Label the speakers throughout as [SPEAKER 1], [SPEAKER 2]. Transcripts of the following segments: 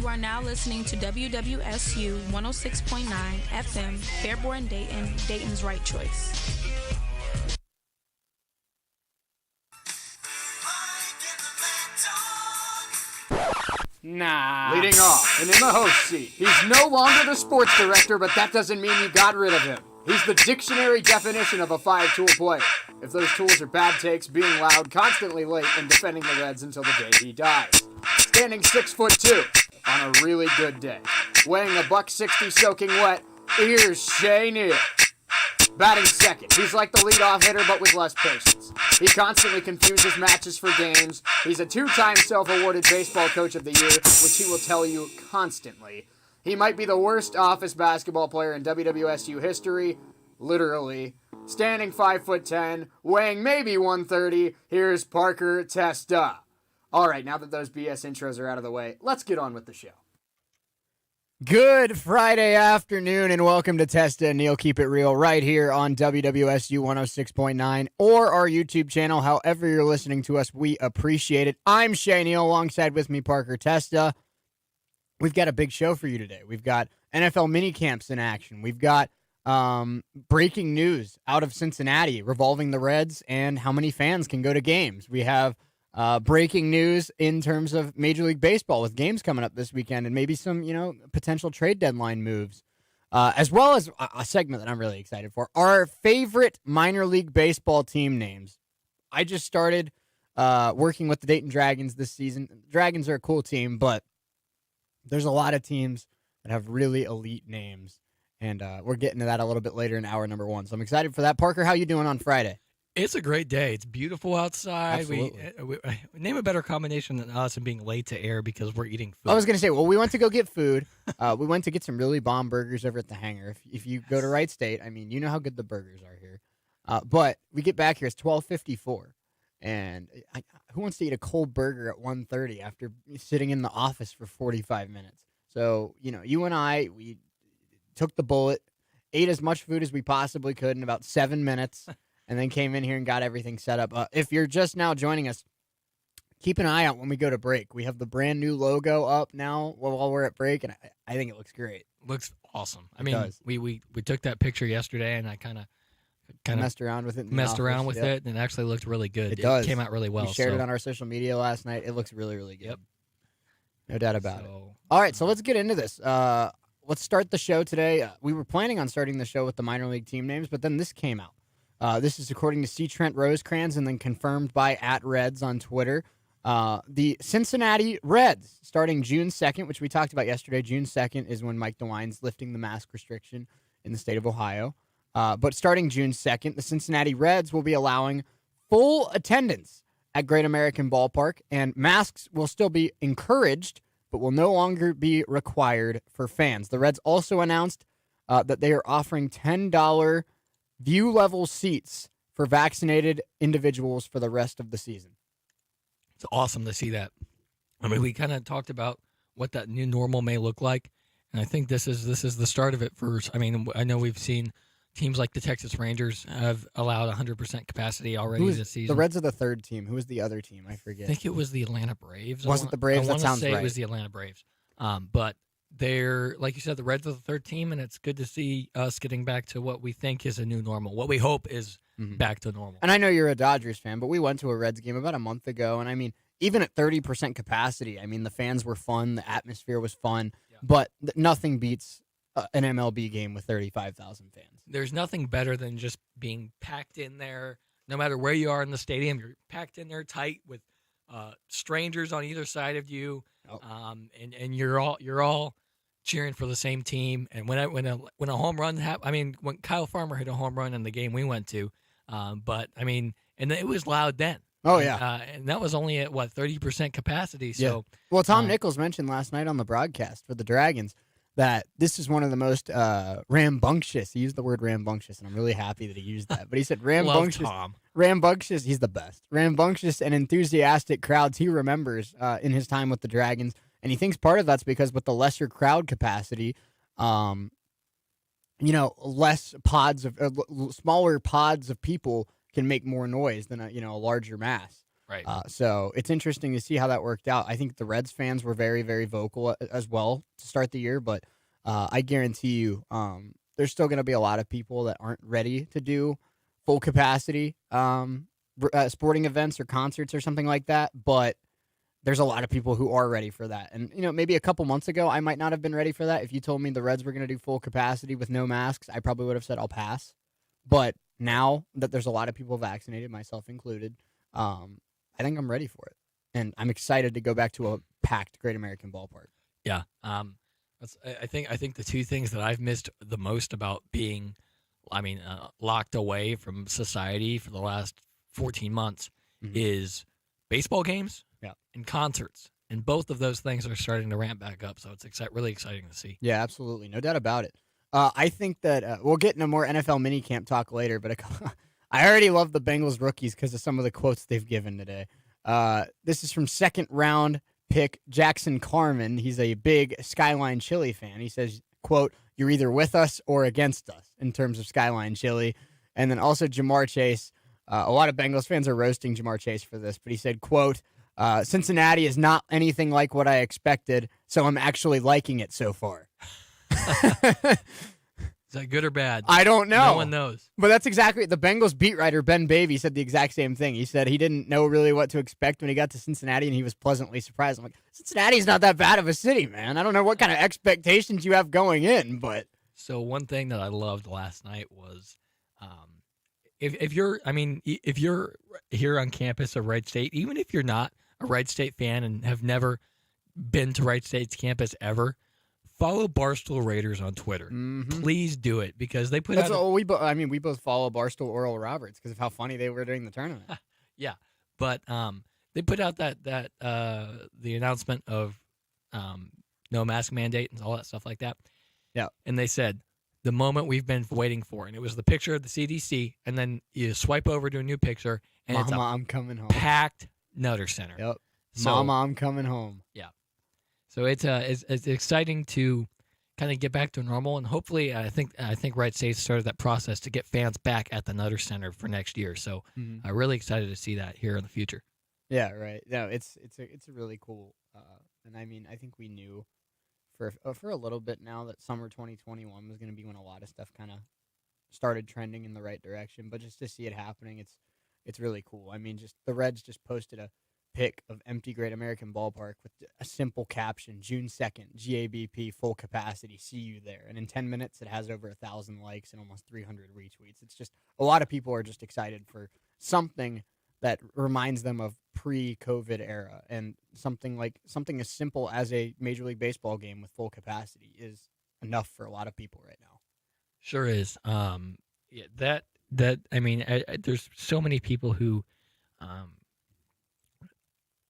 [SPEAKER 1] are now listening to WWSU 106.9 FM, Fairborn, Dayton, Dayton's right choice.
[SPEAKER 2] Nah.
[SPEAKER 3] Leading off, and in the host seat, he's no longer the sports director, but that doesn't mean you got rid of him. He's the dictionary definition of a five-tool player. If those tools are bad takes, being loud, constantly late, and defending the Reds until the day he dies. Standing 6'2" on a really good day. Weighing $160 soaking wet, here's Shea Neal. Batting second, he's like the leadoff hitter but with less patience. He constantly confuses matches for games. He's a two-time self-awarded baseball coach of the year, which he will tell you constantly. He might be the worst office basketball player in WWSU history, literally. Standing 5'10", weighing maybe 130, here's Parker Testa. All right, now that those BS intros are out of the way, let's get on with the show.
[SPEAKER 2] Good Friday afternoon, and welcome to Testa and Neal Keep It Real right here on WWSU 106.9 or our YouTube channel. However you're listening to us, we appreciate it. I'm Shea Neal, alongside with me, Parker Testa. We've got a big show for you today. We've got NFL minicamps in action. We've got breaking news out of Cincinnati revolving the Reds and how many fans can go to games. We have breaking news in terms of Major League Baseball with games coming up this weekend and maybe some, potential trade deadline moves, as well as a segment that I'm really excited for. Our favorite minor league baseball team names. I just started working with the Dayton Dragons this season. Dragons are a cool team, but there's a lot of teams that have really elite names, and we're getting to that a little bit later in hour number one. So I'm excited for that. Parker, how you doing on Friday?
[SPEAKER 4] It's a great day. It's beautiful outside.
[SPEAKER 2] Absolutely.
[SPEAKER 4] We name a better combination than us and being late to air because we're eating food.
[SPEAKER 2] I was going to say, well, we went to go get food. We went to get some really bomb burgers over at the Hangar. If you go to Wright State, I mean, you know how good the burgers are here. But we get back here, it's 12:54. And who wants to eat a cold burger at 1:30 after sitting in the office for 45 minutes? So, you and I, we took the bullet, ate as much food as we possibly could in about 7 minutes, and then came in here and got everything set up. If you're just now joining us, keep an eye out when we go to break. We have the brand new logo up now while we're at break, and I think it looks great.
[SPEAKER 4] Looks awesome.
[SPEAKER 2] It does.
[SPEAKER 4] We took that picture yesterday, and I kind of
[SPEAKER 2] messed around with it.
[SPEAKER 4] It, and it actually looked really good.
[SPEAKER 2] It does.
[SPEAKER 4] Came out really well.
[SPEAKER 2] We shared it on our social media last night. It looks really, really good.
[SPEAKER 4] Yep.
[SPEAKER 2] No doubt about it. All right, so let's get into this. Let's start the show today. We were planning on starting the show with the minor league team names, but then this came out. This is according to C. Trent Rosecrans and then confirmed by @Reds on Twitter. The Cincinnati Reds, starting June 2nd, which we talked about yesterday. June 2nd is when Mike DeWine's lifting the mask restriction in the state of Ohio. But starting June 2nd, the Cincinnati Reds will be allowing full attendance at Great American Ballpark, and masks will still be encouraged, but will no longer be required for fans. The Reds also announced that they are offering $10 view-level seats for vaccinated individuals for the rest of the season.
[SPEAKER 4] It's awesome to see that. I mean, we kind of talked about what that new normal may look like, and I think this is the start of it. I know we've seen teams like the Texas Rangers have allowed 100% capacity already this season.
[SPEAKER 2] The Reds are the third team. Who was the other team? I forget.
[SPEAKER 4] I think it was the Atlanta Braves.
[SPEAKER 2] Was it the Braves? That sounds right.
[SPEAKER 4] It was the Atlanta Braves. But they're, like you said, the Reds are the third team, and it's good to see us getting back to what we think is a new normal, what we hope is back to normal.
[SPEAKER 2] And I know you're a Dodgers fan, but we went to a Reds game about a month ago, and I mean, even at 30% capacity, I mean, the fans were fun, the atmosphere was fun, but nothing beats an MLB game with 35,000 fans.
[SPEAKER 4] There's nothing better than just being packed in there, no matter where you are in the stadium. You're packed in there tight with strangers on either side of you, and you're all cheering for the same team. And when a home run happened, when Kyle Farmer hit a home run in the game we went to, but I mean, and it was loud then.
[SPEAKER 2] Oh yeah,
[SPEAKER 4] and that was only at 30% capacity. So
[SPEAKER 2] well, Tom Nichols mentioned last night on the broadcast for the Dragons that this is one of the most rambunctious. He used the word rambunctious, and I'm really happy that he used that. But he said rambunctious.
[SPEAKER 4] Love Tom.
[SPEAKER 2] Rambunctious, he's the best. Rambunctious and enthusiastic crowds he remembers in his time with the Dragons. And he thinks part of that's because with the lesser crowd capacity, smaller pods of people can make more noise than a larger mass.
[SPEAKER 4] Right.
[SPEAKER 2] So it's interesting to see how that worked out. I think the Reds fans were very, very vocal as well to start the year, but I guarantee you there's still going to be a lot of people that aren't ready to do full capacity sporting events or concerts or something like that, but there's a lot of people who are ready for that. And, maybe a couple months ago, I might not have been ready for that. If you told me the Reds were going to do full capacity with no masks, I probably would have said I'll pass. But now that there's a lot of people vaccinated, myself included, I think I'm ready for it. And I'm excited to go back to a packed Great American Ballpark.
[SPEAKER 4] Yeah. I think the two things that I've missed the most about being, locked away from society for the last 14 months is baseball games and concerts. And both of those things are starting to ramp back up. So it's really exciting to see.
[SPEAKER 2] Yeah, absolutely. No doubt about it. I think that we'll get into more NFL minicamp talk later, but I already love the Bengals rookies because of some of the quotes they've given today. This is from second-round pick Jackson Carman. He's a big Skyline Chili fan. He says, quote, "You're either with us or against us," in terms of Skyline Chili. And then also Jamar Chase. A lot of Bengals fans are roasting Jamar Chase for this, but he said, quote, "Cincinnati is not anything like what I expected, so I'm actually liking it so far."
[SPEAKER 4] Is that good or bad?
[SPEAKER 2] I don't know.
[SPEAKER 4] No one knows.
[SPEAKER 2] But that's exactly the Bengals beat writer, Ben Baby, said the exact same thing. He said he didn't know really what to expect when he got to Cincinnati, and he was pleasantly surprised. I'm like, Cincinnati's not that bad of a city, man. I don't know what kind of expectations you have going in, but.
[SPEAKER 4] So one thing that I loved last night was if you're here on campus of Wright State, even if you're not a Wright State fan and have never been to Wright State's campus ever, follow Barstool Raiders on Twitter.
[SPEAKER 2] Mm-hmm.
[SPEAKER 4] Please do it because they put
[SPEAKER 2] That's
[SPEAKER 4] out.
[SPEAKER 2] we both follow Barstool Oral Roberts because of how funny they were during the tournament.
[SPEAKER 4] Yeah, but they put out that the announcement of no mask mandate and all that stuff like that.
[SPEAKER 2] Yeah,
[SPEAKER 4] and they said the moment we've been waiting for, and it was the picture of the CDC, and then you swipe over to a new picture, and it's
[SPEAKER 2] I'm coming home.
[SPEAKER 4] Packed Nutter Center.
[SPEAKER 2] Yep.
[SPEAKER 4] So,
[SPEAKER 2] Mama, I'm coming home.
[SPEAKER 4] Yeah. So it's exciting to kind of get back to normal, and hopefully, I think Wright State started that process to get fans back at the Nutter Center for next year. So I'm really excited to see that here in the future.
[SPEAKER 2] Yeah, right. No, it's a really cool, and I think we knew for a little bit now that summer 2021 was going to be when a lot of stuff kind of started trending in the right direction. But just to see it happening, it's really cool. Just the Reds just posted a pic of empty Great American Ballpark with a simple caption: June 2nd, GABP full capacity. See you there. And in 10 minutes, it has over 1,000 likes and almost 300 retweets. It's just a lot of people are just excited for something that reminds them of pre-COVID era, and something as simple as a Major League Baseball game with full capacity is enough for a lot of people right now.
[SPEAKER 4] Sure is. Yeah, there's so many people who,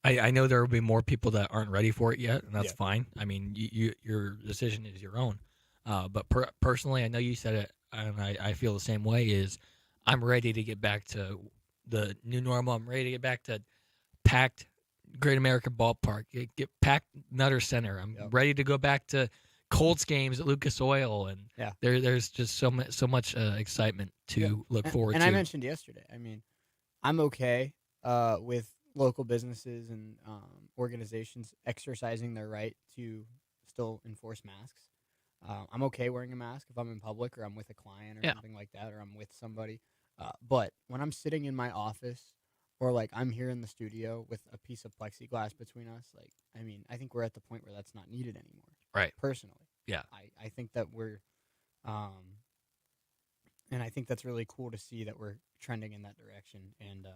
[SPEAKER 4] I know there will be more people that aren't ready for it yet, and that's fine. Your decision is your own. But personally, I know you said it, and I feel the same way. Is I'm ready to get back to the new normal. I'm ready to get back to packed Great American Ballpark, get packed Nutter Center. I'm ready to go back to Colts games at Lucas Oil, and there's just so much excitement to look forward to.
[SPEAKER 2] And I mentioned yesterday, I'm okay with local businesses and organizations exercising their right to still enforce masks. I'm okay wearing a mask if I'm in public or I'm with a client or something like that, or I'm with somebody. But when I'm sitting in my office, or I'm here in the studio with a piece of plexiglass between us, I think we're at the point where that's not needed anymore.
[SPEAKER 4] Right.
[SPEAKER 2] Personally.
[SPEAKER 4] Yeah.
[SPEAKER 2] I think that we're, and I think that's really cool to see that we're trending in that direction. And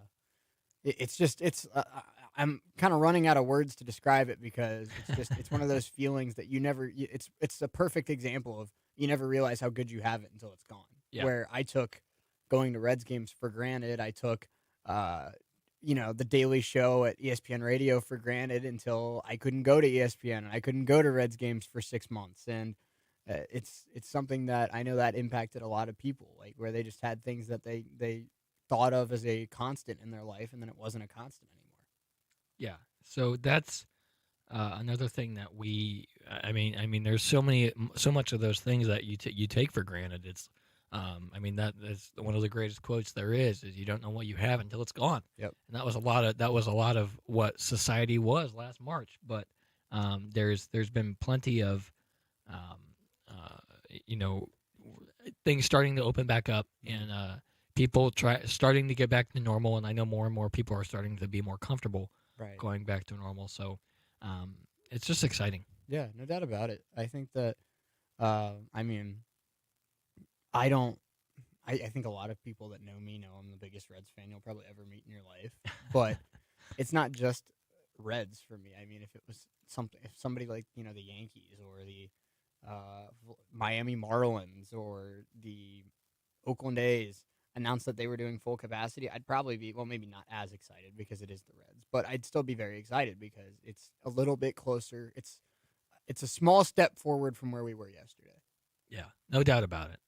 [SPEAKER 2] I'm kind of running out of words to describe it because it's one of those feelings that it's a perfect example of you never realize how good you have it until it's gone.
[SPEAKER 4] Yeah.
[SPEAKER 2] Where I took going to Reds games for granted. I took, the Daily Show at ESPN Radio for granted until I couldn't go to ESPN and I couldn't go to Reds games for 6 months. And it's something that I know that impacted a lot of people, where they just had things that they thought of as a constant in their life, and then it wasn't a constant anymore.
[SPEAKER 4] Yeah. So that's another thing that there's so much of those things that you take for granted. It's I mean, that's one of the greatest quotes there is you don't know what you have until it's gone.
[SPEAKER 2] Yep.
[SPEAKER 4] And that was a lot of what society was last March. But there's been plenty of you know, things starting to open back up, and people starting to get back to normal. And I know more and more people are starting to be more comfortable going back to normal. So it's just exciting.
[SPEAKER 2] Yeah, no doubt about it. I think that, I mean, I think a lot of people that know me know I'm the biggest Reds fan you'll probably ever meet in your life. But it's not just Reds for me. I mean, if somebody like, the Yankees or the Miami Marlins or the Oakland A's announced that they were doing full capacity, I'd probably be, well, maybe not as excited because it is the Reds, but I'd still be very excited because it's a little bit closer. It's a small step forward from where we were yesterday.
[SPEAKER 4] Yeah, no doubt about it.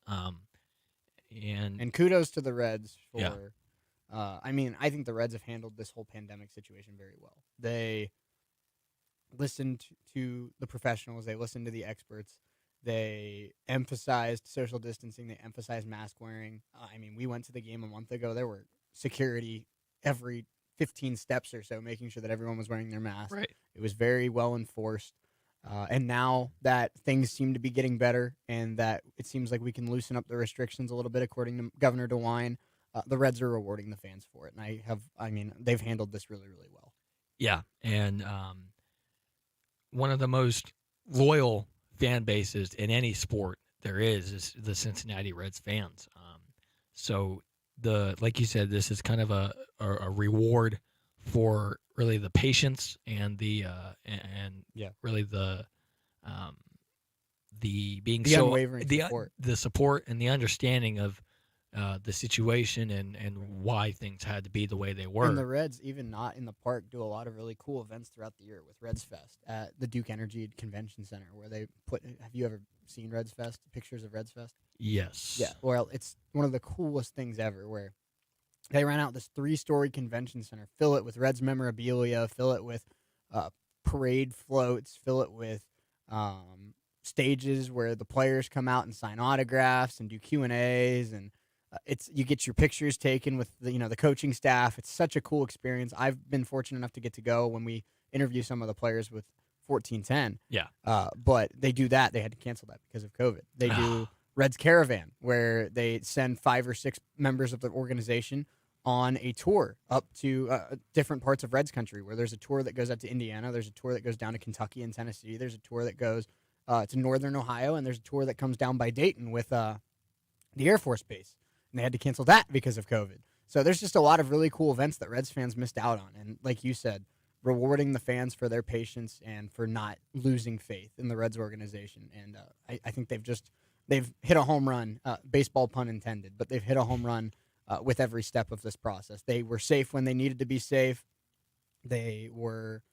[SPEAKER 4] And
[SPEAKER 2] kudos to the Reds for,
[SPEAKER 4] Yeah.
[SPEAKER 2] I mean, I think the Reds have handled this whole pandemic situation very well. They listened to the professionals. They listened to the experts. They emphasized social distancing. They emphasized mask wearing. I mean, we went to the game a month ago. There were security every 15 steps or so, making sure that everyone was wearing their mask.
[SPEAKER 4] Right.
[SPEAKER 2] It was very well enforced. And now that things seem to be getting better and that it seems like we can loosen up the restrictions a little bit, according to Governor DeWine, the Reds are rewarding the fans for it. And they've handled this really, really well.
[SPEAKER 4] Yeah, and one of the most loyal fan bases in any sport there is the Cincinnati Reds fans. So like you said, this is kind of a reward for really the patience and the really the being
[SPEAKER 2] the
[SPEAKER 4] so
[SPEAKER 2] unwavering support.
[SPEAKER 4] The support and the understanding of the situation and why things had to be the way they were.
[SPEAKER 2] And the Reds, even not in the park, do a lot of really cool events throughout the year with Reds Fest at the Duke Energy Convention Center, where they have you ever seen Reds Fest, pictures of Reds Fest?
[SPEAKER 4] Yes.
[SPEAKER 2] Yeah, well, it's one of the coolest things ever, where they ran out this 3-story convention center, fill it with Reds memorabilia, fill it with parade floats, fill it with stages where the players come out and sign autographs and do Q&As, and you get your pictures taken with the coaching staff. It's such a cool experience. I've been fortunate enough to get to go when we interview some of the players with 1410.
[SPEAKER 4] Yeah.
[SPEAKER 2] But they do that. They had to cancel that because of COVID. They do Reds Caravan, where they send 5 or 6 members of the organization on a tour up to different parts of Reds country, where there's a tour that goes up to Indiana, there's a tour that goes down to Kentucky and Tennessee, there's a tour that goes to northern Ohio, and there's a tour that comes down by Dayton with the Air Force Base. And they had to cancel that because of COVID. So there's just a lot of really cool events that Reds fans missed out on. And like you said, rewarding the fans for their patience and for not losing faith in the Reds organization. And I think they've hit a home run, baseball pun intended, but they've hit a home run with every step of this process. They were safe when they needed to be safe. They were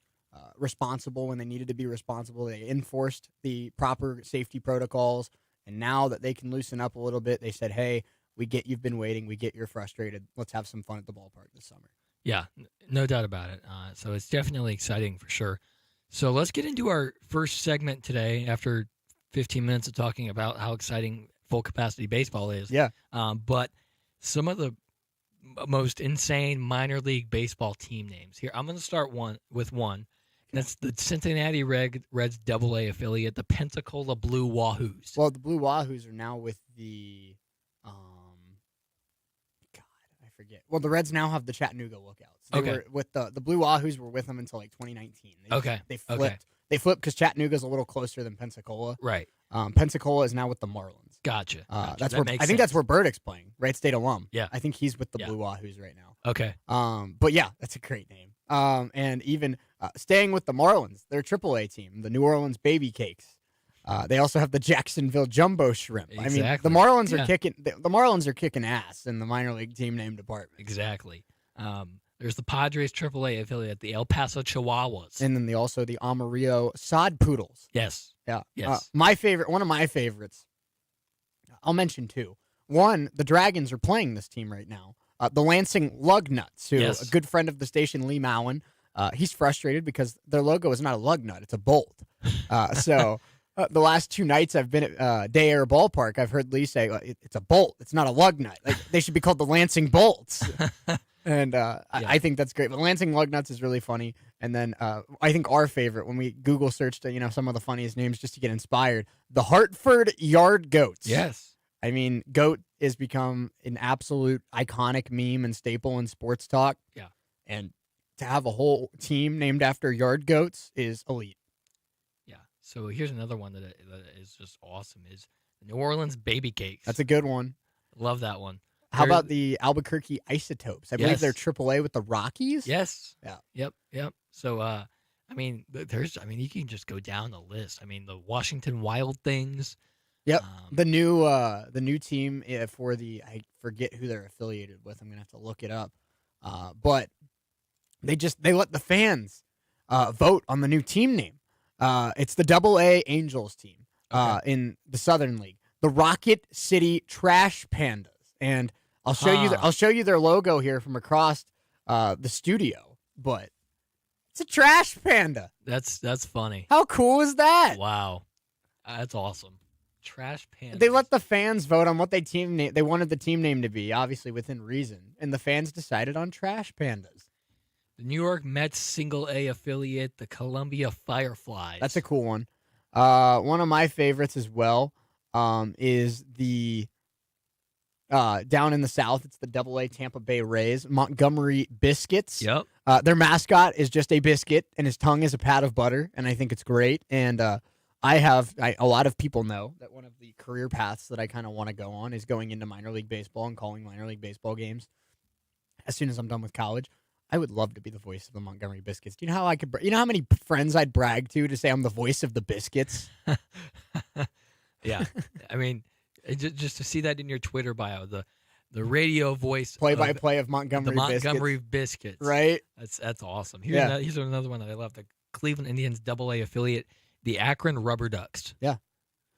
[SPEAKER 2] responsible when they needed to be responsible. They enforced the proper safety protocols. And now that they can loosen up a little bit, they said, hey, we get you've been waiting. We get you're frustrated. Let's have some fun at the ballpark this summer.
[SPEAKER 4] Yeah, no doubt about it. So it's definitely exciting for sure. So let's get into our first segment today after 15 minutes of talking about how exciting full capacity baseball is.
[SPEAKER 2] Yeah.
[SPEAKER 4] But some of the most insane minor league baseball team names. Here, I'm going to start with one. That's the Cincinnati Reds AA affiliate, the Pensacola Blue Wahoos.
[SPEAKER 2] Well, the Blue Wahoos are now with the forget. Well, the Reds now have the Chattanooga Lookouts. They were with the Blue Wahoos were with them until like 2019. They flipped.
[SPEAKER 4] Okay.
[SPEAKER 2] They flipped because Chattanooga's a little closer than Pensacola.
[SPEAKER 4] Right.
[SPEAKER 2] Pensacola is now with the Marlins.
[SPEAKER 4] Gotcha.
[SPEAKER 2] That's where I think that's where Burdick's playing. Wright State alum.
[SPEAKER 4] Yeah.
[SPEAKER 2] I think he's with the Blue Wahoos right now.
[SPEAKER 4] Okay.
[SPEAKER 2] But yeah, that's a great name. And even staying with the Marlins, their AAA team, the New Orleans Baby Cakes. They also have the Jacksonville Jumbo Shrimp.
[SPEAKER 4] Exactly.
[SPEAKER 2] I mean, the Marlins are kicking. The Marlins are kicking ass in the minor league team name department.
[SPEAKER 4] Exactly. There's the Padres AAA affiliate, the El Paso Chihuahuas,
[SPEAKER 2] and then the Amarillo Sod Poodles.
[SPEAKER 4] Yes.
[SPEAKER 2] Yeah.
[SPEAKER 4] Yes.
[SPEAKER 2] One of my favorites. I'll mention 2. One, the Dragons are playing this team right now. The Lansing Lugnuts, who a good friend of the station, Lee Mowen. He's frustrated because their logo is not a lug nut; it's a bolt. So The last 2 nights I've been at Day Air Ballpark, I've heard Lee say it's a bolt. It's not a lug nut. Like they should be called the Lansing Bolts. And I think that's great. But Lansing lug nuts is really funny. And then I think our favorite when we Google searched some of the funniest names just to get inspired, the Hartford Yard Goats.
[SPEAKER 4] Yes.
[SPEAKER 2] I mean, goat has become an absolute iconic meme and staple in sports talk.
[SPEAKER 4] Yeah.
[SPEAKER 2] And to have a whole team named after yard goats is elite.
[SPEAKER 4] Yeah. So here's another one that is just awesome is New Orleans Baby Cakes.
[SPEAKER 2] That's a good one.
[SPEAKER 4] Love that one.
[SPEAKER 2] How about the Albuquerque Isotopes? I believe they're AAA with the Rockies.
[SPEAKER 4] Yes.
[SPEAKER 2] Yeah.
[SPEAKER 4] Yep. So, I mean, you can just go down the list. I mean, the Washington Wild Things.
[SPEAKER 2] Yep. The new team for I forget who they're affiliated with. I'm gonna have to look it up. But they let the fans vote on the new team name. It's the AA Angels team in the Southern League, the Rocket City Trash Pandas, and I'll show you their logo here from across the studio. But it's a trash panda.
[SPEAKER 4] That's funny.
[SPEAKER 2] How cool is that?
[SPEAKER 4] Wow, that's awesome. Trash Pandas.
[SPEAKER 2] They let the fans vote on what they wanted the team name to be, obviously within reason, and the fans decided on Trash Pandas.
[SPEAKER 4] The New York Mets Single A affiliate, the Columbia Fireflies.
[SPEAKER 2] That's a cool one. One of my favorites as well is the down in the South. It's the AA Tampa Bay Rays, Montgomery Biscuits.
[SPEAKER 4] Yep.
[SPEAKER 2] Their mascot is just a biscuit, and his tongue is a pat of butter, and I think it's great. And a lot of people know that one of the career paths that I kind of want to go on is going into minor league baseball and calling minor league baseball games as soon as I'm done with college. I would love to be the voice of the Montgomery Biscuits. Do you know how how many friends I'd brag to say I'm the voice of the Biscuits?
[SPEAKER 4] Yeah. I mean, just to see that in your Twitter bio, the radio voice
[SPEAKER 2] play-by-play of
[SPEAKER 4] Montgomery Biscuits.
[SPEAKER 2] Right?
[SPEAKER 4] That's awesome. Here's another one that I love, the Cleveland Indians AA affiliate, the Akron Rubber Ducks.
[SPEAKER 2] Yeah.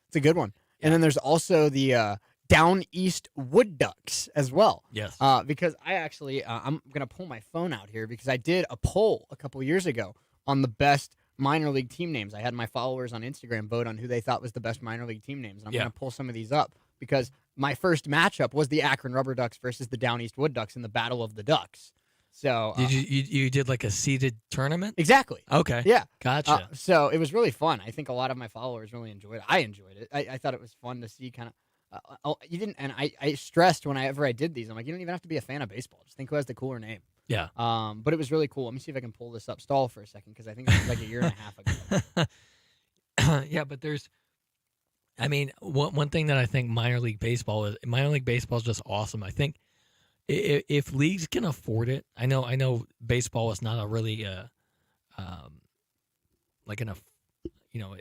[SPEAKER 2] It's a good one. Yeah. And then there's also the Down East Wood Ducks as well.
[SPEAKER 4] Yes.
[SPEAKER 2] Because I actually, I'm going to pull my phone out here because I did a poll a couple years ago on the best minor league team names. I had my followers on Instagram vote on who they thought was the best minor league team names. And I'm going to pull some of these up because my first matchup was the Akron Rubber Ducks versus the Down East Wood Ducks in the Battle of the Ducks. So
[SPEAKER 4] did you did like a seeded tournament?
[SPEAKER 2] Exactly.
[SPEAKER 4] Okay.
[SPEAKER 2] Yeah.
[SPEAKER 4] Gotcha.
[SPEAKER 2] So it was really fun. I think a lot of my followers really enjoyed it. I enjoyed it. I thought it was fun to see kind of. You didn't, and I stressed whenever I did these. I'm like, you don't even have to be a fan of baseball. Just think who has the cooler name.
[SPEAKER 4] Yeah.
[SPEAKER 2] But it was really cool. Let me see if I can pull this up. Stall for a second because I think it was like a year and a half ago.
[SPEAKER 4] Yeah, but I mean, one thing that I think minor league baseball is just awesome. I think if leagues can afford it, I know baseball is not a really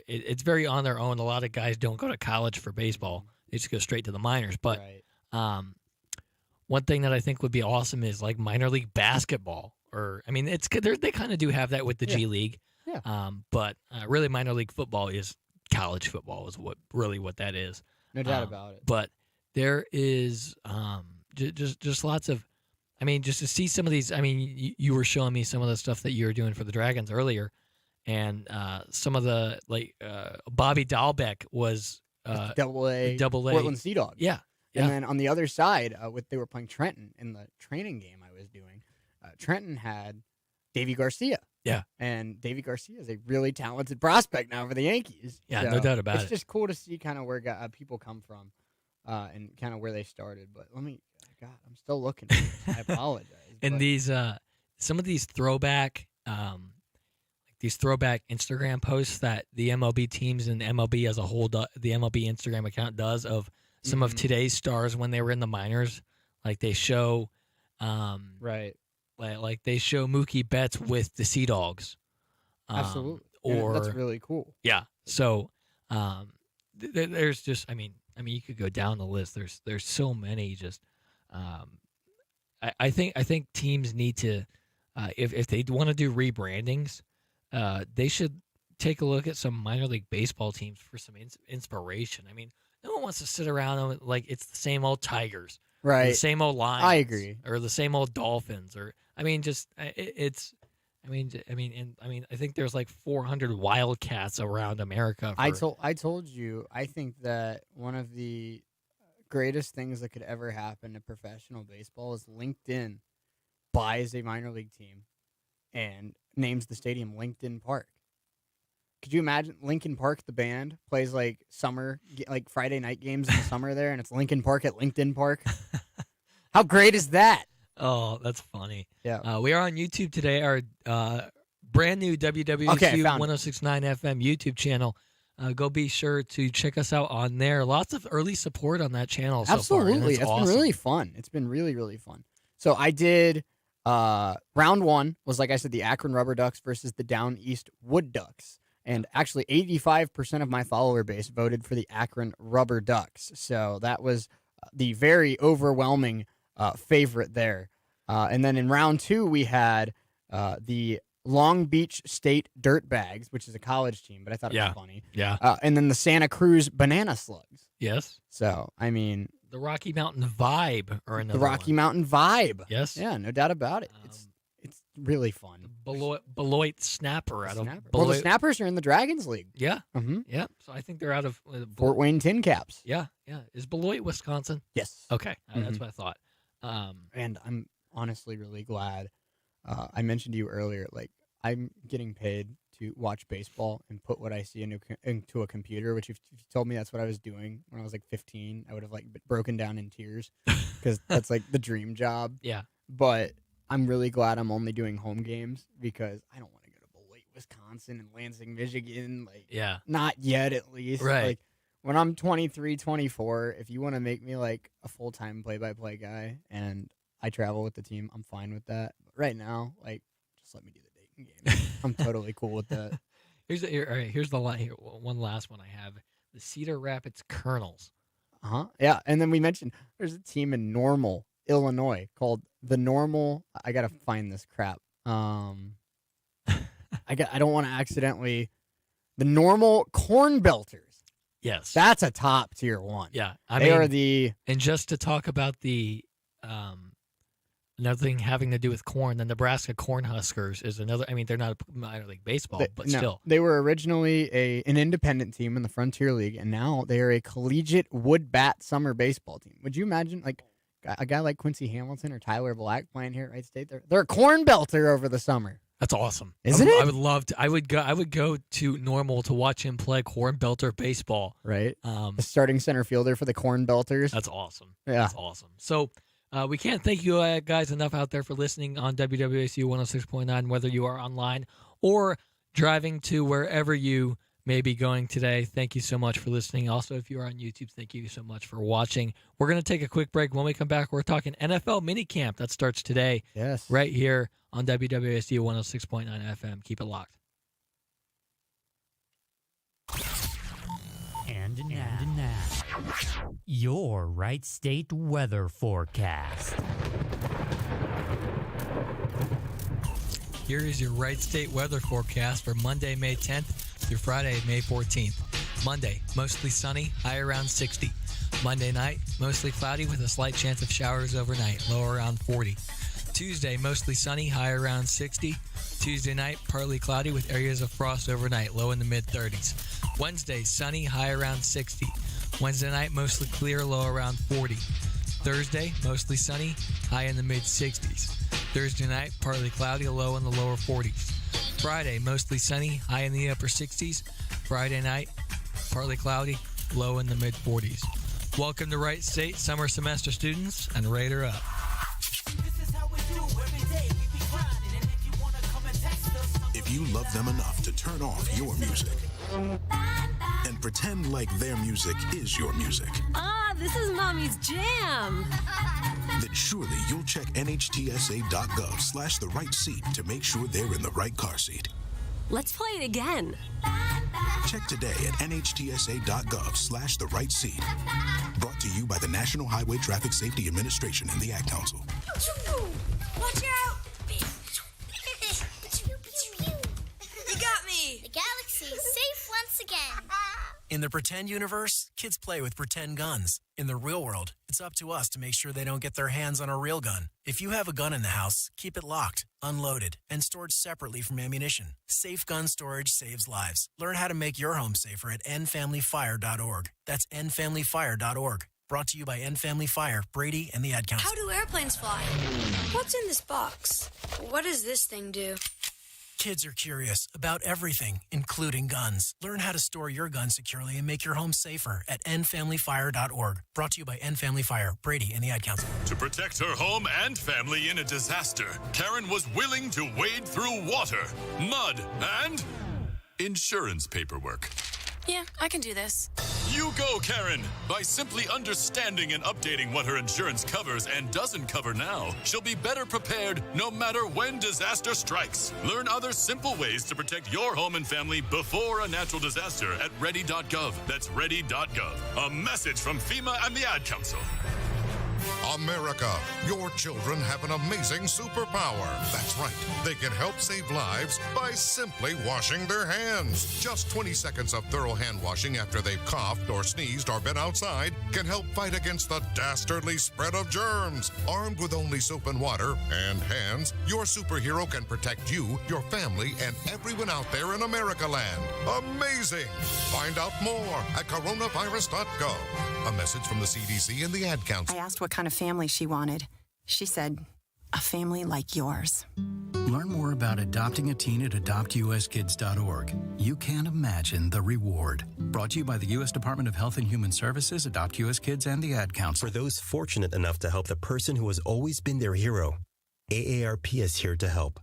[SPEAKER 4] it's very on their own. A lot of guys don't go to college for baseball; they just go straight to the minors. But one thing that I think would be awesome is like minor league basketball, or I mean, they kind of do have that with the G League.
[SPEAKER 2] Yeah.
[SPEAKER 4] But really, minor league football is college football is what that is.
[SPEAKER 2] No doubt about it.
[SPEAKER 4] But there is just lots of, I mean, just to see some of these. I mean, you were showing me some of the stuff that you were doing for the Dragons earlier, and some of the Bobby Dahlbeck was
[SPEAKER 2] AA Portland Sea Dogs.
[SPEAKER 4] Yeah.
[SPEAKER 2] And then on the other side, they were playing Trenton in the training game I was doing. Trenton had Davy Garcia.
[SPEAKER 4] Yeah.
[SPEAKER 2] And Davy Garcia is a really talented prospect now for the Yankees.
[SPEAKER 4] Yeah,
[SPEAKER 2] so
[SPEAKER 4] no doubt about it.
[SPEAKER 2] It's just cool to see kind of where people come from and kind of where they started. But I'm still looking. I apologize.
[SPEAKER 4] And these, some of these throwback Instagram posts that the MLB teams and MLB as a whole, the MLB Instagram account does of some of today's stars when they were in the minors, like they show,
[SPEAKER 2] right.
[SPEAKER 4] Like they show Mookie Betts with the Sea Dogs.
[SPEAKER 2] Absolutely.
[SPEAKER 4] Or
[SPEAKER 2] that's really cool.
[SPEAKER 4] Yeah. So there's just I mean you could go down the list. There's so many just I think teams need to if they want to do rebrandings, they should take a look at some minor league baseball teams for some inspiration. I mean, no one wants to sit around and like it's the same old Tigers.
[SPEAKER 2] Right.
[SPEAKER 4] The same old Lions.
[SPEAKER 2] I agree.
[SPEAKER 4] Or the same old Dolphins. Or I mean, just it's I think there's like 400 Wildcats around America.
[SPEAKER 2] I told you, I think that one of the greatest things that could ever happen to professional baseball is LinkedIn buys a minor league team and names the stadium Lincoln Park. Could you imagine Lincoln Park, the band, plays like Friday night games in the summer there, and it's Lincoln Park at LinkedIn Park? How great is that?
[SPEAKER 4] Oh, that's funny.
[SPEAKER 2] Yeah.
[SPEAKER 4] We are on YouTube today. Our brand new WWSU 1069 FM YouTube channel. Go be sure to check us out on there. Lots of early support on that channel so far.
[SPEAKER 2] Absolutely.
[SPEAKER 4] It's
[SPEAKER 2] been really fun. It's been really, really fun. So I did round one was, like I said, the Akron Rubber Ducks versus the Down East Wood Ducks. And actually 85% of my follower base voted for the Akron Rubber Ducks. So that was the very overwhelming favorite there. And then in round two, we had the Long Beach State Dirtbags, which is a college team, but I thought it was funny.
[SPEAKER 4] Yeah.
[SPEAKER 2] And then the Santa Cruz Banana Slugs.
[SPEAKER 4] Yes.
[SPEAKER 2] So, I mean...
[SPEAKER 4] The Rocky Mountain Vibe.
[SPEAKER 2] Mountain Vibe.
[SPEAKER 4] Yes.
[SPEAKER 2] Yeah, no doubt about it. It's really fun.
[SPEAKER 4] Beloit Snapper.
[SPEAKER 2] The Snappers are in the Dragons League.
[SPEAKER 4] Yeah.
[SPEAKER 2] Mm-hmm.
[SPEAKER 4] Yeah. So I think they're out of...
[SPEAKER 2] Fort Wayne Tin Caps.
[SPEAKER 4] Yeah. Yeah. Is Beloit, Wisconsin?
[SPEAKER 2] Yes.
[SPEAKER 4] Okay. That's what I thought.
[SPEAKER 2] And I'm honestly really glad. I mentioned to you earlier, like, I'm getting paid to watch baseball and put what I see into a computer, which if you told me that's what I was doing when I was like 15, I would have like broken down in tears because that's like the dream job.
[SPEAKER 4] Yeah.
[SPEAKER 2] But I'm really glad I'm only doing home games because I don't want to go to Beloit, Wisconsin and Lansing, Michigan. Like,
[SPEAKER 4] yeah.
[SPEAKER 2] Not yet, at least.
[SPEAKER 4] Right.
[SPEAKER 2] Like, when I'm 23, 24, if you want to make me like a full-time play-by-play guy and I travel with the team, I'm fine with that. But right now, like, just let me do the Dayton game. I'm totally cool with that.
[SPEAKER 4] Here's the one last one I have. The Cedar Rapids Colonels.
[SPEAKER 2] Yeah, and then we mentioned there's a team in Normal, Illinois called the Normal. I gotta find this crap. I don't want to accidentally. The Normal Corn Belters.
[SPEAKER 4] Yes,
[SPEAKER 2] that's a top tier one.
[SPEAKER 4] Yeah, and just to talk about the another thing having to do with corn, the Nebraska Cornhuskers is another. I mean, they're not a minor league baseball, but still.
[SPEAKER 2] They were originally an independent team in the Frontier League, and now they are a collegiate wood bat summer baseball team. Would you imagine, like, a guy like Quincy Hamilton or Tyler Black playing here at Wright State? They're a corn belter over the summer.
[SPEAKER 4] That's awesome,
[SPEAKER 2] isn't it?
[SPEAKER 4] I would love to. I would go to Normal to watch him play corn belter baseball.
[SPEAKER 2] Right. The starting center fielder for the Corn Belters.
[SPEAKER 4] That's awesome.
[SPEAKER 2] Yeah,
[SPEAKER 4] that's awesome. So. We can't thank you guys enough out there for listening on WWSU 106.9, whether you are online or driving to wherever you may be going today. Thank you so much for listening. Also, if you are on YouTube, thank you so much for watching. We're going to take a quick break. When we come back, we're talking NFL minicamp that starts today.
[SPEAKER 2] Yes.
[SPEAKER 4] Right here on WWSU 106.9 FM. Keep it locked.
[SPEAKER 5] And now, your Wright State weather forecast.
[SPEAKER 4] Here is your Wright State weather forecast for Monday, May 10th through Friday, May 14th. Monday, mostly sunny, high around 60. Monday night, mostly cloudy with a slight chance of showers overnight, low around 40. Tuesday, mostly sunny, high around 60. Tuesday night, partly cloudy with areas of frost overnight, low in the mid-30s. Wednesday, sunny, high around 60. Wednesday night, mostly clear, low around 40. Thursday, mostly sunny, high in the mid-60s. Thursday night, partly cloudy, low in the lower 40s. Friday, mostly sunny, high in the upper 60s. Friday night, partly cloudy, low in the mid-40s. Welcome to Wright State summer semester students, and Raider up.
[SPEAKER 6] If you love them enough to turn off your music and pretend like their music is your music.
[SPEAKER 7] This is Mommy's jam.
[SPEAKER 6] Then surely you'll check nhtsa.gov/the right seat to make sure they're in the right car seat.
[SPEAKER 7] Let's play it again.
[SPEAKER 6] Check today at nhtsa.gov/the right seat. Brought to you by the National Highway Traffic Safety Administration and the Ad Council.
[SPEAKER 7] Watch out! You got me!
[SPEAKER 8] The galaxy is safe once again.
[SPEAKER 9] In the pretend universe,
[SPEAKER 8] Kids play with pretend guns. In the real world, it's up to us to make sure they don't get their hands on a real gun. If you have a gun in the house, keep it locked, unloaded, and stored separately from ammunition. Safe gun storage saves lives. Learn how to make your home safer at endfamilyfire.org. That's endfamilyfire.org. Brought to you by End Family Fire, Brady, and the Ad Council.
[SPEAKER 9] How do airplanes fly? What's in this box? What does this thing do?
[SPEAKER 8] Kids are curious about everything, including guns. Learn how to store your gun securely and make your home safer at endfamilyfire.org. Brought to you by End Family Fire, Brady, and the Ad Council.
[SPEAKER 10] To protect her home and family in a disaster, Karen was willing to wade through water, mud, and insurance paperwork.
[SPEAKER 9] Yeah, I can do this.
[SPEAKER 10] You go, Karen! By simply understanding and updating what her insurance covers and doesn't cover now, she'll be better prepared no matter when disaster strikes. Learn other simple ways to protect your home and family before a natural disaster at ready.gov. That's ready.gov. A message from FEMA and the Ad Council.
[SPEAKER 11] America, your children have an amazing superpower. That's right. They can help save lives by simply washing their hands. Just 20 seconds of thorough hand washing after they've coughed or sneezed or been outside can help fight against the dastardly spread of germs. Armed with only soap and water and hands, your superhero can protect you, your family, and everyone out there in America land. Amazing! Find out more at coronavirus.gov. A message from the CDC and the Ad Council.
[SPEAKER 12] I asked what kind of family she wanted. She said, a family like yours.
[SPEAKER 13] Learn more about adopting a teen at adoptuskids.org. You can't imagine the reward. Brought to you by the U.S. Department of Health and Human Services, Adopt U.S. Kids, and the Ad Council.
[SPEAKER 14] For those fortunate enough to help the person who has always been their hero, AARP is here to help.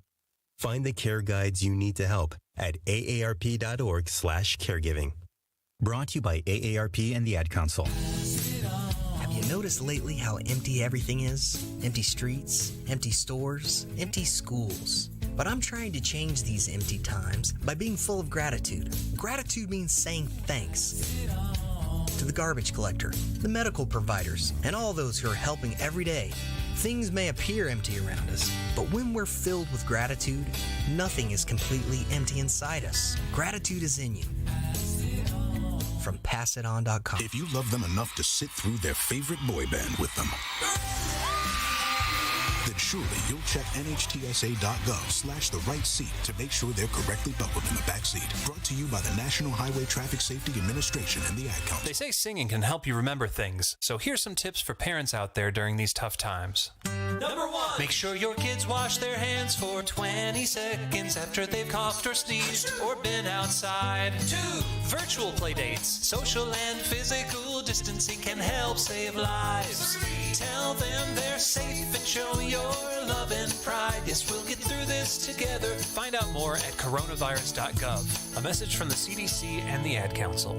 [SPEAKER 14] Find the care guides you need to help at aarp.org/caregiving. Brought to you by AARP and the Ad Council.
[SPEAKER 15] Have you noticed lately how empty everything is? Empty streets, empty stores, empty schools. But I'm trying to change these empty times by being full of gratitude. Gratitude means saying thanks to the garbage collector, the medical providers, and all those who are helping every day. Things may appear empty around us, but when we're filled with gratitude, nothing is completely empty inside us. Gratitude is in you. From PassItOn.com.
[SPEAKER 6] If you love them enough to sit through their favorite boy band with them, then surely you'll check NHTSA.gov/the right seat to make sure they're correctly buckled in the back seat. Brought to you by the National Highway Traffic Safety Administration and the Ad Council.
[SPEAKER 16] They say singing can help you remember things, so here's some tips for parents out there during these tough times.
[SPEAKER 17] Number 1.
[SPEAKER 16] Make sure your kids wash their hands for 20 seconds after they've coughed or sneezed or been outside. 2. Virtual play dates. Social and physical distancing can help save lives.
[SPEAKER 17] 3.
[SPEAKER 16] Tell them they're safe and show your love and pride. Yes, we'll get through this together. Find out more at coronavirus.gov. A message from the CDC and the Ad Council.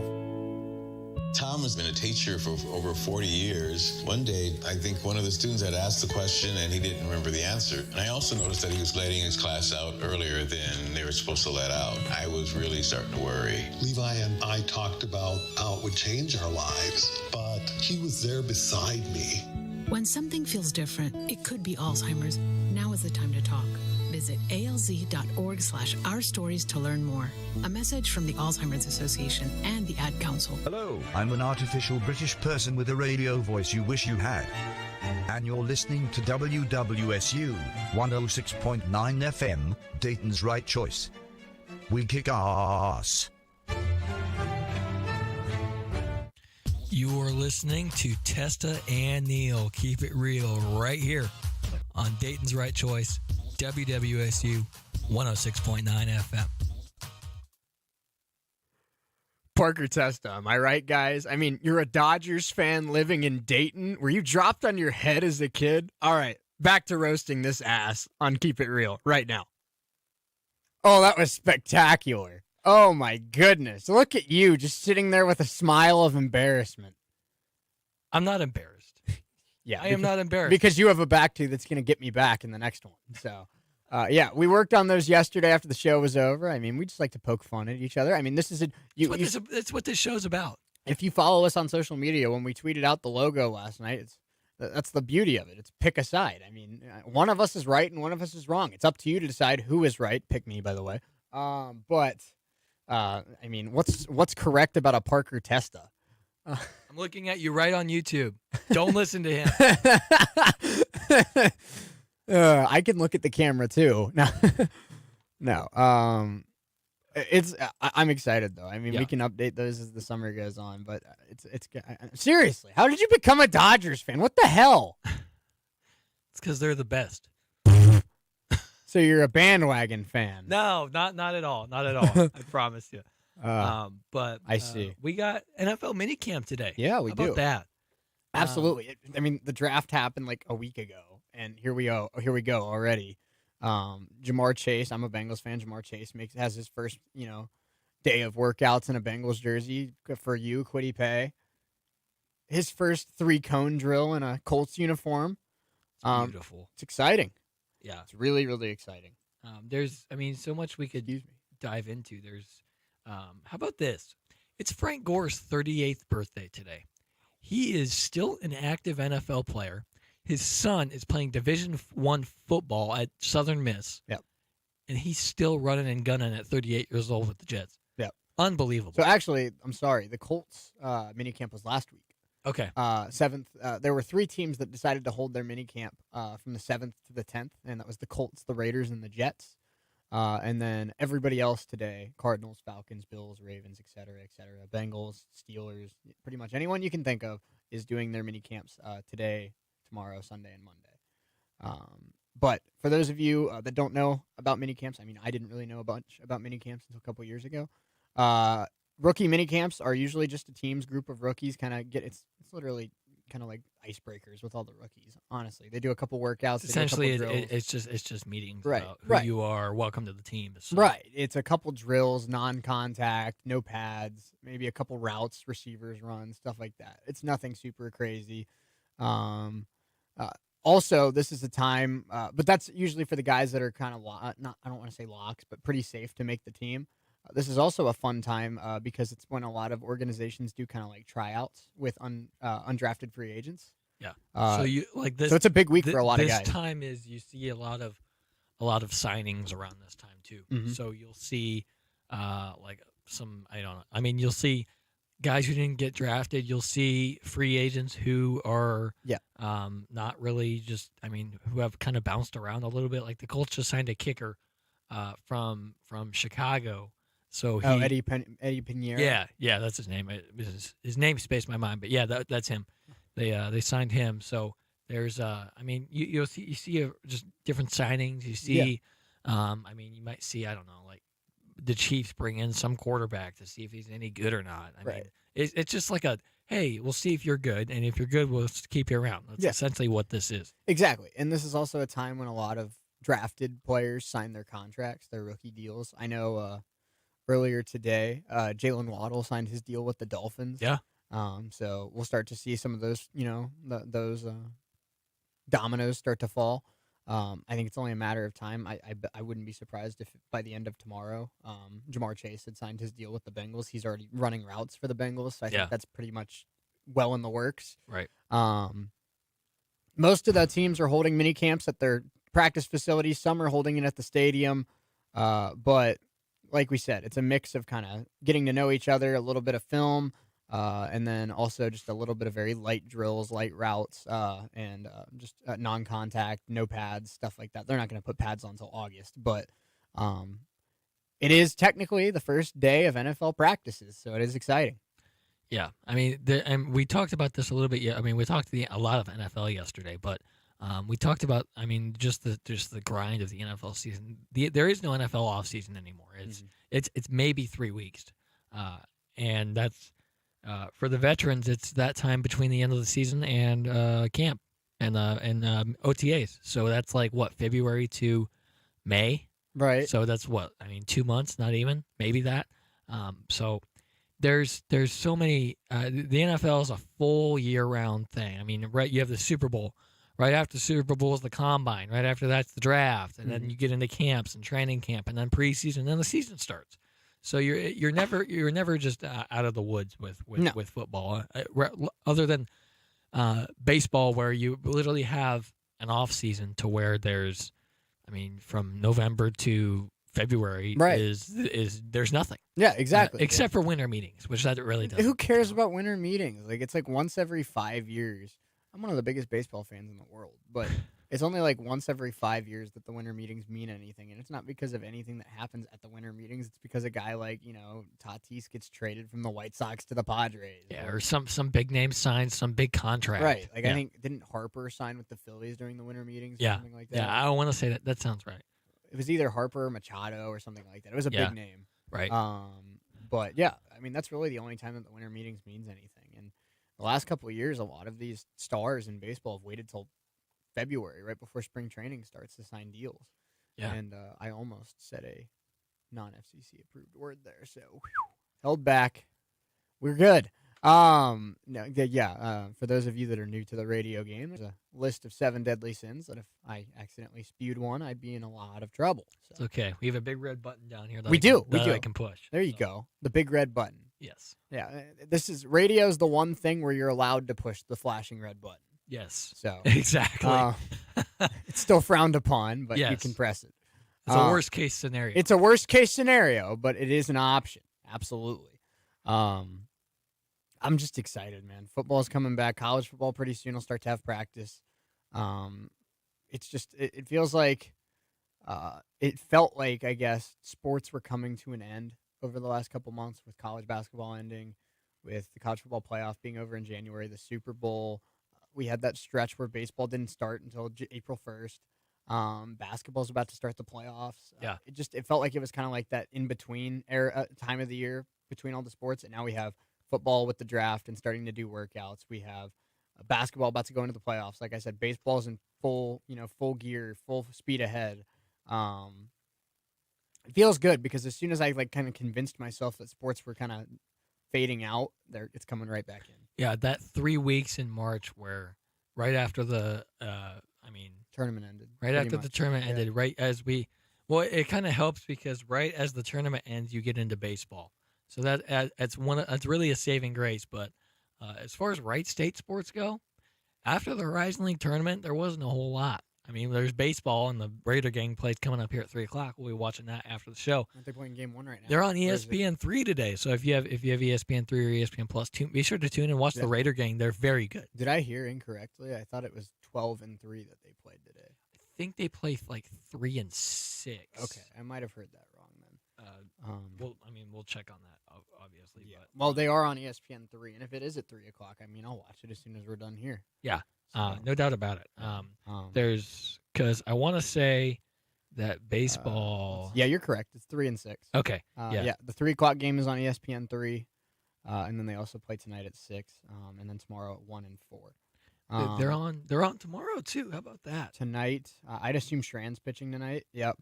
[SPEAKER 18] Tom has been a teacher for over 40 years. One day, I think one of the students had asked the question and he didn't remember the answer. And I also noticed that he was letting his class out earlier than they were supposed to let out. I was really starting to worry.
[SPEAKER 19] Levi and I talked about how it would change our lives, but he was there beside me.
[SPEAKER 20] When something feels different, it could be Alzheimer's. Now is the time to talk. Visit alz.org/ourstories to learn more. A message from the Alzheimer's Association and the Ad Council.
[SPEAKER 21] Hello, I'm an artificial British person with a radio voice you wish you had. And you're listening to WWSU 106.9 FM, Dayton's right choice. We kick ass.
[SPEAKER 4] You are listening to Testa and Neal. Keep it real right here on Dayton's Right Choice, WWSU 106.9 FM.
[SPEAKER 2] Parker Testa, am I right, guys? I mean, you're a Dodgers fan living in Dayton. Were you dropped on your head as a kid? All right, back to roasting this ass on Keep It Real right now. Oh, that was spectacular. Oh, my goodness. Look at you just sitting there with a smile of embarrassment.
[SPEAKER 4] I'm not embarrassed.
[SPEAKER 2] Yeah,
[SPEAKER 4] I am not embarrassed.
[SPEAKER 2] Because you have a back tooth that's going to get me back in the next one. So, yeah, we worked on those yesterday after the show was over. I mean, we just like to poke fun at each other. I mean, this is
[SPEAKER 4] that's what this show's about.
[SPEAKER 2] If you follow us on social media, when we tweeted out the logo last night, that's the beauty of it. It's pick a side. I mean, one of us is right and one of us is wrong. It's up to you to decide who is right. Pick me, by the way. I mean, what's correct about a Parker Testa?
[SPEAKER 4] I'm looking at you right on YouTube. Don't listen to him.
[SPEAKER 2] I can look at the camera too. No. I'm excited though. I mean, we can update those as the summer goes on, but it's seriously. How did you become a Dodgers fan? What the hell?
[SPEAKER 4] It's because they're the best.
[SPEAKER 2] So you're a bandwagon fan?
[SPEAKER 4] No, not at all. Not at all. I promise you. But
[SPEAKER 2] I see.
[SPEAKER 4] We got NFL minicamp today.
[SPEAKER 2] Yeah, we
[SPEAKER 4] How
[SPEAKER 2] do.
[SPEAKER 4] about that?
[SPEAKER 2] Absolutely. I mean, the draft happened like a week ago, and here we go already. Jamar Chase, I'm a Bengals fan. Jamar Chase has his first, day of workouts in a Bengals jersey. Good for you, Quiddy Pay. His first 3-cone drill in a Colts uniform.
[SPEAKER 4] It's beautiful.
[SPEAKER 2] It's exciting.
[SPEAKER 4] Yeah,
[SPEAKER 2] it's really, really exciting.
[SPEAKER 4] There's, so much we could dive into. There's, how about this? It's Frank Gore's 38th birthday today. He is still an active NFL player. His son is playing Division I football at Southern Miss.
[SPEAKER 2] Yep. And
[SPEAKER 4] he's still running and gunning at 38 years old with the Jets.
[SPEAKER 2] Yep.
[SPEAKER 4] Unbelievable.
[SPEAKER 2] So actually, I'm sorry, the Colts minicamp was last week.
[SPEAKER 4] Okay.
[SPEAKER 2] 7th. There were 3 teams that decided to hold their minicamp from the 7th to the 10th, and that was the Colts, the Raiders, and the Jets. And then everybody else today, Cardinals, Falcons, Bills, Ravens, et cetera, Bengals, Steelers, pretty much anyone you can think of is doing their minicamps today, tomorrow, Sunday, and Monday. But for those of you that don't know about minicamps, I mean, I didn't really know a bunch about minicamps until a couple years ago. Rookie minicamps are usually just a team's group of rookies. It's literally kind of like icebreakers with all the rookies. Honestly, they do a couple workouts.
[SPEAKER 4] Essentially, it's just meetings about who you are. Welcome to the team. So.
[SPEAKER 2] Right. It's a couple drills, non-contact, no pads, maybe a couple routes receivers run, stuff like that. It's nothing super crazy. Also, this is the time, but that's usually for the guys that are kind of I don't want to say locks, but pretty safe to make the team. This is also a fun time because it's when a lot of organizations do kind of like tryouts with undrafted free agents.
[SPEAKER 4] Yeah. So you like this.
[SPEAKER 2] So it's a big week for a lot of guys.
[SPEAKER 4] This time is you see a lot of signings around this time too.
[SPEAKER 2] Mm-hmm.
[SPEAKER 4] So you'll see like some you'll see guys who didn't get drafted. You'll see free agents who are not really who have kind of bounced around a little bit. Like the Colts just signed a kicker from Chicago. So
[SPEAKER 2] Eddie Pinheiro.
[SPEAKER 4] Yeah, that's his name. His name spaced my mind, but yeah, that's him. They signed him. So there's you see just different signings. You see, you might see like the Chiefs bring in some quarterback to see if he's any good or not. I mean, it's just like hey, we'll see if you're good, and if you're good, we'll keep you around. That's essentially what this is.
[SPEAKER 2] Exactly, and this is also a time when a lot of drafted players sign their contracts, their rookie deals. I know earlier today, Jalen Waddle signed his deal with the Dolphins.
[SPEAKER 4] Yeah.
[SPEAKER 2] So we'll start to see some of those, those dominoes start to fall. I think it's only a matter of time. I wouldn't be surprised if by the end of tomorrow, Jamar Chase had signed his deal with the Bengals. He's already running routes for the Bengals, so I think that's pretty much well in the works.
[SPEAKER 4] Right.
[SPEAKER 2] Most of the teams are holding mini camps at their practice facilities. Some are holding it at the stadium. But like we said, it's a mix of kind of getting to know each other, a little bit of film, and then also just a little bit of very light drills, light routes, and just non-contact, no pads, stuff like that. They're not going to put pads on until August, but it is technically the first day of NFL practices, so it is exciting.
[SPEAKER 4] Yeah, I mean, and we talked about this a little bit. I mean, we talked a lot of NFL yesterday, but we talked about, just the grind of the NFL season. There is no NFL off season anymore. It's maybe 3 weeks, and that's for the veterans. It's that time between the end of the season and camp and OTAs. So that's like what, February to May,
[SPEAKER 2] right?
[SPEAKER 4] So that's 2 months, not even, maybe that. So there's so many. The NFL is a full year-round thing. I mean, right? You have the Super Bowl. Right after the Super Bowl is the Combine. Right after that's the draft, and then you get into camps and training camp, and then preseason, and then the season starts. So you're never just out of the woods with football, other than baseball, where you literally have an off season to where there's, from November to February
[SPEAKER 2] Right.
[SPEAKER 4] is there's nothing.
[SPEAKER 2] Yeah, exactly.
[SPEAKER 4] Except for winter meetings, which that really doesn't.
[SPEAKER 2] Who cares about winter meetings? Like, it's like once every 5 years. I'm one of the biggest baseball fans in the world, but it's only like once every 5 years that the winter meetings mean anything. And it's not because of anything that happens at the winter meetings. It's because a guy like, Tatis gets traded from the White Sox to the Padres.
[SPEAKER 4] Yeah, or some big name signs some big contract.
[SPEAKER 2] Right. Like,
[SPEAKER 4] yeah.
[SPEAKER 2] I think, didn't Harper sign with the Phillies during the winter meetings or
[SPEAKER 4] Yeah.
[SPEAKER 2] something like that?
[SPEAKER 4] Yeah, I want to say that. That sounds right.
[SPEAKER 2] It was either Harper or Machado or something like that. It was a big name.
[SPEAKER 4] Right.
[SPEAKER 2] But yeah, I mean, that's really the only time that the winter meetings means anything. And the last couple of years, a lot of these stars in baseball have waited till February, right before spring training starts, to sign deals.
[SPEAKER 4] Yeah.
[SPEAKER 2] And I almost said a non-FCC approved word there, so held back. We're good. For those of you that are new to the radio game, there's a list of 7 deadly sins that if I accidentally spewed one, I'd be in a lot of trouble. So.
[SPEAKER 4] It's okay. We have a big red button down here.
[SPEAKER 2] We do.
[SPEAKER 4] I can push.
[SPEAKER 2] There you go. The big red button.
[SPEAKER 4] Yes.
[SPEAKER 2] Yeah. Radio is the one thing where you're allowed to push the flashing red button.
[SPEAKER 4] Yes.
[SPEAKER 2] So
[SPEAKER 4] exactly.
[SPEAKER 2] It's still frowned upon, but
[SPEAKER 4] yes.
[SPEAKER 2] you can press it.
[SPEAKER 4] It's a worst case scenario.
[SPEAKER 2] It's a worst case scenario, but it is an option. Absolutely. I'm just excited, man. Football's coming back. College football pretty soon will start to have practice. It's just it feels like it felt like, I guess, sports were coming to an end over the last couple months, with college basketball ending, with the college football playoff being over in January, the Super Bowl. We had that stretch where baseball didn't start until April 1st. Basketball's about to start the playoffs.
[SPEAKER 4] Yeah.
[SPEAKER 2] It felt like it was kind of like that in between era time of the year between all the sports, and now we have football with the draft and starting to do workouts. We have basketball about to go into the playoffs. Like I said, baseball's in full gear, full speed ahead. It feels good because as soon as I kind of convinced myself that sports were kind of fading out, it's coming right back in.
[SPEAKER 4] Yeah, that 3 weeks in March where right after the
[SPEAKER 2] tournament ended.
[SPEAKER 4] Right after the tournament ended, right as it kind of helps because right as the tournament ends, you get into baseball. So that's really a saving grace. But as far as Wright State sports go, after the Horizon League tournament, there wasn't a whole lot. I mean, there's baseball, and the Raider gang plays coming up here at 3:00. We'll be watching that after the show.
[SPEAKER 2] Aren't they playing game 1 right now?
[SPEAKER 4] They're on ESPN3 today. So if you have ESPN3 or ESPN Plus, be sure to tune and watch the Raider gang. They're very good.
[SPEAKER 2] Did I hear incorrectly? I thought it was 12-3 that they played today.
[SPEAKER 4] I think they play like 3-6.
[SPEAKER 2] Okay, I might have heard that wrong then.
[SPEAKER 4] We'll check on that, obviously.
[SPEAKER 2] Yeah.
[SPEAKER 4] But,
[SPEAKER 2] well, they are on ESPN3, and if it is at 3:00, I'll watch it as soon as we're done here.
[SPEAKER 4] Yeah, no doubt about it. Because I want to say that baseball.
[SPEAKER 2] Yeah, you're correct. It's 3-6.
[SPEAKER 4] Okay.
[SPEAKER 2] The 3:00 game is on ESPN3, and then they also play tonight at 6, and then tomorrow at 1 and 4.
[SPEAKER 4] They're on tomorrow too. How about that?
[SPEAKER 2] Tonight, I'd assume Strand's pitching tonight. Yep.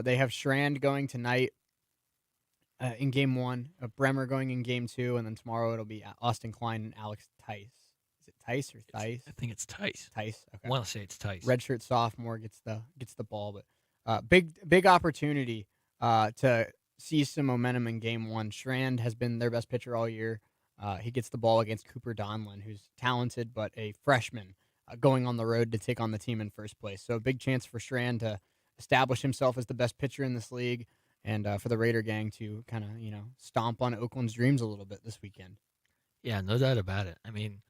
[SPEAKER 2] They have Strand going tonight in game 1, Bremer going in game 2, and then tomorrow it'll be Austin Klein and Alex Tice. Is it Tice or Thice?
[SPEAKER 4] I think it's Tice.
[SPEAKER 2] Tice. Okay.
[SPEAKER 4] I want to say it's Tice.
[SPEAKER 2] Redshirt sophomore gets the ball, but big opportunity to see some momentum in game 1. Strand has been their best pitcher all year. He gets the ball against Cooper Donlin, who's talented but a freshman going on the road to take on the team in first place. So a big chance for Strand to establish himself as the best pitcher in this league, and for the Raider gang to kind of stomp on Oakland's dreams a little bit this weekend.
[SPEAKER 4] Yeah, no doubt about it. I mean,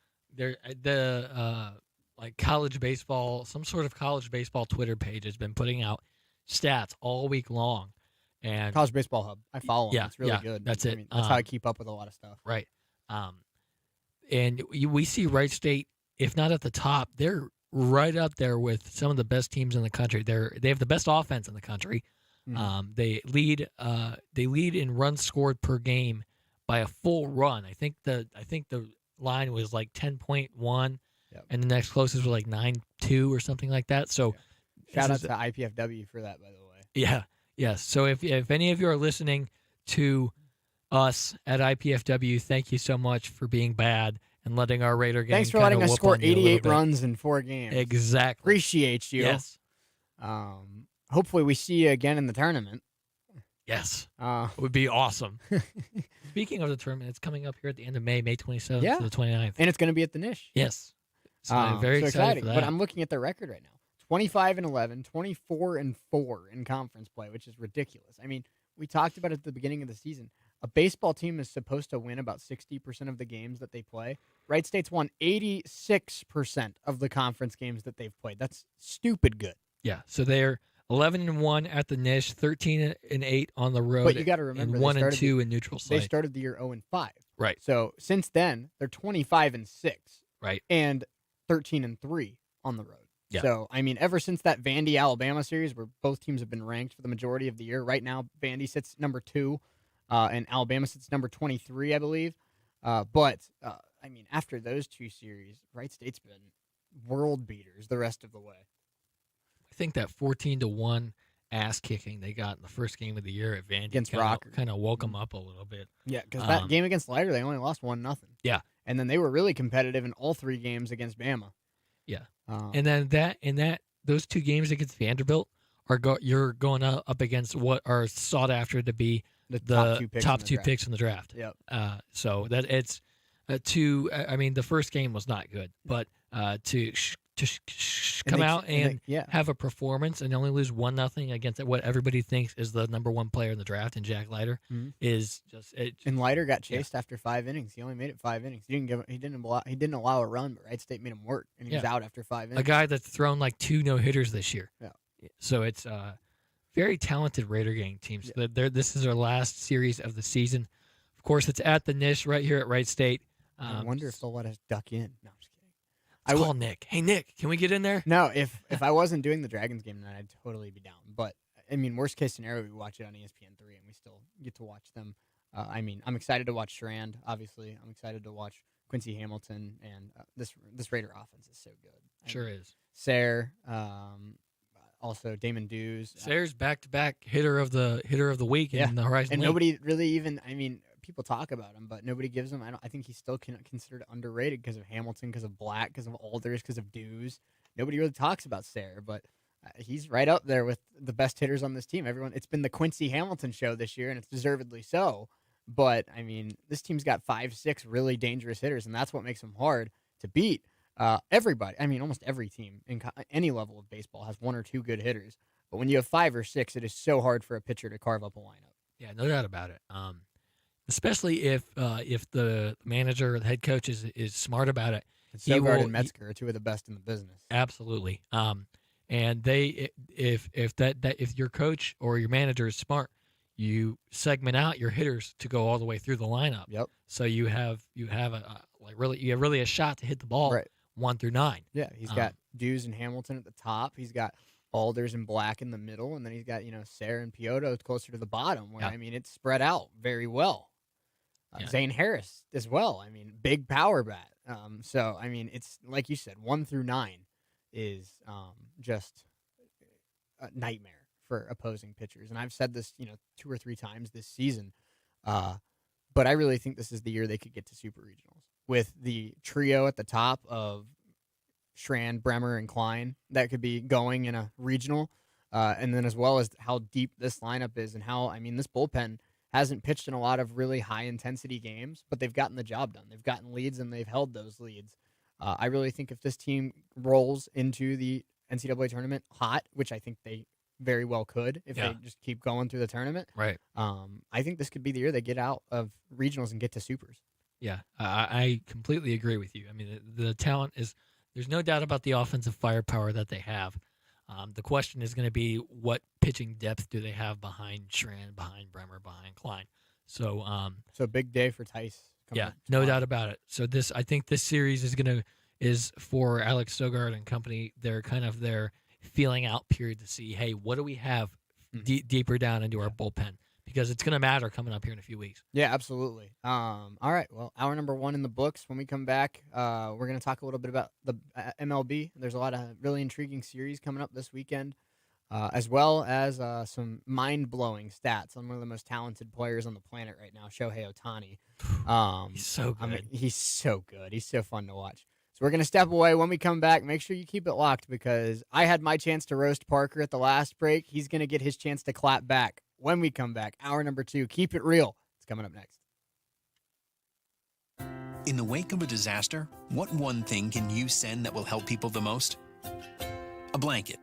[SPEAKER 4] college baseball, some sort of college baseball Twitter page has been putting out stats all week long, and
[SPEAKER 2] College Baseball Hub. I follow them.
[SPEAKER 4] Yeah,
[SPEAKER 2] It's really good.
[SPEAKER 4] That's it.
[SPEAKER 2] That's how I keep up with a lot of stuff.
[SPEAKER 4] Right. And we see Wright State, if not at the top, they're right up there with some of the best teams in the country. They have the best offense in the country.
[SPEAKER 2] Mm-hmm.
[SPEAKER 4] They lead in runs scored per game by a full run. I think the line was like 10.1, and the next closest was like 9.2 or something like that. So
[SPEAKER 2] shout out to IPFW for that, by the way.
[SPEAKER 4] Yeah, yes. So if any of you are listening to us at IPFW, thank you so much for being bad and letting our Raider game.
[SPEAKER 2] Thanks for letting us score 88 runs in 4 games.
[SPEAKER 4] Exactly.
[SPEAKER 2] Appreciate you.
[SPEAKER 4] Yes.
[SPEAKER 2] Hopefully we see you again in the tournament.
[SPEAKER 4] Yes. It would be awesome. Speaking of the tournament, it's coming up here at the end of May 27th to the 29th.
[SPEAKER 2] And it's going to be at the Nish.
[SPEAKER 4] Yes. So I'm very excited for that.
[SPEAKER 2] But I'm looking at their record right now. 25-11, 24-4 in conference play, which is ridiculous. I mean, we talked about it at the beginning of the season. A baseball team is supposed to win about 60% of the games that they play. Wright State's won 86% of the conference games that they've played. That's stupid good.
[SPEAKER 4] Yeah, so they're 11-1 at the Nish, 13-8 on the road.
[SPEAKER 2] But you got to remember,
[SPEAKER 4] and 1-2 in neutral
[SPEAKER 2] They
[SPEAKER 4] site.
[SPEAKER 2] started the year 0-5.
[SPEAKER 4] Right.
[SPEAKER 2] So since then, they're 25-6.
[SPEAKER 4] Right.
[SPEAKER 2] And 13-3 on the road.
[SPEAKER 4] Yeah.
[SPEAKER 2] So, I mean, ever since that Vandy-Alabama series where both teams have been ranked for the majority of the year, right now Vandy sits number 2 and Alabama sits number 23, I believe. But I mean, after those two series, Wright State's been world beaters the rest of the way.
[SPEAKER 4] I think that 14-1 ass kicking they got in the first game of the year at Vandy
[SPEAKER 2] Against Rocker.
[SPEAKER 4] kind of woke them up a little bit.
[SPEAKER 2] Yeah, because that game against Leiter, they only lost 1-0.
[SPEAKER 4] Yeah.
[SPEAKER 2] And then they were really competitive in all 3 games against Bama.
[SPEAKER 4] Yeah. And then those 2 games against Vanderbilt you're going up against what are sought after to be the top two picks in the draft.
[SPEAKER 2] Yep.
[SPEAKER 4] So that it's I mean, the first game was not good, but to come out and have a performance and only lose 1-0 against what everybody thinks is the number 1 player in the draft in Jack Leiter is just it.
[SPEAKER 2] And Leiter got chased after 5 innings. He only made it 5 innings. He didn't allow a run, but Wright State made him work, and he was out after 5 innings.
[SPEAKER 4] A guy that's thrown like 2 no-hitters this year.
[SPEAKER 2] Yeah.
[SPEAKER 4] So it's very talented Raider gang team. So this is our last series of the season. Of course, it's at the Nish right here at Wright State.
[SPEAKER 2] I wonder if they'll let us duck in. No, I'm just kidding.
[SPEAKER 4] I call Nick. Hey, Nick, can we get in there?
[SPEAKER 2] No, if I wasn't doing the Dragons game, then I'd totally be down. But, I mean, worst case scenario, we watch it on ESPN3, and we still get to watch them. I mean, I'm excited to watch Strand, obviously. I'm excited to watch Quincy Hamilton, and this Raider offense is so good.
[SPEAKER 4] Sure is.
[SPEAKER 2] Sayre, also Damon Dews.
[SPEAKER 4] Sayre's back-to-back hitter of the week in the Horizon
[SPEAKER 2] and
[SPEAKER 4] League.
[SPEAKER 2] Nobody really even, I mean, people talk about him, but nobody gives him. I think he's still considered underrated because of Hamilton, because of Black, because of Alders, because of Dews. Nobody really talks about Sayre, but he's right up there with the best hitters on this team. It's been the Quincy Hamilton show this year, and it's deservedly so. But I mean, this team's got 5-6 really dangerous hitters, and that's what makes them hard to beat. Everybody, I mean, almost every team in any level of baseball has 1 or 2 good hitters. But when you have 5 or 6, it is so hard for a pitcher to carve up a lineup.
[SPEAKER 4] Yeah, no doubt about it. Especially if the manager or the head coach is smart about it.
[SPEAKER 2] Sogard and Metzger are 2 of the best in the business.
[SPEAKER 4] Absolutely. And if your coach or your manager is smart, you segment out your hitters to go all the way through the lineup.
[SPEAKER 2] Yep.
[SPEAKER 4] So you have really a shot to hit the ball 1 through 9.
[SPEAKER 2] Yeah, he's got Dews and Hamilton at the top. He's got Alders and Black in the middle, and then he's got Sayre and Piotto closer to the bottom. Where I mean, it's spread out very well. Zane Harris as well. I mean, big power bat. So I mean, it's like you said, 1 through 9 is just a nightmare for opposing pitchers. And I've said this, 2 or 3 times this season. But I really think this is the year they could get to super regionals with the trio at the top of Strand, Bremer, and Klein that could be going in a regional. And then as well as how deep this lineup is and how, I mean, this bullpen hasn't pitched in a lot of really high-intensity games, but they've gotten the job done. They've gotten leads, and they've held those leads. I really think if this team rolls into the NCAA tournament hot, which I think they very well could if they just keep going through the tournament,
[SPEAKER 4] right?
[SPEAKER 2] I think this could be the year they get out of regionals and get to supers.
[SPEAKER 4] Yeah, I completely agree with you. I mean, the talent is – there's no doubt about the offensive firepower that they have. The question is going to be what pitching depth do they have behind Strand, behind Bremer, behind Klein. So
[SPEAKER 2] big day for Tice.
[SPEAKER 4] Yeah, no doubt about it. So I think this series is for Alex Sogard and company. They're kind of their feeling out period to see, hey, what do we have deeper down into our bullpen? Because it's going to matter coming up here in a few weeks.
[SPEAKER 2] Yeah, absolutely. All right, well, hour number 1 in the books. When we come back, we're going to talk a little bit about the MLB. There's a lot of really intriguing series coming up this weekend, as well as some mind-blowing stats on one of the most talented players on the planet right now, Shohei Ohtani.
[SPEAKER 4] He's so good.
[SPEAKER 2] I mean, he's so good. He's so fun to watch. So we're going to step away. When we come back, make sure you keep it locked because I had my chance to roast Parker at the last break. He's going to get his chance to clap back. When we come back, hour number 2, keep it real. It's coming up next.
[SPEAKER 17] In the wake of a disaster, what one thing can you send that will help people the most? A
[SPEAKER 8] blanket,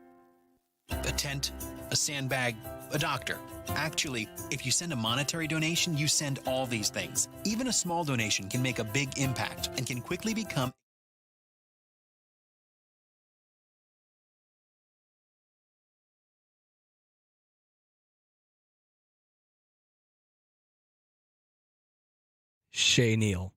[SPEAKER 8] a tent, a sandbag, a doctor. Actually, if you send a monetary donation, you send all these things. Even a small donation can make a big impact and can quickly become
[SPEAKER 4] Shea, Neal.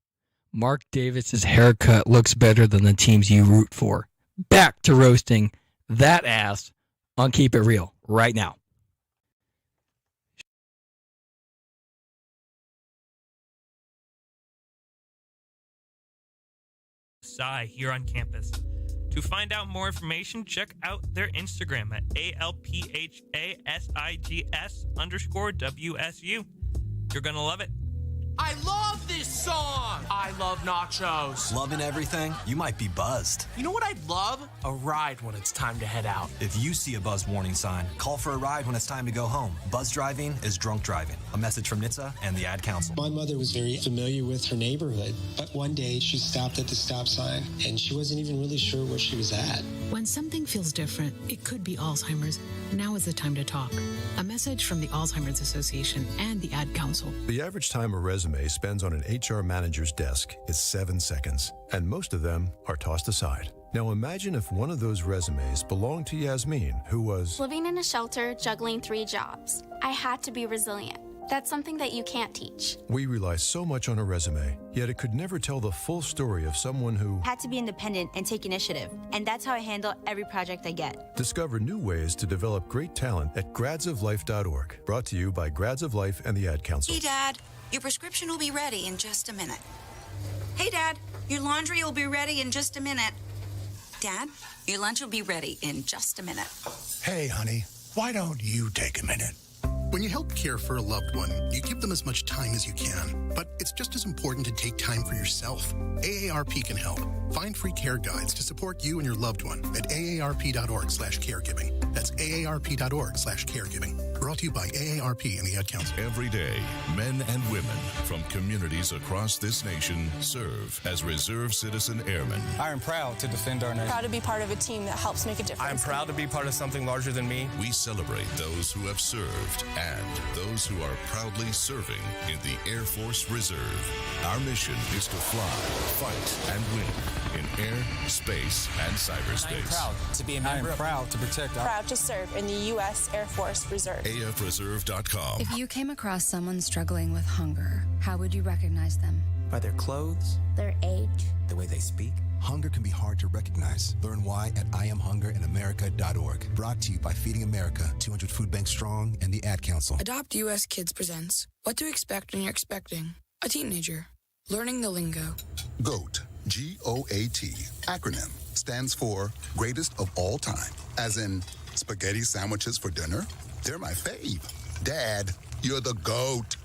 [SPEAKER 4] Mark Davis's haircut looks better than the teams you root for. Back to roasting that ass on Keep It Real right now.
[SPEAKER 17] Shea here on campus. To find out more information, check out their Instagram at ALPHASIGS_WSU. You're going to love it.
[SPEAKER 22] I love this song! I love nachos.
[SPEAKER 23] Loving everything? You might be buzzed.
[SPEAKER 22] You know what I'd love? A ride when it's time to head out.
[SPEAKER 23] If you see a buzz warning sign, call for a ride when it's time to go home. Buzz driving is drunk driving. A message from NHTSA and the Ad Council.
[SPEAKER 24] My mother was very familiar with her neighborhood, but one day she stopped at the stop sign and she wasn't even really sure where she was at.
[SPEAKER 20] When something feels different, it could be Alzheimer's. Now is the time to talk. A message from the Alzheimer's Association and the Ad Council.
[SPEAKER 25] The average time a resume spends on an HR manager's desk is 7 seconds, and most of them are tossed aside. Now imagine if one of those resumes belonged to Yasmin, who was
[SPEAKER 26] living in a shelter, juggling 3 jobs. I had to be resilient. That's something that you can't teach.
[SPEAKER 25] We rely so much on a resume, yet it could never tell the full story of someone who
[SPEAKER 27] had to be independent and take initiative. And that's how I handle every project I get.
[SPEAKER 25] Discover new ways to develop great talent at gradsoflife.org. Brought to you by Grads of Life and the Ad Council.
[SPEAKER 28] Hey, Dad, your prescription will be ready in just a minute. Hey, Dad, your laundry will be ready in just a minute. Dad, your lunch will be ready in just a minute.
[SPEAKER 6] Hey, honey, why don't you take a minute? When you help care for a loved one, you give them as much time as you can. But it's just as important to take time for yourself. AARP can help. Find free care guides to support you and your loved one at aarp.org/caregiving. That's aarp.org/caregiving. Brought to you by AARP and the Ad Council.
[SPEAKER 10] Every day, men and women from communities across this nation serve as Reserve Citizen Airmen.
[SPEAKER 29] I am proud to defend our nation.
[SPEAKER 30] Proud to be part of a team that helps make a difference.
[SPEAKER 29] I am proud to be part of something larger than me.
[SPEAKER 10] We celebrate those who have served and those who are proudly serving in the Air Force Reserve. Our mission is to fly, fight, and win in air, space, and cyberspace.
[SPEAKER 29] I am proud to be a member. I am proud to protect our...
[SPEAKER 30] Proud to serve in the U.S. Air Force Reserve.
[SPEAKER 10] AFReserve.com.
[SPEAKER 31] If you came across someone struggling with hunger, how would you recognize them?
[SPEAKER 32] By their clothes,
[SPEAKER 31] their age,
[SPEAKER 32] the way they speak.
[SPEAKER 6] Hunger can be hard to recognize. Learn why at IamHungerInAmerica.org. Brought to you by Feeding America, 200 Food Banks Strong, and the Ad Council.
[SPEAKER 9] Adopt US Kids presents What to Expect When You're Expecting a Teenager. Learning the lingo.
[SPEAKER 33] GOAT, G-O-A-T, acronym, stands for Greatest of All Time. As in, spaghetti sandwiches for dinner? They're my fave. Dad, you're the GOAT.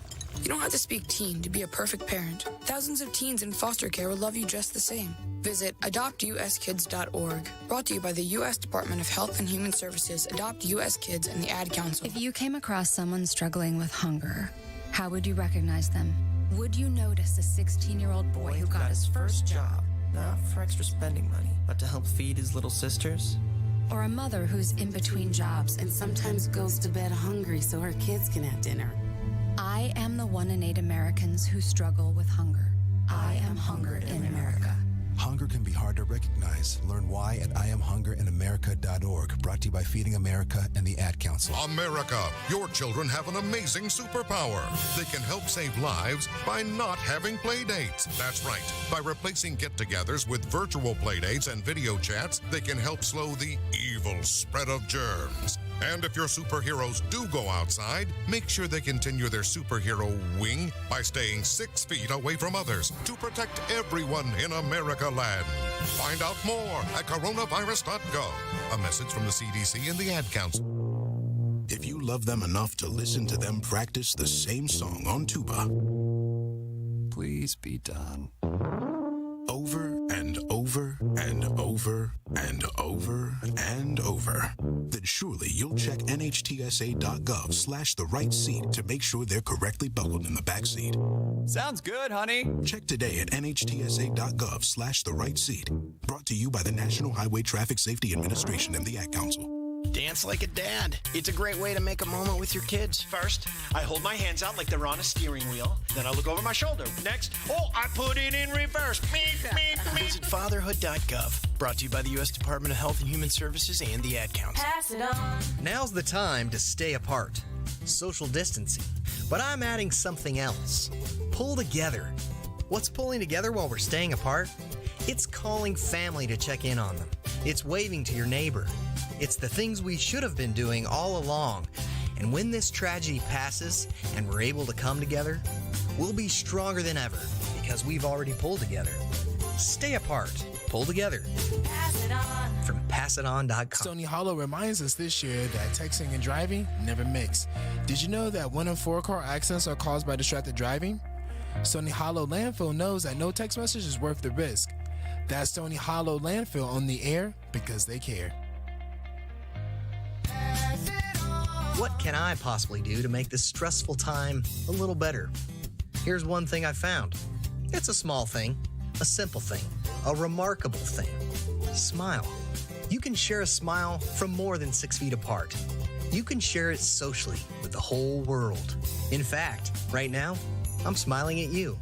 [SPEAKER 9] You don't have to speak teen to be a perfect parent. Thousands of teens in foster care will love you just the same. Visit adoptuskids.org. Brought to you by the U.S. Department of Health and Human Services, Adopt U.S. Kids, and the Ad Council.
[SPEAKER 31] If you came across someone struggling with hunger, how would you recognize them? Would you notice a 16-year-old boy who got his first job?
[SPEAKER 34] Not for extra spending money, but to help feed his little sisters?
[SPEAKER 31] Or a mother who's in between jobs and sometimes goes to bed hungry so her kids can have dinner? I am the 1 in 8 Americans who struggle with hunger. I am Hunger in America.
[SPEAKER 6] Hunger can be hard to recognize. Learn why at IamHungerInAmerica.org. Brought to you by Feeding America and the Ad Council.
[SPEAKER 11] America, your children have an amazing superpower. They can help save lives by not having play dates. That's right. By replacing get-togethers with virtual play dates and video chats, they can help slow the evil spread of germs. And if your superheroes do go outside, make sure they continue their superhero wing by staying 6 feet away from others to protect everyone in America land. Find out more at coronavirus.gov. A message from the CDC and the Ad Council.
[SPEAKER 6] If you love them enough to listen to them practice the same song on tuba,
[SPEAKER 13] please be done.
[SPEAKER 1] over and over and over and over and over, then surely you'll check NHTSA.gov/the right seat to make sure they're correctly buckled in the back seat.
[SPEAKER 2] Sounds good, honey.
[SPEAKER 1] Check today at NHTSA.gov/the right seat. Brought to you by the National Highway Traffic Safety Administration and the Ad Council.
[SPEAKER 3] Dance like a dad. It's a great way to make a moment with your kids.
[SPEAKER 4] First, I hold my hands out like they're on a steering wheel. Then I look over my shoulder. Next, I put it in reverse.
[SPEAKER 3] Visit fatherhood.gov. Brought to you by the U.S. Department of Health and Human Services and the Ad Council.
[SPEAKER 28] Pass it on.
[SPEAKER 34] Now's the time to stay apart. Social distancing. But I'm adding something else. Pull together. What's pulling together while we're staying apart? It's calling family to check in on them. It's waving to your neighbor. It's the things we should have been doing all along. And when this tragedy passes and we're able to come together, we'll be stronger than ever because we've already pulled together. Stay apart. Pull together.
[SPEAKER 28] Pass it on.
[SPEAKER 34] From passiton.com.
[SPEAKER 5] Stony Hollow reminds us this year that texting and driving never mix. Did you know that 1 in 4 car accidents are caused by distracted driving? Stony Hollow Landfill knows that no text message is worth the risk. That's Stony Hollow Landfill on the air because they care.
[SPEAKER 34] What can I possibly do to make this stressful time a little better? Here's one thing I found. It's a small thing, a simple thing, a remarkable thing. Smile. You can share a smile from more than 6 feet apart. You can share it socially with the whole world. In fact, right now, I'm smiling at you.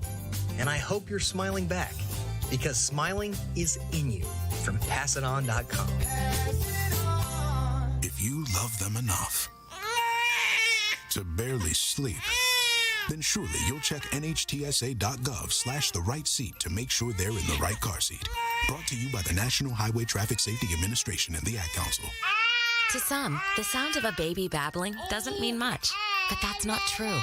[SPEAKER 34] And I hope you're smiling back because smiling is in you. From passiton.com.
[SPEAKER 1] If you love them enough to barely sleep, then surely you'll check NHTSA.gov/the right seat to make sure they're in the right car seat. Brought to you by the National Highway Traffic Safety Administration and the Ad Council.
[SPEAKER 7] To some, the sound of a baby babbling doesn't mean much, but that's not true.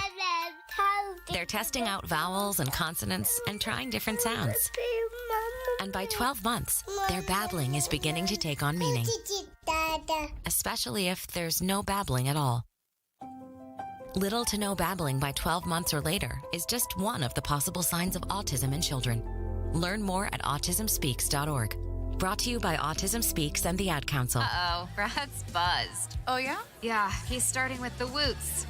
[SPEAKER 7] They're testing out vowels and consonants and trying different sounds. And by 12 months, their babbling is beginning to take on meaning, especially if there's no babbling at all. Little to no babbling by 12 months or later is just one of the possible signs of autism in children. Learn more at autismspeaks.org. Brought to you by Autism Speaks and the Ad Council.
[SPEAKER 8] Uh-oh, Brad's buzzed. Oh, yeah? Yeah, he's starting with the woots.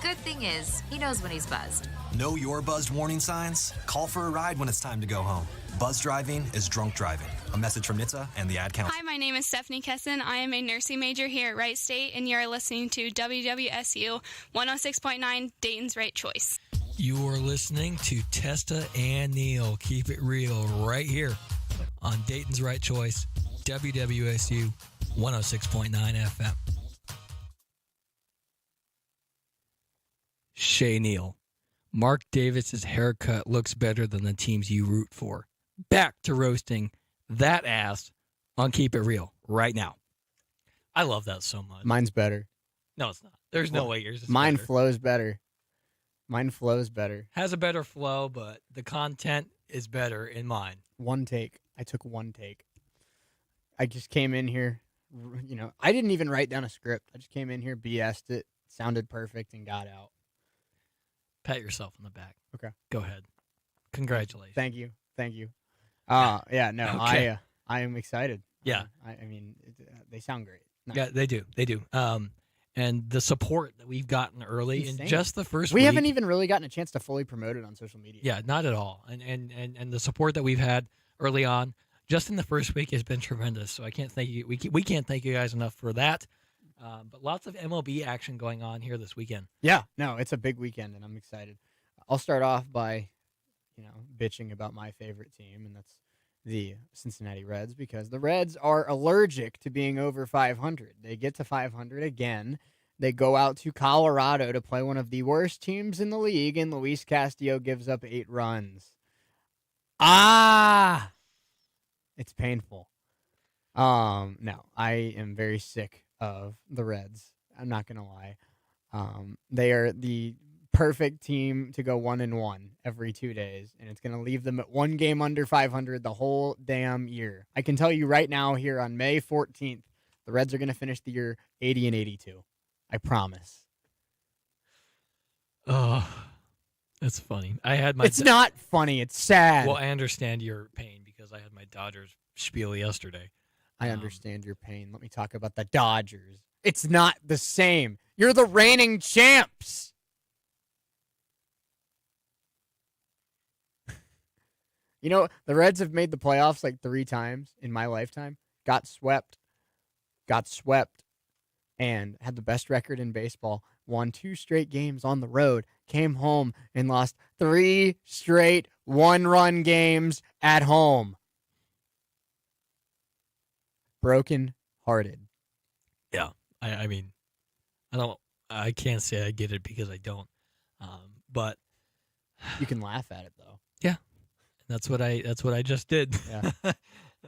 [SPEAKER 8] Good thing is, he knows when he's buzzed.
[SPEAKER 23] Know your buzzed warning signs? Call for a ride when it's time to go home. Buzz driving is drunk driving. A message from NHTSA and the Ad Council.
[SPEAKER 12] Hi, my name is Stephanie Kesson. I am a nursing major here at Wright State, and you're listening to WWSU 106.9 Dayton's Right Choice.
[SPEAKER 14] You are listening to Testa and Neal. Keep it real right here on Dayton's Right Choice, WWSU 106.9 FM. Shea Neal. Mark Davis's haircut looks better than the teams you root for. Back to roasting that ass on Keep It Real right now. I love that so much.
[SPEAKER 15] Mine's better.
[SPEAKER 17] No, it's not. There's no way yours is
[SPEAKER 15] Mine
[SPEAKER 17] better.
[SPEAKER 15] flows better. Mine flows better.
[SPEAKER 17] Has a better flow, but the content is better in mine.
[SPEAKER 15] One take. I took one take. I just came in here, I didn't even write down a script. I just came in here, BS'd it, sounded perfect, and got out.
[SPEAKER 17] Pat yourself on the back.
[SPEAKER 15] Okay.
[SPEAKER 17] Go ahead. Congratulations.
[SPEAKER 15] Thank you. Okay. I am excited.
[SPEAKER 17] Yeah.
[SPEAKER 15] I mean, they sound great.
[SPEAKER 17] No. Yeah, they do. And the support that we've gotten early in just the first week.
[SPEAKER 15] We haven't even really gotten a chance to fully promote it on social media.
[SPEAKER 17] Yeah, not at all. And the support that we've had early on, just in the first week, has been tremendous. So I can't thank you. We can't thank you guys enough for that. But lots of MLB action going on here this weekend.
[SPEAKER 15] Yeah, no, it's a big weekend, and I'm excited. I'll start off by, bitching about my favorite team, and that's the Cincinnati Reds, because the Reds are allergic to being over 500. They get to 500 again. They go out to Colorado to play one of the worst teams in the league, and Luis Castillo gives up 8 runs. It's painful. No, I am very sick of the Reds. I'm not going to lie. They are the perfect team to go 1-1 every 2 days, and it's going to leave them at 1 game under 500 the whole damn year. I can tell you right now here on May 14th, the Reds are going to finish the year 80-82. I promise.
[SPEAKER 17] Oh, That's funny. I had my.
[SPEAKER 15] It's not funny. It's sad.
[SPEAKER 17] Well, I understand your pain because I had my Dodgers spiel yesterday.
[SPEAKER 15] I understand your pain. Let me talk about the Dodgers. It's not the same. You're the reigning champs. You know, the Reds have made the playoffs like 3 times in my lifetime. Got swept, and had the best record in baseball. Won 2 straight games on the road. Came home and lost 3 straight 1-run games at home. Broken hearted.
[SPEAKER 17] Yeah, I mean, I can't say I get it because I don't. But
[SPEAKER 15] you can laugh at it though.
[SPEAKER 17] Yeah, that's what I just did.
[SPEAKER 15] Yeah.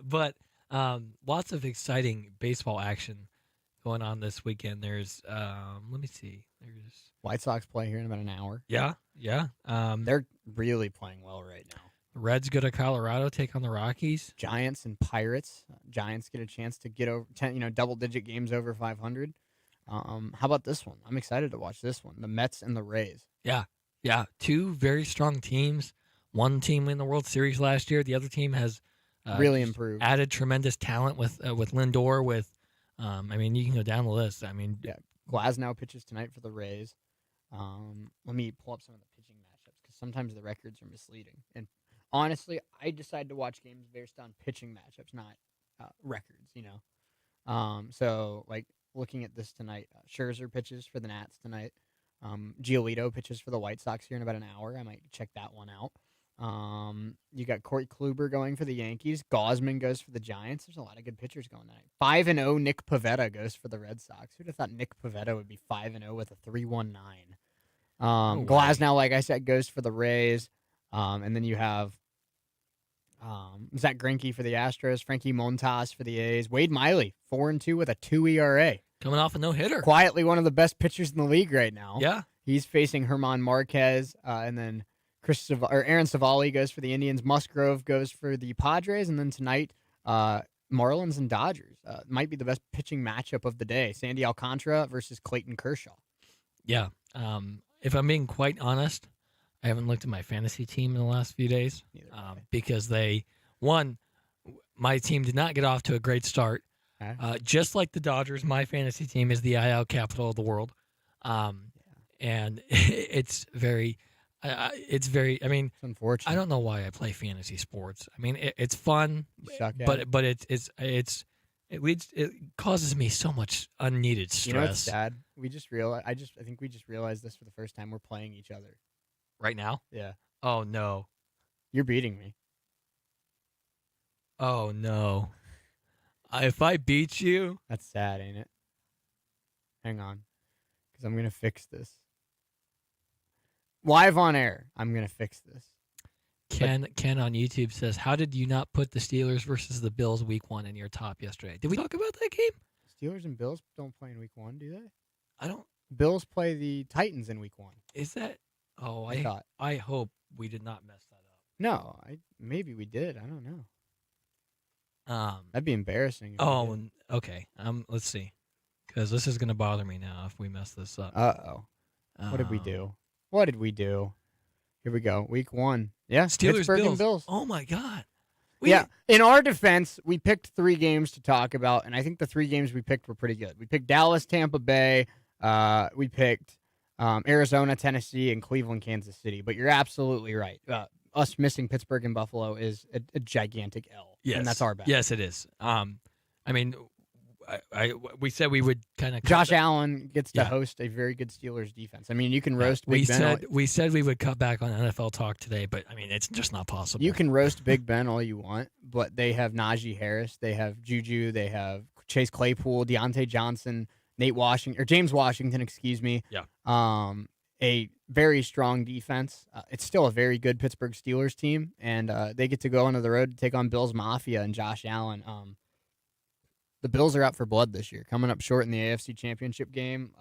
[SPEAKER 17] But lots of exciting baseball action going on this weekend. There's let me see. There's
[SPEAKER 15] White Sox play here in about an hour.
[SPEAKER 17] Yeah.
[SPEAKER 15] They're really playing well right now.
[SPEAKER 17] Reds go to Colorado, take on the Rockies.
[SPEAKER 15] Giants and Pirates. Giants get a chance to get over 10, double-digit games over 500. How about this one? I'm excited to watch this one. The Mets and the Rays.
[SPEAKER 17] Yeah. 2 very strong teams. One team won the World Series last year. The other team has
[SPEAKER 15] really improved.
[SPEAKER 17] Added tremendous talent with Lindor. With, I mean, you can go down the list. I mean,
[SPEAKER 15] yeah. Glasnow pitches tonight for the Rays. Let me pull up some of the pitching matchups because sometimes the records are misleading. And honestly, I decide to watch games based on pitching matchups, not records. So like looking at this tonight, Scherzer pitches for the Nats tonight. Giolito pitches for the White Sox here in about an hour. I might check that one out. You got Corey Kluber going for the Yankees. Gausman goes for the Giants. There's a lot of good pitchers going tonight. 5-0 Nick Pivetta goes for the Red Sox. Who'd have thought Nick Pivetta would be 5-0 with a 3.19? Glasnow, like I said, goes for the Rays. And then you have Zach Greinke for the Astros, Frankie Montas for the A's, Wade Miley 4-2 with a 2 ERA.
[SPEAKER 17] Coming off a no-hitter.
[SPEAKER 15] Quietly one of the best pitchers in the league right now.
[SPEAKER 17] Yeah.
[SPEAKER 15] He's facing German Marquez, and then Aaron Savali goes for the Indians. Musgrove goes for the Padres, and then tonight, Marlins and Dodgers. Might be the best pitching matchup of the day. Sandy Alcantara versus Clayton Kershaw.
[SPEAKER 17] Yeah. If I'm being quite honest, I haven't looked at my fantasy team in the last few days because my team did not get off to a great start.
[SPEAKER 15] Okay.
[SPEAKER 17] Just like the Dodgers, my fantasy team is the IL capital of the world. And it's very, I mean,
[SPEAKER 15] it's unfortunate.
[SPEAKER 17] I don't know why I play fantasy sports. I mean, it's fun, but it causes me so much unneeded stress.
[SPEAKER 15] You know what's sad? I think we just realized this for the first time. We're playing each other
[SPEAKER 17] right now.
[SPEAKER 15] Yeah.
[SPEAKER 17] Oh no.
[SPEAKER 15] You're beating me.
[SPEAKER 17] Oh no. If I beat you,
[SPEAKER 15] that's sad, ain't it? Hang on, because I'm going to fix this. Live on air, I'm going to fix this.
[SPEAKER 17] Ken on YouTube says, how did you not put the Steelers versus the Bills week 1 in your top yesterday? Did we talk about that game?
[SPEAKER 15] Steelers and Bills don't play in week 1, do they?
[SPEAKER 17] I don't.
[SPEAKER 15] Bills play the Titans in week 1.
[SPEAKER 17] Is that? Oh, I hope we did not mess that up.
[SPEAKER 15] No, maybe we did. I don't know. That'd be embarrassing.
[SPEAKER 17] Oh, okay. Let's see, because this is going to bother me now if we mess this up.
[SPEAKER 15] Uh-oh. What did we do? What did we do? Here we go. Week 1. Yeah,
[SPEAKER 17] Steelers,
[SPEAKER 15] Pittsburgh and Bills.
[SPEAKER 17] Oh my God.
[SPEAKER 15] Yeah. In our defense, we picked 3 games to talk about, and I think the 3 games we picked were pretty good. We picked Dallas, Tampa Bay. We picked Arizona, Tennessee, and Cleveland, Kansas City. But you're absolutely right. Us missing Pittsburgh and Buffalo is a gigantic L.
[SPEAKER 17] Yes.
[SPEAKER 15] And that's our bad.
[SPEAKER 17] Yes, it is. I mean, we said we would kind of.
[SPEAKER 15] Josh Allen gets to host a very good Steelers defense. I mean, you can roast Big Ben.
[SPEAKER 17] We said we would cut back on NFL talk today, but I mean, it's just not possible.
[SPEAKER 15] You can roast Big Ben all you want, but they have Najee Harris, they have Juju, they have Chase Claypool, Deontay Johnson, James Washington, excuse me.
[SPEAKER 17] Yeah.
[SPEAKER 15] A very strong defense. It's still a very good Pittsburgh Steelers team, and they get to go onto the road to take on Bills Mafia and Josh Allen. The Bills are out for blood this year, coming up short in the AFC Championship game.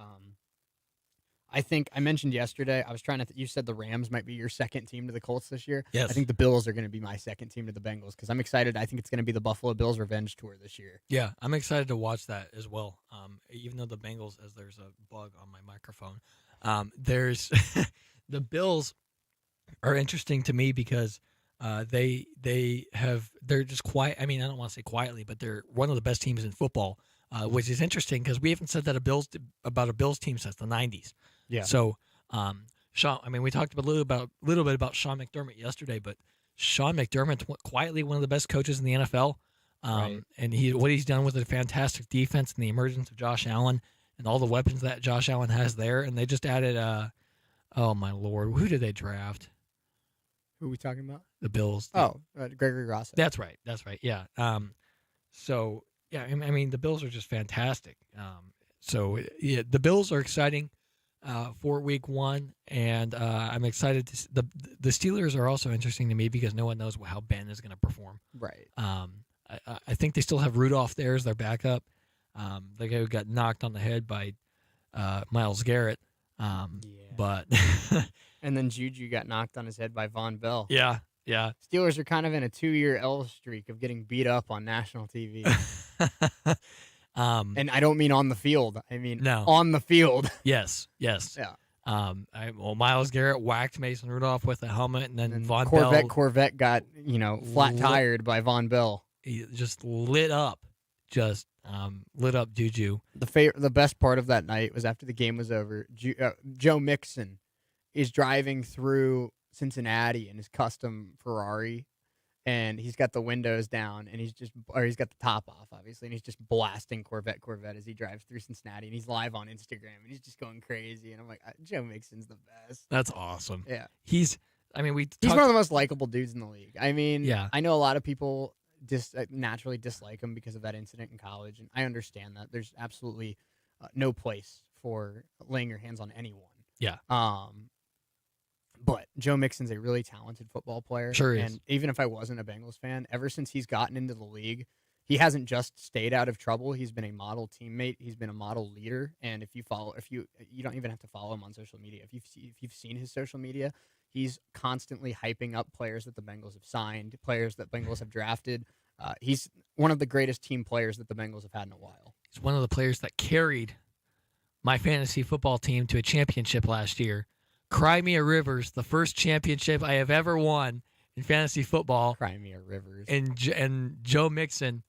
[SPEAKER 15] I think I mentioned yesterday, I was trying to, you said the Rams might be your second team to the Colts this year.
[SPEAKER 17] Yes.
[SPEAKER 15] I think the Bills are going to be my second team to the Bengals because I'm excited. I think it's going to be the Buffalo Bills revenge tour this year.
[SPEAKER 17] Yeah, I'm excited to watch that as well. Even though the Bengals, as there's a bug on my microphone, there's the Bills. are interesting to me because they're just quiet. I mean, I don't want to say quietly, but they're one of the best teams in football, which is interesting because we haven't said that about a Bills team since the '90s.
[SPEAKER 15] Yeah.
[SPEAKER 17] So, Sean, I mean, we talked a little bit about Sean McDermott yesterday, but Sean McDermott's quietly one of the best coaches in the NFL.
[SPEAKER 15] Right.
[SPEAKER 17] And what he's done with a fantastic defense and the emergence of Josh Allen and all the weapons that Josh Allen has there. And they just added, oh my Lord, who did they draft?
[SPEAKER 15] Who are we talking about?
[SPEAKER 17] The Bills.
[SPEAKER 15] Gregory Rosso.
[SPEAKER 17] That's right. Yeah. So yeah, I mean, the Bills are just fantastic. So yeah, the Bills are exciting for Week 1, and I'm excited to. The Steelers are also interesting to me because no one knows how Ben is going to perform.
[SPEAKER 15] Right.
[SPEAKER 17] I think they still have Rudolph there as their backup. The guy who got knocked on the head by Myles Garrett. But
[SPEAKER 15] and then Juju got knocked on his head by Von Bell.
[SPEAKER 17] Yeah.
[SPEAKER 15] Steelers are kind of in a 2-year L streak of getting beat up on national TV. And I don't mean on the field. I mean on the field.
[SPEAKER 17] Yes.
[SPEAKER 15] Yeah.
[SPEAKER 17] Myles Garrett whacked Mason Rudolph with a helmet, and then Von
[SPEAKER 15] Corvette got flat tired by Von Bell.
[SPEAKER 17] He just lit up Juju.
[SPEAKER 15] The best part of that night was after the game was over. Joe Mixon is driving through Cincinnati in his custom Ferrari, and he's got the windows down, and he's got the top off, obviously, and he's just blasting Corvette as he drives through Cincinnati, and he's live on Instagram, and he's just going crazy, and I'm like, Joe Mixon's the best.
[SPEAKER 17] That's awesome.
[SPEAKER 15] Yeah.
[SPEAKER 17] He's one
[SPEAKER 15] of the most likable dudes in the league. I mean,
[SPEAKER 17] yeah.
[SPEAKER 15] I know a lot of people naturally dislike him because of that incident in college, and I understand that. There's absolutely no place for laying your hands on anyone.
[SPEAKER 17] Yeah.
[SPEAKER 15] But Joe Mixon's a really talented football player.
[SPEAKER 17] Sure is.
[SPEAKER 15] And even if I wasn't a Bengals fan, ever since he's gotten into the league, he hasn't just stayed out of trouble. He's been a model teammate. He's been a model leader. And if you don't even have to follow him on social media. If you've seen his social media, he's constantly hyping up players that the Bengals have signed, players that Bengals have drafted. He's one of the greatest team players that the Bengals have had in a while.
[SPEAKER 17] He's one of the players that carried my fantasy football team to a championship last year. Cry Me a Rivers, the first championship I have ever won in fantasy football.
[SPEAKER 15] Cry Me a Rivers.
[SPEAKER 17] And Joe Mixon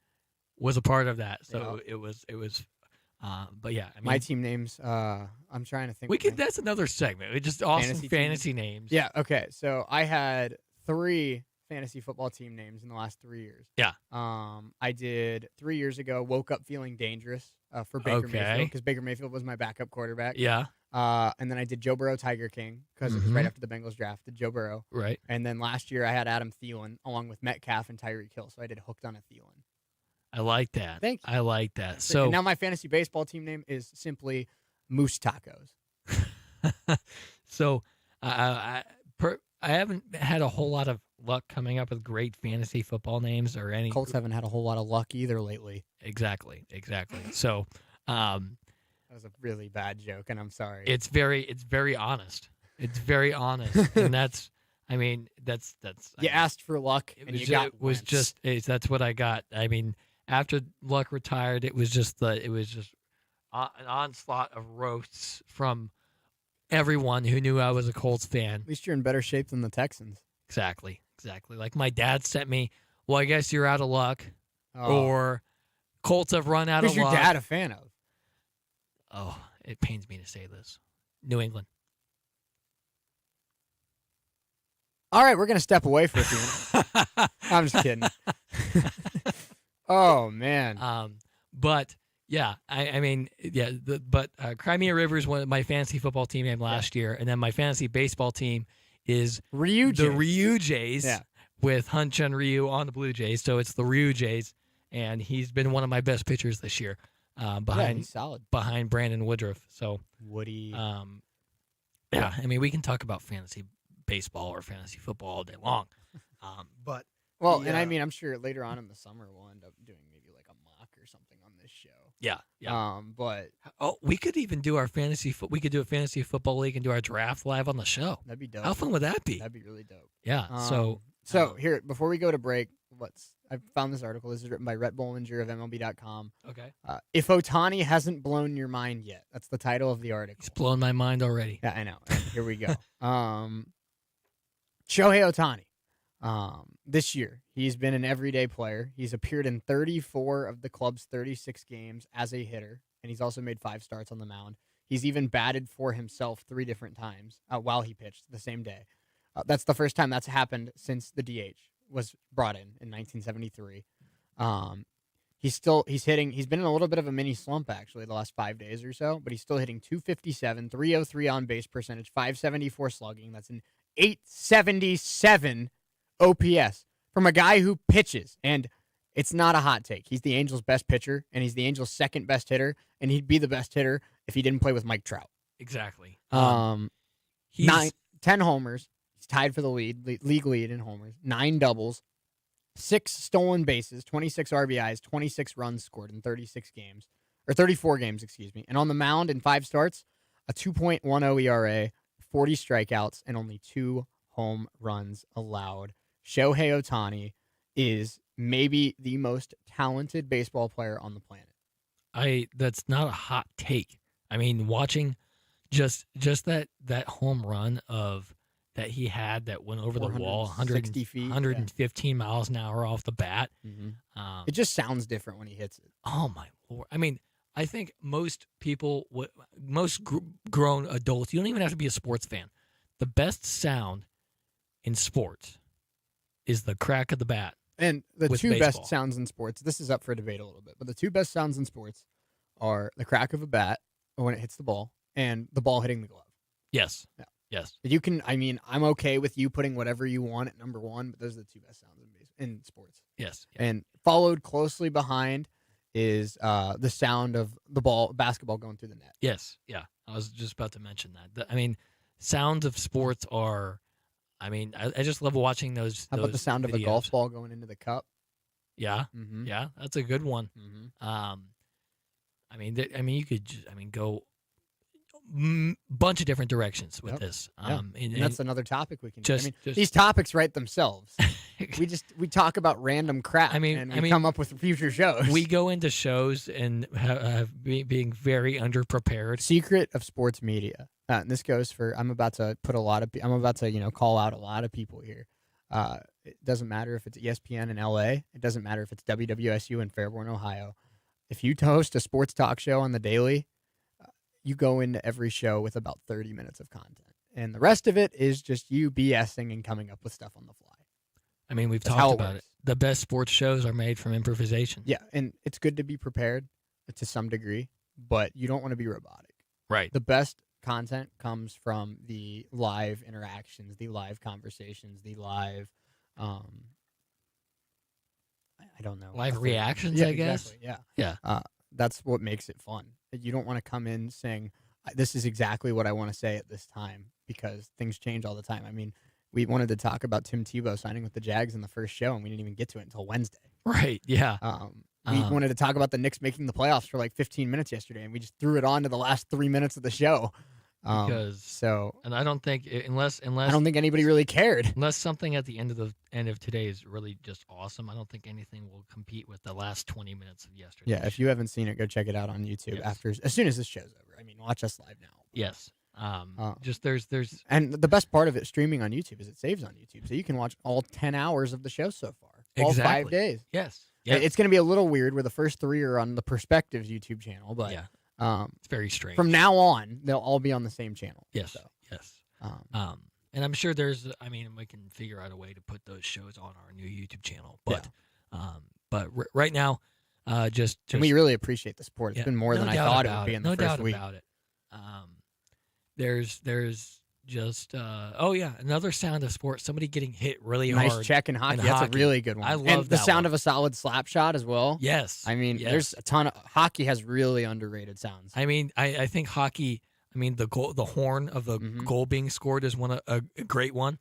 [SPEAKER 17] was a part of that. So it was. But yeah, I mean,
[SPEAKER 15] my team names. I'm trying to think.
[SPEAKER 17] That's another segment. We just awesome fantasy names.
[SPEAKER 15] Yeah. Okay. So I had 3 fantasy football team names in the last 3 years.
[SPEAKER 17] Yeah.
[SPEAKER 15] I did 3 years ago. Woke up feeling dangerous for Baker Mayfield because Baker Mayfield was my backup quarterback.
[SPEAKER 17] Yeah.
[SPEAKER 15] And then I did Joe Burrow, Tiger King, because it was right after the Bengals drafted Joe Burrow.
[SPEAKER 17] Right.
[SPEAKER 15] And then last year I had Adam Thielen along with Metcalf and Tyreek Hill, so I did Hooked on a Thielen.
[SPEAKER 17] I like that.
[SPEAKER 15] Thank you.
[SPEAKER 17] I like that. So
[SPEAKER 15] and now my fantasy baseball team name is simply Moose Tacos.
[SPEAKER 17] So I haven't had a whole lot of luck coming up with great fantasy football names or any.
[SPEAKER 15] Colts haven't had a whole lot of luck either lately.
[SPEAKER 17] Exactly. So
[SPEAKER 15] that was a really bad joke, and I'm sorry.
[SPEAKER 17] It's very honest. It's very honest, and that's. You
[SPEAKER 15] asked for luck, and you got.
[SPEAKER 17] That's what I got. I mean, after Luck retired, it was just an onslaught of roasts from everyone who knew I was a Colts fan.
[SPEAKER 15] At least you're in better shape than the Texans.
[SPEAKER 17] Exactly. Like my dad sent me. Well, I guess you're out of luck, or Colts have run out of luck.
[SPEAKER 15] Who's your dad a fan of?
[SPEAKER 17] Oh, it pains me to say this. New England.
[SPEAKER 15] All right, we're going to step away for a few minutes. I'm just kidding. Oh, man.
[SPEAKER 17] But, yeah, Crimea Rivers was my fantasy football team name last year, and then my fantasy baseball team is the Ryu Jays with Hun-Chun Ryu on the Blue Jays. So it's the Ryu Jays, and he's been one of my best pitchers this year.
[SPEAKER 15] He's solid.
[SPEAKER 17] Behind Brandon Woodruff. So
[SPEAKER 15] Woody.
[SPEAKER 17] Yeah, I mean, we can talk about fantasy baseball or fantasy football all day long.
[SPEAKER 15] And I mean, I'm sure later on in the summer we'll end up doing maybe like a mock or something on this show.
[SPEAKER 17] Yeah.
[SPEAKER 15] But
[SPEAKER 17] we could even do our we could do a fantasy football league and do our draft live on the show.
[SPEAKER 15] That'd be dope.
[SPEAKER 17] How fun would that be?
[SPEAKER 15] That'd be really dope.
[SPEAKER 17] Yeah.
[SPEAKER 15] So here, before we go to break, I found this article. This is written by Rhett Bollinger of MLB.com.
[SPEAKER 17] Okay.
[SPEAKER 15] If Ohtani hasn't blown your mind yet, that's the title of the article.
[SPEAKER 17] It's blown my mind already.
[SPEAKER 15] Yeah, I know. And here we go. Shohei Ohtani. This year, he's been an everyday player. He's appeared in 34 of the club's 36 games as a hitter, and he's also made 5 starts on the mound. He's even batted for himself 3 different times while he pitched the same day. That's the first time that's happened since the DH was brought in 1973. He's hitting. He's been in a little bit of a mini slump actually the last 5 days or so, but he's still hitting 257, 303 on base percentage, 574 slugging. That's an 877 OPS from a guy who pitches. And it's not a hot take. He's the Angels' best pitcher, and he's the Angels' second best hitter, and he'd be the best hitter if he didn't play with Mike Trout.
[SPEAKER 17] Exactly.
[SPEAKER 15] 10 homers. He's tied for the league lead in homers. 9 doubles. 6 stolen bases, 26 RBIs, 26 runs scored in 34 games, excuse me. And on the mound in 5 starts, a 2.10 ERA, 40 strikeouts, and only 2 home runs allowed. Shohei Ohtani is maybe the most talented baseball player on the planet.
[SPEAKER 17] That's not a hot take. I mean, watching just that home run that he had that went over the wall, 115 miles an hour off the bat.
[SPEAKER 15] Mm-hmm. It just sounds different when he hits it.
[SPEAKER 17] Oh, my Lord. I mean, I think most people, grown adults, you don't even have to be a sports fan. The best sound in sports is the crack of the bat.
[SPEAKER 15] And the two
[SPEAKER 17] baseball.
[SPEAKER 15] best sounds in sports, this is up for debate a little bit, but the 2 best sounds in sports are the crack of a bat when it hits the ball and the ball hitting the glove.
[SPEAKER 17] Yes.
[SPEAKER 15] Yeah.
[SPEAKER 17] Yes.
[SPEAKER 15] I'm okay with you putting whatever you want at number 1, but those are the 2 best sounds in sports.
[SPEAKER 17] Yes. Yeah.
[SPEAKER 15] And followed closely behind is the sound of the basketball going through the net.
[SPEAKER 17] Yes. Yeah. I was just about to mention that. I mean, sounds of sports are, I just love watching those.
[SPEAKER 15] How about the sound
[SPEAKER 17] videos.
[SPEAKER 15] of a golf ball going into the cup?
[SPEAKER 17] Yeah.
[SPEAKER 15] Mm-hmm.
[SPEAKER 17] Yeah. That's a good one.
[SPEAKER 15] Mm-hmm.
[SPEAKER 17] You could just, go bunch of different directions with this.
[SPEAKER 15] And that's another topic we can
[SPEAKER 17] just,
[SPEAKER 15] do. These topics write themselves. we talk about random crap. And we come up with future shows.
[SPEAKER 17] We go into shows and being very underprepared.
[SPEAKER 15] Secret of sports media. And this goes for. I'm about to call out a lot of people here. It doesn't matter if it's ESPN in LA. It doesn't matter if it's WWSU in Fairborn, Ohio. If you host a sports talk show on the daily, you go into every show with about 30 minutes of content. And the rest of it is just you BSing and coming up with stuff on the fly.
[SPEAKER 17] We've talked about it. The best sports shows are made from improvisation.
[SPEAKER 15] Yeah, and it's good to be prepared to some degree, but you don't want to be robotic.
[SPEAKER 17] Right.
[SPEAKER 15] The best content comes from the live interactions, the live conversations, the live, I don't know.
[SPEAKER 17] Live reactions, I guess?
[SPEAKER 15] Exactly, yeah. That's what makes it fun. You don't want to come in saying, this is exactly what I want to say at this time, because things change all the time. We wanted to talk about Tim Tebow signing with the Jags in the first show, and we didn't even get to it until Wednesday.
[SPEAKER 17] Right, yeah.
[SPEAKER 15] We wanted to talk about the Knicks making the playoffs for like 15 minutes yesterday, and we just threw it on to the last 3 minutes of the show.
[SPEAKER 17] And I don't think unless
[SPEAKER 15] I don't think anybody really cared.
[SPEAKER 17] Unless something at the end of today is really just awesome, I don't think anything will compete with the last 20 minutes of yesterday.
[SPEAKER 15] Yeah, if you haven't seen it, go check it out on YouTube as soon as this show's over. Watch us live now.
[SPEAKER 17] Yes. Just there's
[SPEAKER 15] and the best part of it streaming on YouTube is it saves on YouTube, so you can watch all 10 hours of the show so far, all 5 days.
[SPEAKER 17] Yes.
[SPEAKER 15] It's going to be a little weird where the first 3 are on the Perspectives YouTube channel, but
[SPEAKER 17] it's very strange.
[SPEAKER 15] From now on, they'll all be on the same channel.
[SPEAKER 17] Yes.
[SPEAKER 15] So.
[SPEAKER 17] Yes. And I'm sure we can figure out a way to put those shows on our new YouTube channel. But right now, just
[SPEAKER 15] and we really appreciate the support. It's been more than I thought it would be in the first week.
[SPEAKER 17] No doubt about it. There's just another sound of sports. Somebody getting hit really hard.
[SPEAKER 15] Nice check in hockey. That's a really good one.
[SPEAKER 17] I love
[SPEAKER 15] and the sound
[SPEAKER 17] one.
[SPEAKER 15] of a solid slap shot as well.
[SPEAKER 17] Yes.
[SPEAKER 15] There's a ton of hockey has really underrated sounds.
[SPEAKER 17] I think hockey. The goal, the horn of the goal being scored is a great one.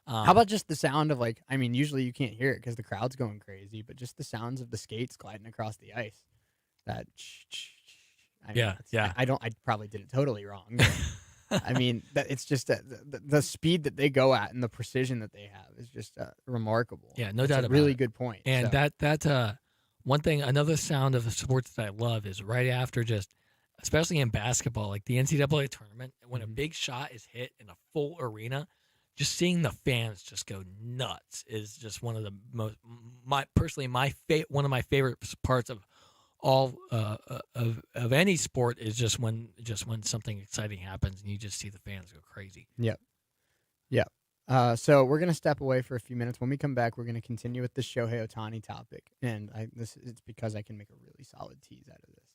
[SPEAKER 15] How about just the sound of usually you can't hear it because the crowd's going crazy, but just the sounds of the skates gliding across the ice. That. I probably did it totally wrong. It's just the speed that they go at and the precision that they have is just remarkable.
[SPEAKER 17] Yeah, no doubt about it.
[SPEAKER 15] Really good point.
[SPEAKER 17] And that one thing, another sound of sports that I love is right after especially in basketball, like the NCAA tournament, when a big shot is hit in a full arena, just seeing the fans just go nuts is just one of the most one of my favorite parts of all of any sport is just when something exciting happens and you just see the fans go crazy.
[SPEAKER 15] Yep. So we're gonna step away for a few minutes. When we come back, we're gonna continue with the Shohei Ohtani topic, and it's because I can make a really solid tease out of this.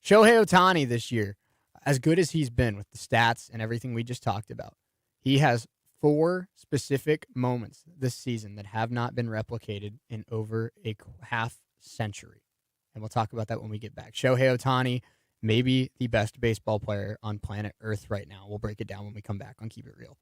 [SPEAKER 15] Shohei Ohtani this year, as good as he's been with the stats and everything we just talked about, he has 4 specific moments this season that have not been replicated in over a half century. And we'll talk about that when we get back. Shohei Ohtani, maybe the best baseball player on planet Earth right now. We'll break it down when we come back on Keep It Real.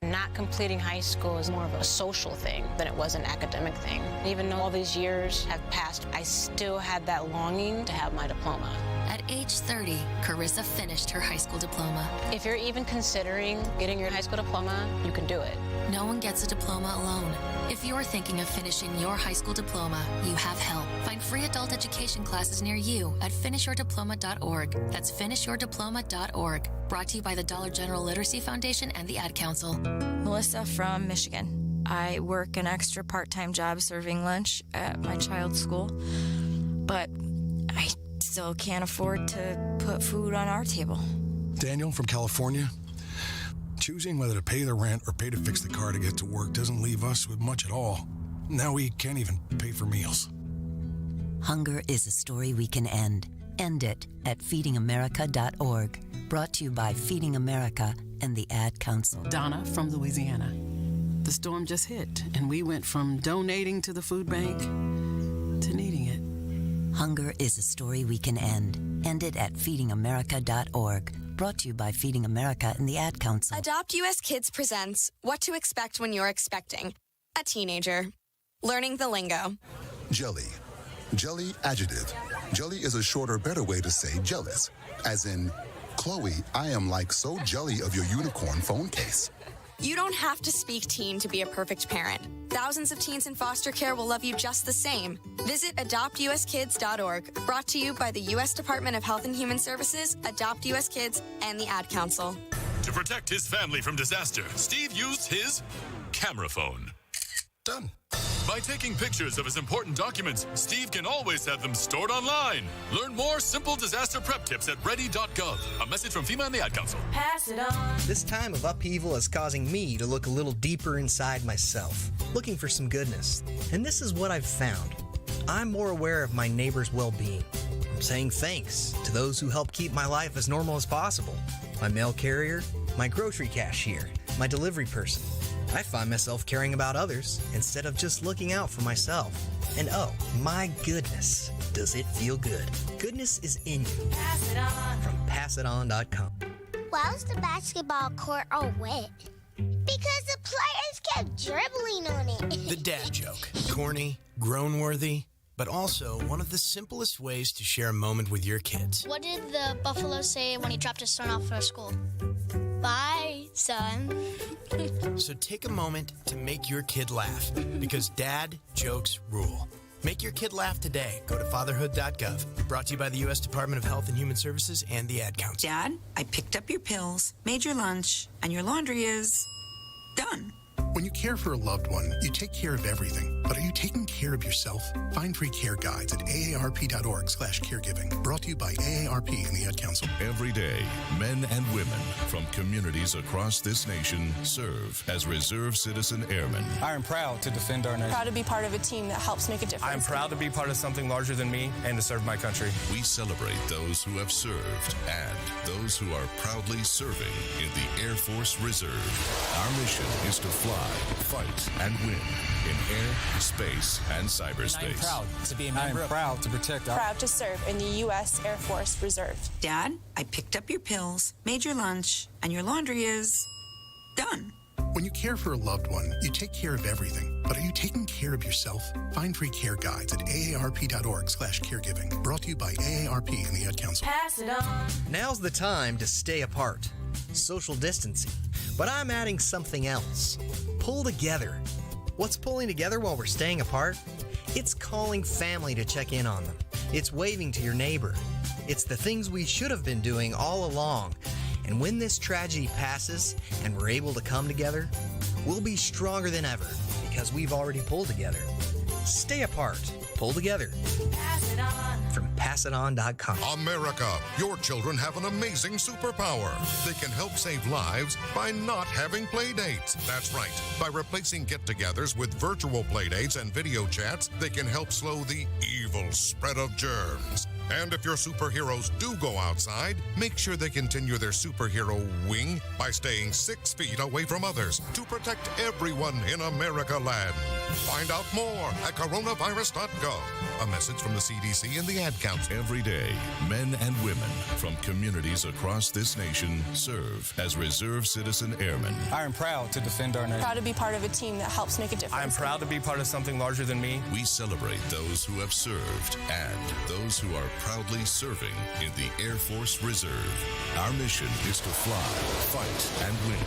[SPEAKER 10] Not completing high school is more of a social thing than it was an academic thing. Even though all these years have passed, I still had that longing to have my diploma.
[SPEAKER 7] At age 30, Carissa finished her high school diploma.
[SPEAKER 10] If you're even considering getting your high school diploma, you can do it.
[SPEAKER 7] No one gets a diploma alone. If you're thinking of finishing your high school diploma, you have help. Find free adult education classes near you at finishyourdiploma.org. That's finishyourdiploma.org. Brought to you by the Dollar General Literacy Foundation and the Ad Council.
[SPEAKER 16] Melissa from Michigan. I work an extra part-time job serving lunch at my child's school, but I still can't afford to put food on our table.
[SPEAKER 1] Daniel from California. Choosing whether to pay the rent or pay to fix the car to get to work doesn't leave us with much at all. Now we can't even pay for meals.
[SPEAKER 18] Hunger is a story we can end. End it at feedingamerica.org. Brought to you by Feeding America and the Ad Council.
[SPEAKER 19] Donna from Louisiana. The storm just hit, and we went from donating to the food bank to needing it.
[SPEAKER 18] Hunger is a story we can end. End it at feedingamerica.org. Brought to you by Feeding America and the Ad Council.
[SPEAKER 20] Adopt US Kids presents What to Expect When You're Expecting a Teenager. Learning the lingo.
[SPEAKER 33] Jelly. Jelly adjective. Jelly is a shorter, better way to say jealous. As in, Chloe, I am like so jelly of your unicorn phone case.
[SPEAKER 20] You don't have to speak teen to be a perfect parent. Thousands of teens in foster care will love you just the same. Visit adoptuskids.org. Brought to you by the U.S. Department of Health and Human Services, Adopt U.S. Kids, and the Ad Council.
[SPEAKER 21] To protect his family from disaster, Steve used his camera phone.
[SPEAKER 1] Done.
[SPEAKER 21] By taking pictures of his important documents, Steve can always have them stored online. Learn more simple disaster prep tips at ready.gov. A message from FEMA and the Ad Council.
[SPEAKER 19] Pass it on.
[SPEAKER 34] This time of upheaval is causing me to look a little deeper inside myself, looking for some goodness. And this is what I've found. I'm more aware of my neighbor's well-being. I'm saying thanks to those who help keep my life as normal as possible. My mail carrier, my grocery cashier, my delivery person. I find myself caring about others instead of just looking out for myself. And oh, my goodness, does it feel good. Goodness is in you.
[SPEAKER 19] Pass it on.
[SPEAKER 34] From PassItOn.com.
[SPEAKER 22] Why was the basketball court all wet? Because the players kept dribbling on it.
[SPEAKER 3] The dad joke. Corny, grown-worthy, but also one of the simplest ways to share a moment with your kids.
[SPEAKER 24] What did the buffalo say when he dropped his son off for school? Bye, son.
[SPEAKER 3] So take a moment to make your kid laugh, because dad jokes rule. Make your kid laugh today. Go to fatherhood.gov. Brought to you by the U.S. Department of Health and Human Services and the Ad Council.
[SPEAKER 28] Dad, I picked up your pills, made your lunch, and your laundry is done.
[SPEAKER 6] When you care for a loved one, you take care of everything. But are you taking care of yourself? Find free care guides at aarp.org/caregiving. Brought to you by AARP and the Ad Council.
[SPEAKER 24] Every day, men and women from communities across this nation serve as Reserve Citizen Airmen.
[SPEAKER 25] I am proud to defend our nation.
[SPEAKER 26] Proud to be part of a team that helps make a difference.
[SPEAKER 25] I am proud to be part of something larger than me and to serve my country.
[SPEAKER 24] We celebrate those who have served and those who are proudly serving in the Air Force Reserve. Our mission is to fly, fight, and win in air, space, and cyberspace.
[SPEAKER 25] And I am proud to be a member. I am proud to protect our...
[SPEAKER 26] Proud to serve in the U.S. Air Force Reserve.
[SPEAKER 28] Dad, I picked up your pills, made your lunch, and your laundry is done.
[SPEAKER 6] When you care for a loved one, you take care of everything. But are you taking care of yourself? Find free care guides at aarp.org/caregiving. Brought to you by AARP and the Ad Council.
[SPEAKER 19] Pass it on.
[SPEAKER 34] Now's the time to stay apart. Social distancing. But I'm adding something else. Pull together. What's pulling together while we're staying apart? It's calling family to check in on them. It's waving to your neighbor. It's the things we should have been doing all along. And when this tragedy passes and we're able to come together, we'll be stronger than ever because we've already pulled together. Stay apart. Pull together.
[SPEAKER 16] Pass it on.
[SPEAKER 34] From PassItOn.com.
[SPEAKER 2] America, your children have an amazing superpower. They can help save lives by not having play dates. That's right. By replacing get-togethers with virtual play dates and video chats, they can help slow the evil spread of germs. And if your superheroes do go outside, make sure they continue their superhero wing by staying 6 feet away from others to protect everyone in America land. Find out more at coronavirus.gov. A message from the CDC and the Ad Council.
[SPEAKER 24] Every day, men and women from communities across this nation serve as Reserve Citizen Airmen.
[SPEAKER 25] I am proud to defend our nation.
[SPEAKER 26] Proud to be part of a team that helps make a difference.
[SPEAKER 25] I am proud to be part of something larger than me.
[SPEAKER 24] We celebrate those who have served and those who are proudly serving in the Air Force Reserve. Our mission is to fly, fight, and win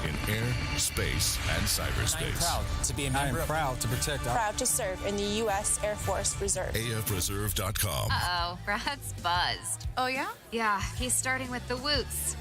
[SPEAKER 24] in air, space, and cyberspace.
[SPEAKER 25] I am proud to be a member. I am proud to protect our...
[SPEAKER 26] Proud to serve in the U.S. Air Force Reserve.
[SPEAKER 24] AFReserve.com.
[SPEAKER 4] Uh-oh, Brad's buzzed.
[SPEAKER 28] Oh, yeah?
[SPEAKER 4] Yeah, he's starting with the woots.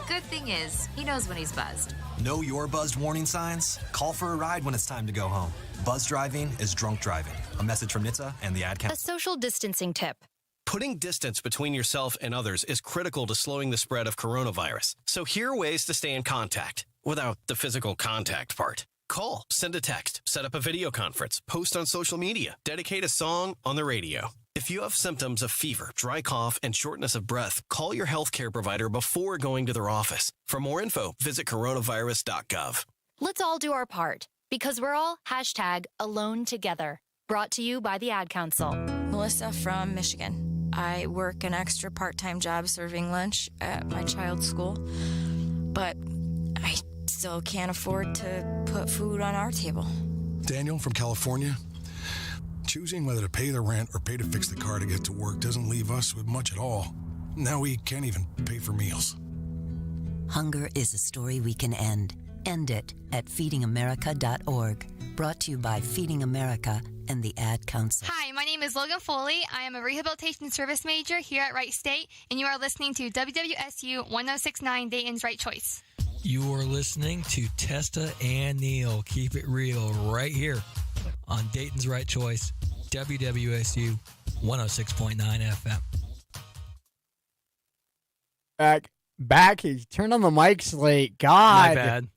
[SPEAKER 4] Good thing is, he knows when he's buzzed.
[SPEAKER 5] Know your buzzed warning signs? Call for a ride when it's time to go home. Buzz driving is drunk driving. A message from NHTSA and the Ad Council.
[SPEAKER 8] A social distancing tip.
[SPEAKER 9] Putting distance between yourself and others is critical to slowing the spread of coronavirus. So here are ways to stay in contact without the physical contact part. Call, send a text, set up a video conference, post on social media, dedicate a song on the radio. If you have symptoms of fever, dry cough, and shortness of breath, call your healthcare provider before going to their office. For more info, visit coronavirus.gov.
[SPEAKER 8] Let's all do our part because we're all #AloneTogether. Brought to you by the Ad Council.
[SPEAKER 16] Melissa from Michigan. I work an extra part-time job serving lunch at my child's school, but I still can't afford to put food on our table.
[SPEAKER 11] Daniel from California. Choosing whether to pay the rent or pay to fix the car to get to work doesn't leave us with much at all. Now we can't even pay for meals.
[SPEAKER 18] Hunger is a story we can end. End it at feedingamerica.org. Brought to you by Feeding America and the Ad Council.
[SPEAKER 12] Hi, my name is Logan Foley. I am a rehabilitation service major here at Wright State, and you are listening to WWSU 1069 Dayton's Right Choice.
[SPEAKER 14] You are listening to Testa and Neal. Keep it real right here on Dayton's Right Choice, WWSU 106.9 FM.
[SPEAKER 15] Back. He turned on the mics late. God.
[SPEAKER 14] My bad.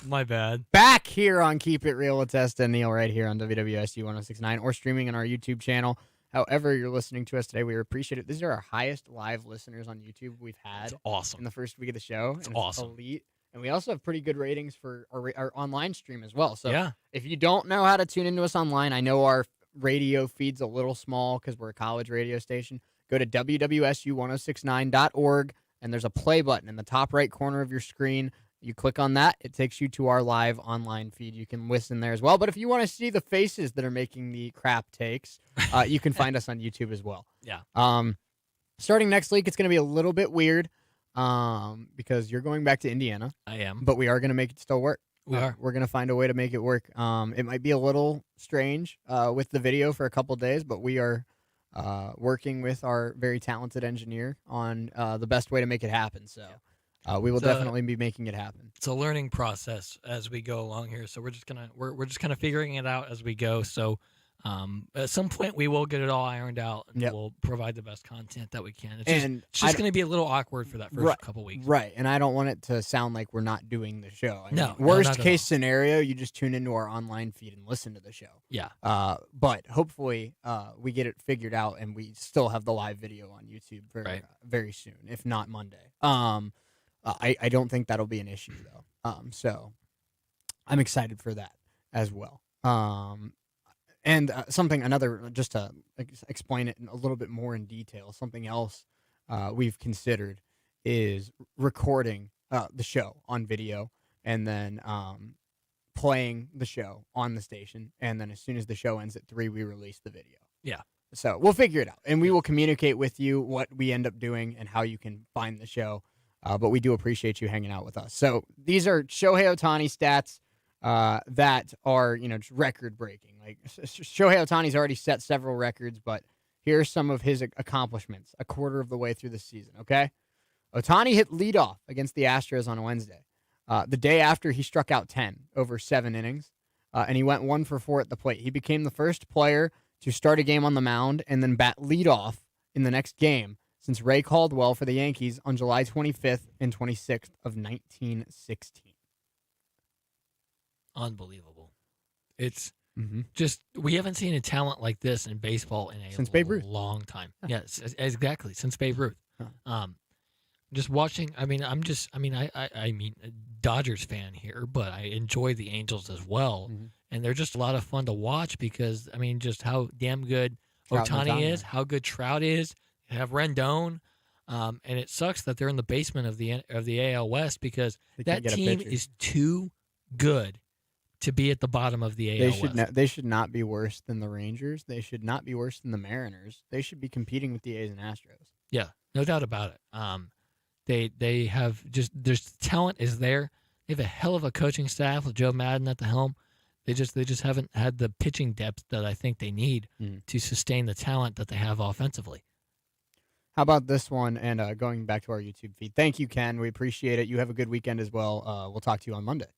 [SPEAKER 14] My bad.
[SPEAKER 15] Back here on Keep It Real with Testa and Neal right here on WWSU 106.9 or streaming on our YouTube channel. However you're listening to us today, we appreciate it. These are our highest live listeners on YouTube we've had.
[SPEAKER 14] It's awesome.
[SPEAKER 15] In the first week of the show.
[SPEAKER 14] It's awesome.
[SPEAKER 15] Elite. And we also have pretty good ratings for our online stream as well. So
[SPEAKER 14] yeah.
[SPEAKER 15] If you don't know how to tune into us online, I know our radio feed's a little small because we're a college radio station. Go to WWSU1069.org, and there's a play button in the top right corner of your screen. You click on that, it takes you to our live online feed. You can listen there as well. But if you want to see the faces that are making the crap takes, you can find us on YouTube as well.
[SPEAKER 14] Yeah.
[SPEAKER 15] Starting next week, it's going to be a little bit weird because you're going back to Indiana.
[SPEAKER 14] I am.
[SPEAKER 15] But we are going to make it still work.
[SPEAKER 14] We are.
[SPEAKER 15] We're going to find a way to make it work. It might be a little strange with the video for a couple days, but we are working with our very talented engineer on the best way to make it happen. So we will definitely be making it happen.
[SPEAKER 14] It's a learning process as we go along here. So we're just kind of figuring it out as we go. So at some point we will get it all ironed out and we'll provide the best content that we can. It's just going to be a little awkward for that first couple weeks.
[SPEAKER 15] Right. And I don't want it to sound like we're not doing the show. I mean,
[SPEAKER 14] No,
[SPEAKER 15] worst case scenario, you just tune into our online feed and listen to the show.
[SPEAKER 14] Yeah.
[SPEAKER 15] But hopefully we get it figured out and we still have the live video on YouTube very soon, if not Monday. I don't think that'll be an issue though. So I'm excited for that as well. And just to explain it a little bit more in detail, something else we've considered is recording the show on video and then playing the show on the station. And then as soon as the show ends at 3, we release the video.
[SPEAKER 14] Yeah.
[SPEAKER 15] So we'll figure it out. And we will communicate with you what we end up doing and how you can find the show. But we do appreciate you hanging out with us. So these are Shohei Ohtani stats that are, just record-breaking. Like Shohei Ohtani's already set several records, but here's some of his accomplishments a quarter of the way through the season, okay? Ohtani hit leadoff against the Astros on Wednesday. The day after, he struck out 10 over 7 innings, and he went 1 for 4 at the plate. He became the first player to start a game on the mound and then bat leadoff in the next game since Ray Caldwell for the Yankees on July 25th and 26th of 1916.
[SPEAKER 14] Unbelievable. It's just, we haven't seen a talent like this in baseball in
[SPEAKER 15] Since Babe Ruth.
[SPEAKER 14] long time. Yes, exactly. Since Babe Ruth. Just watching, I mean, Dodgers fan here, but I enjoy the Angels as well. And they're just a lot of fun to watch because, I mean, just how damn good Ohtani is, how good Trout is. You have Rendon. And it sucks that they're in the basement of the AL West because that team is too good to be at the bottom of the AL West.
[SPEAKER 15] They should not be worse than the Rangers. They should not be worse than the Mariners. They should be competing with the A's and Astros.
[SPEAKER 14] Yeah, no doubt about it. They have just, there's talent is there. They have a hell of a coaching staff with Joe Madden at the helm. They just haven't had the pitching depth that I think they need to sustain the talent that they have offensively.
[SPEAKER 15] How about this one? And going back to our YouTube feed, thank you, Ken. We appreciate it. You have a good weekend as well. We'll talk to you on Monday.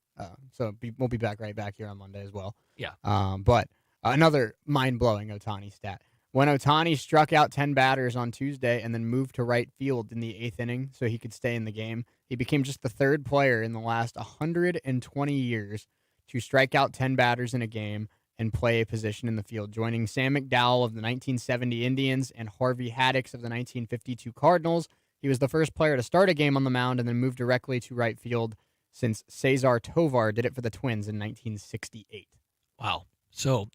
[SPEAKER 15] We'll be back right back here on Monday as well.
[SPEAKER 14] Yeah.
[SPEAKER 15] But another mind-blowing Ohtani stat. When Ohtani struck out 10 batters on Tuesday and then moved to right field in the 8th inning so he could stay in the game, he became just the third player in the last 120 years to strike out 10 batters in a game and play a position in the field, joining Sam McDowell of the 1970 Indians and Harvey Haddix of the 1952 Cardinals. He was the first player to start a game on the mound and then move directly to right field since Cesar Tovar did it for the Twins in 1968.
[SPEAKER 14] Wow. So,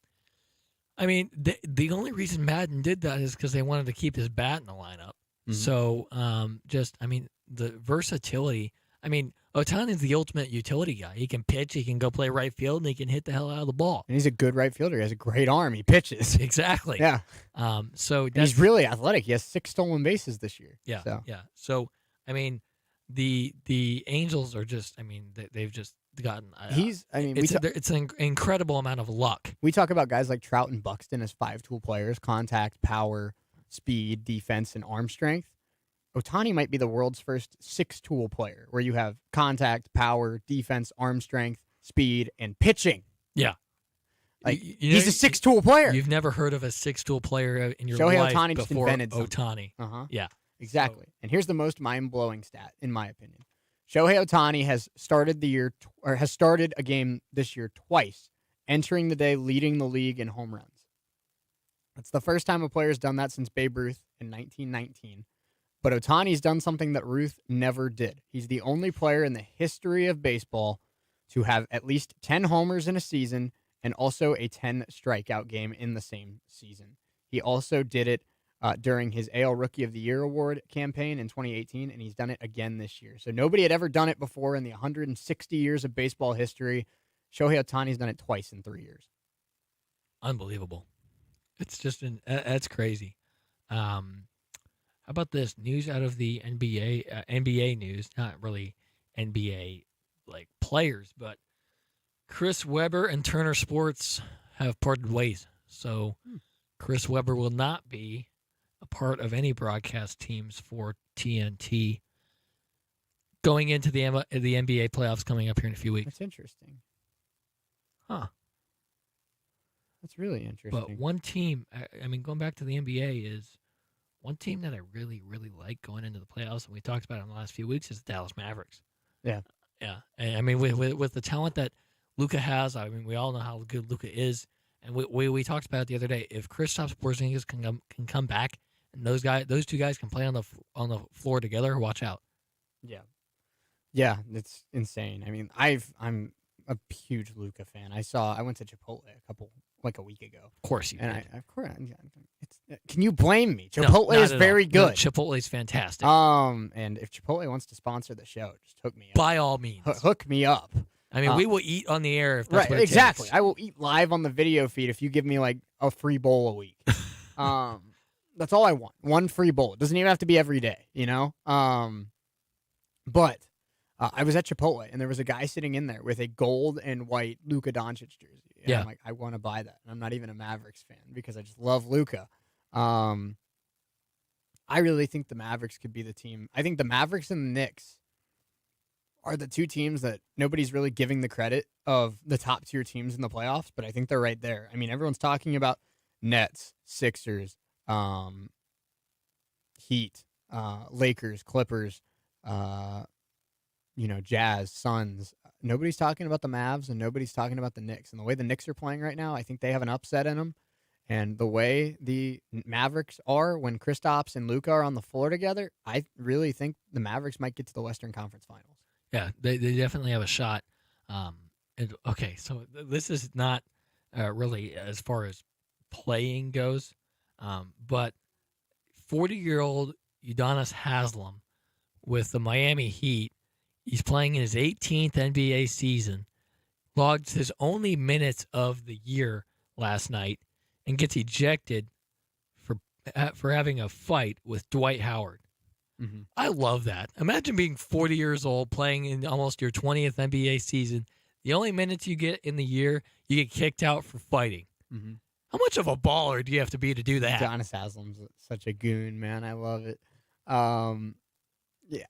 [SPEAKER 14] I mean, the only reason Madden did that is because they wanted to keep his bat in the lineup. So, the versatility. I mean, Ohtani's the ultimate utility guy. He can pitch, he can go play right field, and he can hit the hell out of the ball.
[SPEAKER 15] And he's a good right fielder. He has a great arm. He pitches.
[SPEAKER 14] Exactly.
[SPEAKER 15] Yeah.
[SPEAKER 14] So
[SPEAKER 15] he's really athletic. He has 6 stolen bases this year.
[SPEAKER 14] Yeah.
[SPEAKER 15] So.
[SPEAKER 14] Yeah. So, I mean, the Angels are just, I mean, they've just gotten. It's an incredible amount of luck.
[SPEAKER 15] We talk about guys like Trout and Buxton as 5-tool players: contact, power, speed, defense, and arm strength. Ohtani might be the world's first 6-tool player, where you have contact, power, defense, arm strength, speed, and pitching.
[SPEAKER 14] Yeah.
[SPEAKER 15] He's a 6-tool player.
[SPEAKER 14] You've never heard of a 6-tool player in your
[SPEAKER 15] Shohei
[SPEAKER 14] life
[SPEAKER 15] Ohtani just
[SPEAKER 14] before
[SPEAKER 15] invented something.
[SPEAKER 14] Ohtani. Yeah.
[SPEAKER 15] Exactly. And here's the most mind-blowing stat, in my opinion. Shohei Ohtani has started a game this year twice, entering the day leading the league in home runs. That's the first time a player has done that since Babe Ruth in 1919. But Ohtani's done something that Ruth never did. He's the only player in the history of baseball to have at least 10 homers in a season and also a 10 strikeout game in the same season. He also did it during his AL Rookie of the Year award campaign in 2018, and he's done it again this year. So nobody had ever done it before in the 160 years of baseball history. Shohei Ohtani's done it twice in 3 years.
[SPEAKER 14] Unbelievable. It's just that's crazy. How about this news out of the NBA? NBA news, not really NBA like players, but Chris Webber and Turner Sports have parted ways. So Chris Webber will not be a part of any broadcast teams for TNT going into the NBA playoffs coming up here in a few weeks.
[SPEAKER 15] That's interesting.
[SPEAKER 14] Huh.
[SPEAKER 15] That's really interesting.
[SPEAKER 14] But one team, I mean, going back to the NBA, is one team that I really, really like going into the playoffs, and we talked about it in the last few weeks, is the Dallas Mavericks.
[SPEAKER 15] Yeah.
[SPEAKER 14] Yeah. And, I mean, with the talent that Luka has, I mean, we all know how good Luka is. And we talked about it the other day. If Kristaps Porzingis can come back, and those two guys can play on the floor together, watch out.
[SPEAKER 15] Yeah, it's insane. I mean, I'm a huge Luka fan. I went to Chipotle a week ago.
[SPEAKER 14] Of course you did.
[SPEAKER 15] Can you blame me? Chipotle is very good.
[SPEAKER 14] Chipotle is fantastic.
[SPEAKER 15] And if Chipotle wants to sponsor the show, just hook me up.
[SPEAKER 14] By all means.
[SPEAKER 15] Hook me up.
[SPEAKER 14] I mean, we will eat on the air if that's what it
[SPEAKER 15] exactly.
[SPEAKER 14] takes.
[SPEAKER 15] I will eat live on the video feed if you give me like a free bowl a week. That's all I want. One free bowl. It doesn't even have to be every day, you know? But I was at Chipotle, and there was a guy sitting in there with a gold and white Luka Doncic jersey. And I'm like, I want to buy that. And I'm not even a Mavericks fan because I just love Luka. I really think the Mavericks could be the team. I think the Mavericks and the Knicks are the two teams that nobody's really giving the credit of the top tier teams in the playoffs, but I think they're right there. I mean, everyone's talking about Nets, Sixers, Heat, Lakers, Clippers, Jazz, Suns. Nobody's talking about the Mavs and nobody's talking about the Knicks. And the way the Knicks are playing right now, I think they have an upset in them. And the way the Mavericks are when Kristaps and Luka are on the floor together, I really think the Mavericks might get to the Western Conference Finals.
[SPEAKER 14] Yeah, they definitely have a shot. Okay, so this is not really as far as playing goes, but 40-year-old Udonis Haslem with the Miami Heat, he's playing in his 18th NBA season, logged his only minutes of the year last night, and gets ejected for having a fight with Dwight Howard.
[SPEAKER 15] Mm-hmm.
[SPEAKER 14] I love that. Imagine being 40 years old, playing in almost your 20th NBA season. The only minutes you get in the year, you get kicked out for fighting.
[SPEAKER 15] Mm-hmm.
[SPEAKER 14] How much of a baller do you have to be to do that?
[SPEAKER 15] Udonis Haslem's such a goon, man. I love it.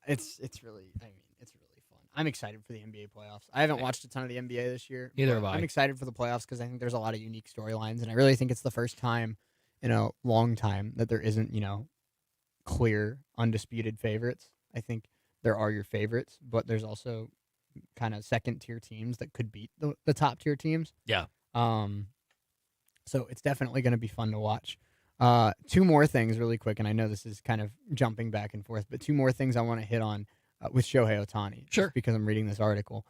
[SPEAKER 15] It's really fun. I'm excited for the NBA playoffs. I haven't watched a ton of the NBA this year.
[SPEAKER 14] Neither have I.
[SPEAKER 15] I'm excited for the playoffs because I think there's a lot of unique storylines, and I really think it's the first time in a long time that there isn't, clear, undisputed favorites. I think there are your favorites, but there's also kind of second-tier teams that could beat the top-tier teams.
[SPEAKER 14] Yeah.
[SPEAKER 15] So it's definitely going to be fun to watch. Two more things really quick, and I know this is kind of jumping back and forth, but two more things I want to hit on with Shohei Ohtani.
[SPEAKER 14] Sure.
[SPEAKER 15] Because I'm reading this article.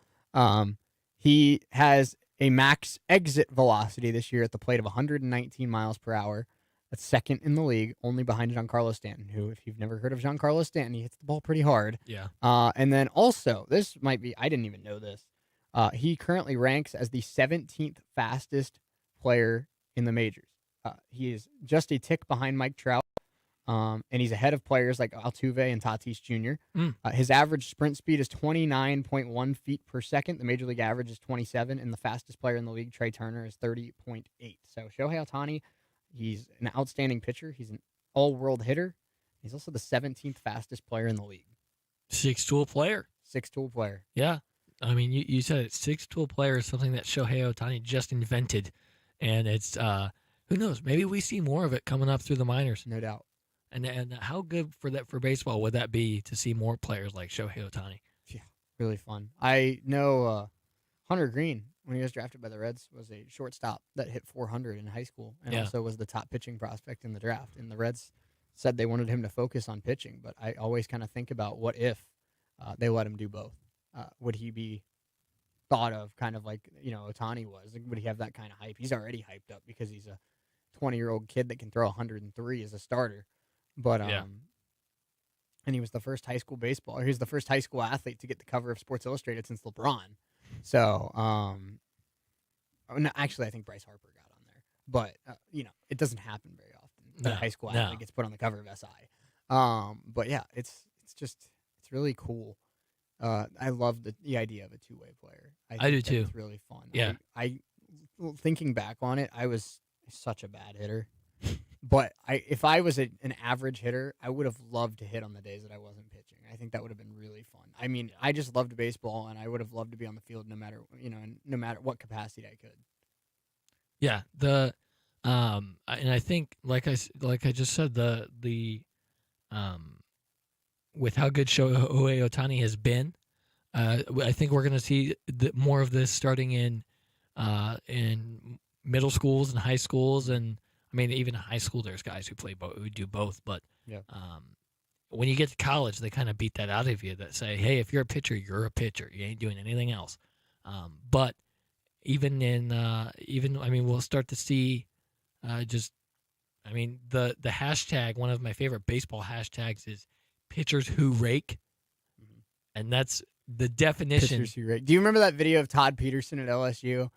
[SPEAKER 15] He has a max exit velocity this year at the plate of 119 miles per hour. That's second in the league, only behind Giancarlo Stanton, who, if you've never heard of Giancarlo Stanton, he hits the ball pretty hard.
[SPEAKER 14] Yeah.
[SPEAKER 15] And then also, this might be, I didn't even know this. He currently ranks as the 17th fastest player in the majors. He is just a tick behind Mike Trout, and he's ahead of players like Altuve and Tatis Jr. His average sprint speed is 29.1 feet per second. The major league average is 27, and the fastest player in the league, Trey Turner, is 30.8. So Shohei Ohtani, he's an outstanding pitcher. He's an all-world hitter. He's also the 17th fastest player in the league.
[SPEAKER 14] Six-tool player.
[SPEAKER 15] Six-tool player.
[SPEAKER 14] Yeah. I mean, you said it. Six-tool player is something that Shohei Ohtani just invented. And it's, who knows, maybe we see more of it coming up through the minors.
[SPEAKER 15] No doubt.
[SPEAKER 14] And how good for baseball would that be to see more players like Shohei Ohtani?
[SPEAKER 15] Yeah, really fun. I know Hunter Green, when he was drafted by the Reds, was a shortstop that hit 400 in high school and also was the top pitching prospect in the draft. And the Reds said they wanted him to focus on pitching, but I always kind of think about what if they let him do both. Would he be thought of kind of like, Ohtani was? Like, would he have that kind of hype? He's already hyped up because he's a 20-year-old kid that can throw 103 as a starter. But and he was the first high school he's the first high school athlete to get the cover of Sports Illustrated since LeBron. So, no, actually, I think Bryce Harper got on there. But, it doesn't happen very often that a high school athlete gets put on the cover of SI. But, yeah, it's really cool. I love the idea of a two-way player.
[SPEAKER 14] I do, too.
[SPEAKER 15] It's really fun.
[SPEAKER 14] Yeah.
[SPEAKER 15] I thinking back on it, I was such a bad hitter. But if I was an average hitter, I would have loved to hit on the days that I wasn't pitching. I think that would have been really fun. I mean, I just loved baseball, and I would have loved to be on the field no matter what capacity I could.
[SPEAKER 14] Yeah, and I think like I just said, the with how good Shohei Ohtani has been, I think we're going to see more of this starting in middle schools and high schools, and I mean even in high school there's guys who do both. But when you get to college, they kind of beat that out of you. That say, hey, if you're a pitcher, you're a pitcher. You ain't doing anything else. But even we'll start to see the hashtag. One of my favorite baseball hashtags is pitchers who rake, and that's the definition.
[SPEAKER 15] Pitchers who rake. Do you remember that video of Todd Peterson at LSU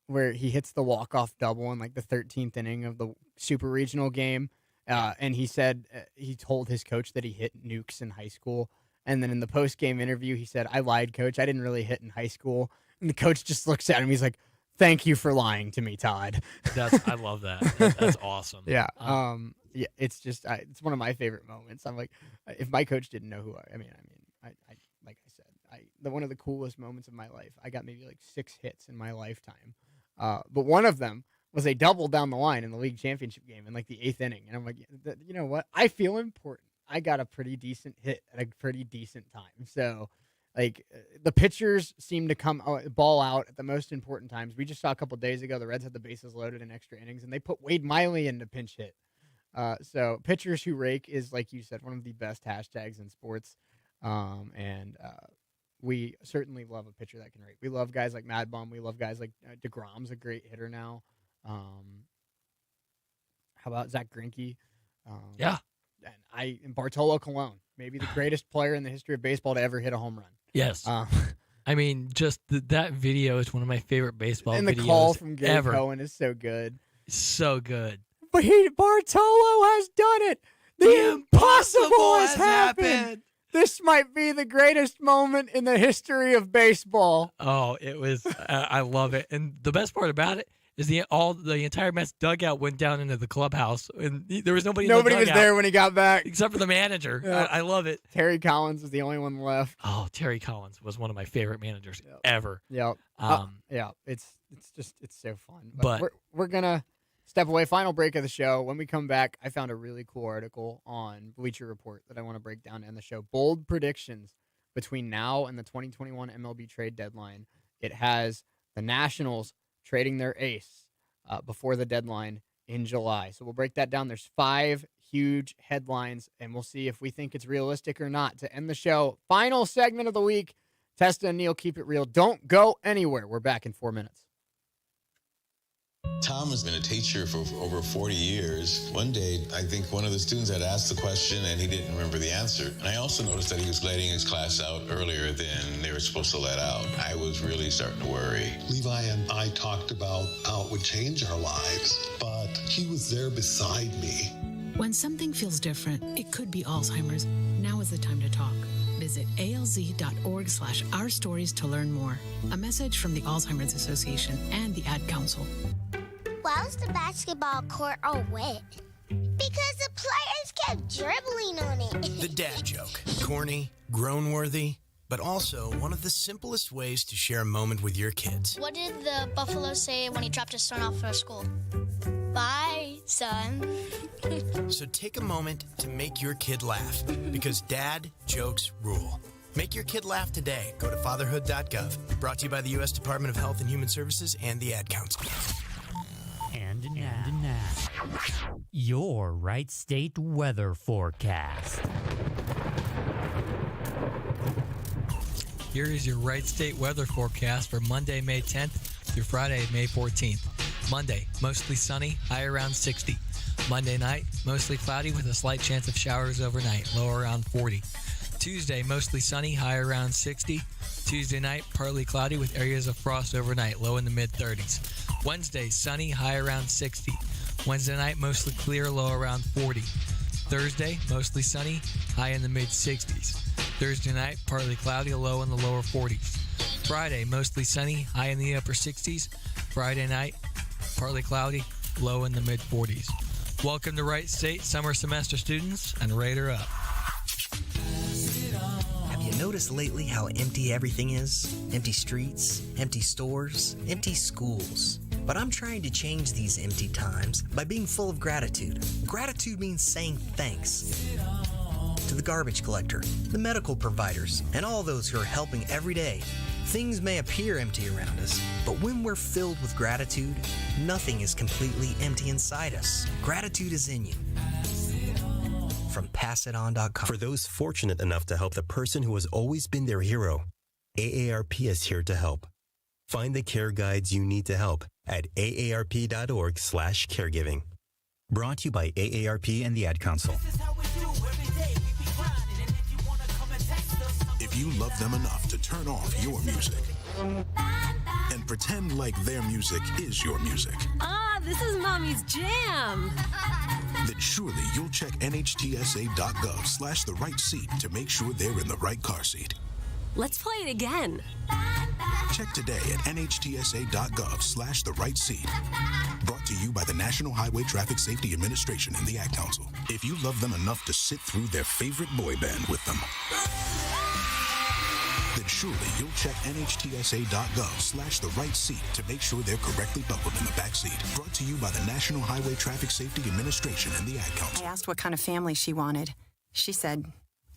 [SPEAKER 15] where he hits the walk-off double in like the 13th inning of the super regional game? And he said he told his coach that he hit nukes in high school. And then in the post-game interview, he said, I lied, coach. I didn't really hit in high school. And the coach just looks at him. He's like, Thank you for lying to me, Todd.
[SPEAKER 14] I love that. That's awesome.
[SPEAKER 15] Yeah. Yeah. It's just it's one of my favorite moments. I'm like, if my coach didn't know who I like I said, one of the coolest moments of my life. I got maybe like 6 hits in my lifetime, but one of them was a double down the line in the league championship game in like the 8th inning, and I'm like, you know what? I feel important. I got a pretty decent hit at a pretty decent time. So, like, the pitchers seem to come ball out at the most important times. We just saw a couple days ago the Reds had the bases loaded in extra innings, and they put Wade Miley in to pinch hit. So pitchers who rake is, like you said, one of the best hashtags in sports. And we certainly love a pitcher that can rake. We love guys like Mad Bum. We love guys like DeGrom's a great hitter now. How about Zach Greinke?
[SPEAKER 14] Yeah.
[SPEAKER 15] And Bartolo Colon, maybe the greatest player in the history of baseball to ever hit a home run.
[SPEAKER 14] Yes. I mean, just that video is one of my favorite baseball videos
[SPEAKER 15] ever. And the call from Gary Cohen is so good.
[SPEAKER 14] So good.
[SPEAKER 15] But Bartolo has done it. The impossible has happened. This might be the greatest moment in the history of baseball.
[SPEAKER 14] Oh, it was. I love it. And the best part about it is the entire Mets dugout went down into the clubhouse, and there was nobody.
[SPEAKER 15] Nobody
[SPEAKER 14] in the
[SPEAKER 15] was there when he got back,
[SPEAKER 14] except for the manager.
[SPEAKER 15] Yeah.
[SPEAKER 14] I love it.
[SPEAKER 15] Terry Collins was the only one left.
[SPEAKER 14] Oh, Terry Collins was one of my favorite managers ever.
[SPEAKER 15] Yep. Yeah. It's so fun. But we're gonna step away. Final break of the show. When we come back, I found a really cool article on Bleacher Report that I want to break down to end the show. Bold predictions between now and the 2021 MLB trade deadline. It has the Nationals trading their ace before the deadline in July. So we'll break that down. There's 5 huge headlines, and we'll see if we think it's realistic or not. To end the show, final segment of the week, Testa and Neal, keep it real. Don't go anywhere. We're back in 4 minutes.
[SPEAKER 1] Tom has been a teacher for over 40 years. One day, I think one of the students had asked the question and he didn't remember the answer. And I also noticed that he was letting his class out earlier than they were supposed to let out. I was really starting to worry.
[SPEAKER 7] Levi and I talked about how it would change our lives, but he was there beside me.
[SPEAKER 10] When something feels different, it could be Alzheimer's. Now is the time to talk. Visit alz.org/ourstories to learn more. A message from the Alzheimer's Association and the Ad Council.
[SPEAKER 22] Why was the basketball court all wet? Because the players kept dribbling on it.
[SPEAKER 3] The dad joke. Corny, groan-worthy, but also one of the simplest ways to share a moment with your kids.
[SPEAKER 13] What did the buffalo say when he dropped his son off for school? Bye, son.
[SPEAKER 3] So take a moment to make your kid laugh, because dad jokes rule. Make your kid laugh today. Go to fatherhood.gov. Brought to you by the U.S. Department of Health and Human Services and the Ad Council.
[SPEAKER 17] And now, your Right State weather forecast.
[SPEAKER 14] Here is your Right State weather forecast for Monday, May 10th through Friday, May 14th. Monday, mostly sunny, high around 60. Monday night, mostly cloudy with a slight chance of showers overnight, low around 40. Tuesday, mostly sunny, high around 60. Tuesday night, partly cloudy with areas of frost overnight, low in the mid-30s. Wednesday, sunny, high around 60. Wednesday night, mostly clear, low around 40. Thursday, mostly sunny, high in the mid-60s. Thursday night, partly cloudy, low in the lower 40s. Friday, mostly sunny, high in the upper 60s. Friday night, partly cloudy, low in the mid-40s. Welcome to Right State summer semester students, and Raider up.
[SPEAKER 34] Have you noticed lately how empty everything is? Empty streets, empty stores, empty schools. But I'm trying to change these empty times by being full of gratitude. Gratitude means saying thanks to the garbage collector, the medical providers, and all those who are helping every day. Things may appear empty around us, but when we're filled with gratitude, nothing is completely empty inside us. Gratitude is in you. From PassItOn.com.
[SPEAKER 20] For those fortunate enough to help the person who has always been their hero, AARP is here to help. Find the care guides you need to help at aarp.org/caregiving. Brought to you by AARP and the Ad Council.
[SPEAKER 21] If you love them enough to turn off your music and pretend like their music is your music,
[SPEAKER 23] this is Mommy's jam.
[SPEAKER 21] then surely you'll check NHTSA.gov/the right seat to make sure they're in the right car seat.
[SPEAKER 23] Let's play it again.
[SPEAKER 21] Check today at nhtsa.gov/the-right-seat. Brought to you by the National Highway Traffic Safety Administration and the Ad Council. If you love them enough to sit through their favorite boy band with them, then surely you'll check nhtsa.gov/the-right-seat to make sure they're correctly buckled in the back seat. Brought to you by the National Highway Traffic Safety Administration and the Ad Council.
[SPEAKER 2] I asked what kind of family she wanted. She said,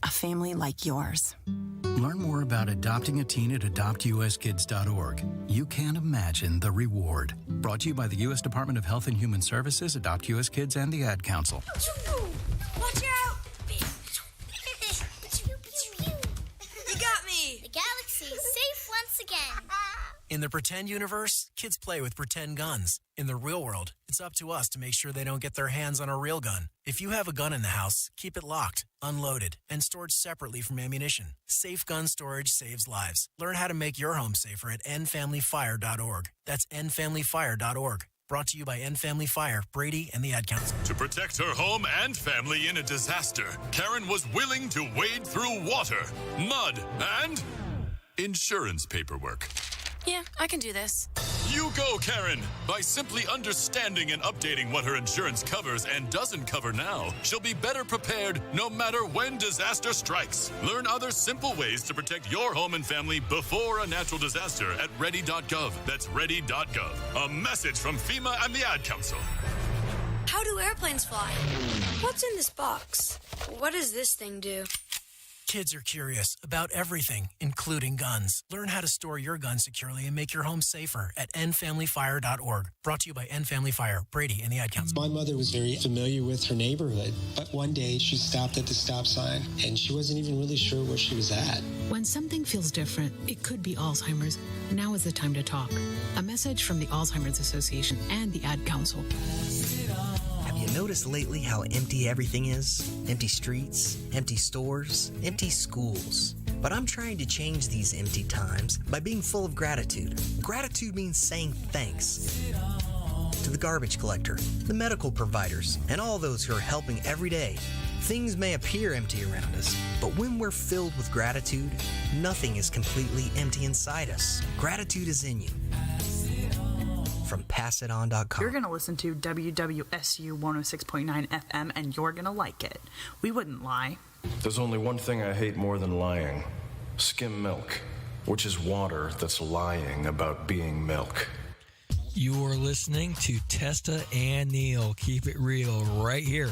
[SPEAKER 2] a family like yours.
[SPEAKER 4] Learn more about adopting a teen at adoptuskids.org. You can't imagine the reward. Brought to you by the U.S. Department of Health and Human Services, Adopt U.S. Kids, and the Ad Council.
[SPEAKER 23] Watch out! You got me!
[SPEAKER 22] The galaxy is safe once again.
[SPEAKER 3] In the pretend universe, kids play with pretend guns. In the real world, it's up to us to make sure they don't get their hands on a real gun. If you have a gun in the house, keep it locked, unloaded, and stored separately from ammunition. Safe gun storage saves lives. Learn how to make your home safer at endfamilyfire.org. That's endfamilyfire.org. Brought to you by End Family Fire, Brady, and the Ad Council.
[SPEAKER 6] To protect her home and family in a disaster, Karen was willing to wade through water, mud, and insurance paperwork.
[SPEAKER 16] Yeah, I can do this.
[SPEAKER 6] You go, Karen! By simply understanding and updating what her insurance covers and doesn't cover now, she'll be better prepared no matter when disaster strikes. Learn other simple ways to protect your home and family before a natural disaster at ready.gov. That's ready.gov. A message from FEMA and the Ad Council.
[SPEAKER 23] How do airplanes fly? What's in this box? What does this thing do?
[SPEAKER 3] Kids are curious about everything, including guns. Learn how to store your gun securely and make your home safer at endfamilyfire.org. Brought to you by End Family Fire, Brady, and the Ad Council.
[SPEAKER 19] My mother was very familiar with her neighborhood, but one day she stopped at the stop sign and she wasn't even really sure where she was at.
[SPEAKER 10] When something feels different, it could be Alzheimer's. Now is the time to talk. A message from the Alzheimer's Association and the Ad Council.
[SPEAKER 34] Have you noticed lately how empty everything is? Empty streets, empty stores, empty schools. But I'm trying to change these empty times by being full of gratitude. Gratitude means saying thanks to the garbage collector, the medical providers, and all those who are helping every day. Things may appear empty around us, but when we're filled with gratitude, nothing is completely empty inside us. Gratitude is in you. From PassItOn.com.
[SPEAKER 24] You're going to listen to WWSU 106.9 FM, and you're going to like it. We wouldn't lie.
[SPEAKER 25] There's only one thing I hate more than lying. Skim milk, which is water that's lying about being milk.
[SPEAKER 14] You are listening to Testa and Neal. Keep it real right here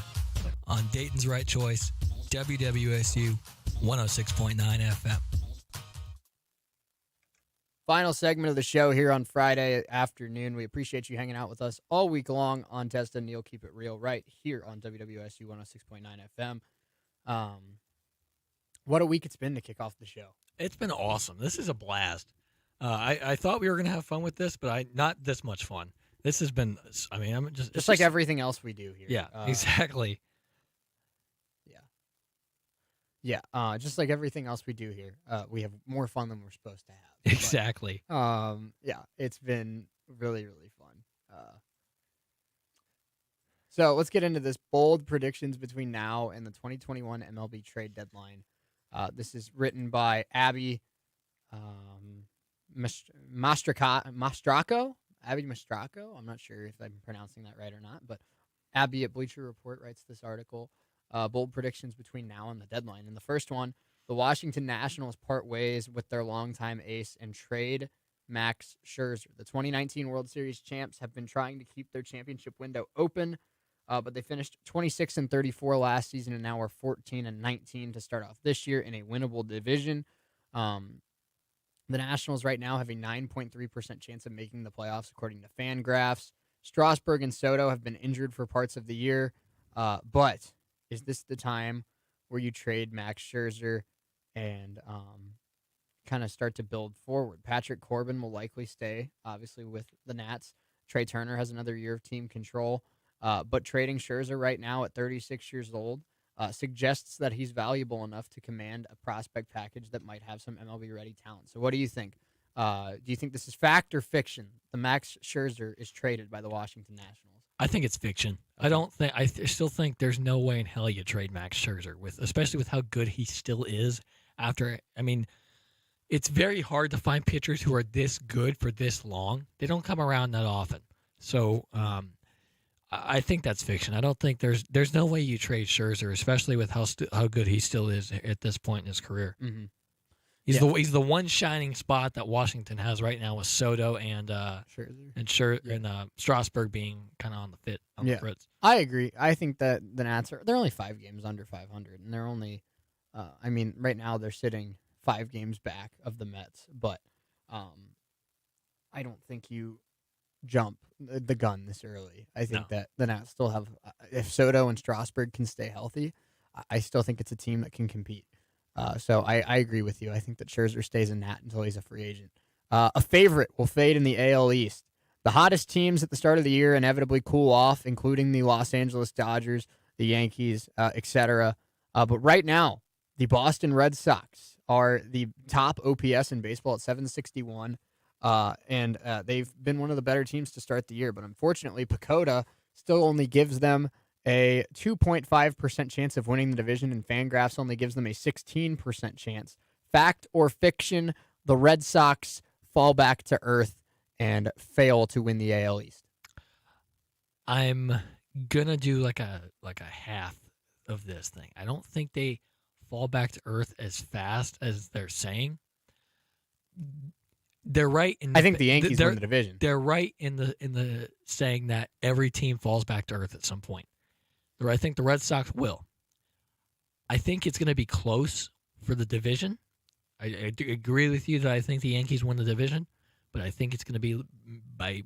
[SPEAKER 14] on Dayton's Right Choice, WWSU 106.9 FM.
[SPEAKER 15] Final segment of the show here on Friday afternoon. We appreciate you hanging out with us all week long on Testa and Neal. Keep it real right here on WWSU 106.9 FM. What a week it's been to kick off the show.
[SPEAKER 14] It's been awesome. This is a blast. I thought we were going to have fun with this, but not this much fun. This has been, I mean, I'm just
[SPEAKER 15] like everything else we do here.
[SPEAKER 14] Yeah, exactly.
[SPEAKER 15] Yeah, just like everything else we do here, we have more fun than we're supposed to have.
[SPEAKER 14] Exactly.
[SPEAKER 15] But, yeah, it's been really, really fun. So let's get into this bold predictions between now and the 2021 MLB trade deadline. This is written by Abby Mastracco. Abby Mastracco. I'm not sure if I'm pronouncing that right or not, but Abby at Bleacher Report writes this article. Bold predictions between now and the deadline. In the first one, the Washington Nationals part ways with their longtime ace and trade Max Scherzer. The 2019 World Series champs have been trying to keep their championship window open, but they finished 26-34 last season and now are 14-19 to start off this year in a winnable division. The Nationals right now have a 9.3% chance of making the playoffs according to Fangraphs. Strasburg and Soto have been injured for parts of the year, but is this the time where you trade Max Scherzer and kind of start to build forward? Patrick Corbin will likely stay, obviously, with the Nats. Trey Turner has another year of team control. But trading Scherzer right now at 36 years old suggests that he's valuable enough to command a prospect package that might have some MLB-ready talent. So what do you think? Do you think this is fact or fiction? The Max Scherzer is traded by the Washington Nationals.
[SPEAKER 14] I think it's fiction. I still think there's no way in hell you trade Max Scherzer especially with how good he still is after. I mean, it's very hard to find pitchers who are this good for this long. They don't come around that often. So I think that's fiction. I don't think there's no way you trade Scherzer, especially with how good he still is at this point in his career.
[SPEAKER 15] Mm-hmm.
[SPEAKER 14] He's the one shining spot that Washington has right now with Soto and Strasburg being kind of on the fritz.
[SPEAKER 15] I agree. I think that the Nats they're only 5 games under 500, and they're only, right now they're sitting 5 games back of the Mets. But I don't think you jump the gun this early. I think that the Nats still have, if Soto and Strasburg can stay healthy, I still think it's a team that can compete. So I agree with you. I think that Scherzer stays a Nat until he's a free agent. A favorite will fade in the AL East. The hottest teams at the start of the year inevitably cool off, including the Los Angeles Dodgers, the Yankees, etc. But right now, the Boston Red Sox are the top OPS in baseball at 761, and they've been one of the better teams to start the year. But unfortunately, PECOTA still only gives them a 2.5% chance of winning the division, and Fangraphs only gives them a 16% chance. Fact or fiction, the Red Sox fall back to earth and fail to win the AL East.
[SPEAKER 14] I'm gonna do like a half of this thing. I don't think they fall back to earth as fast as they're saying. They're right in.
[SPEAKER 15] I think the Yankees win the division.
[SPEAKER 14] They're right in the saying that every team falls back to earth at some point. I think the Red Sox will. I think it's going to be close for the division. I do agree with you that I think the Yankees win the division, but I think it's going to be by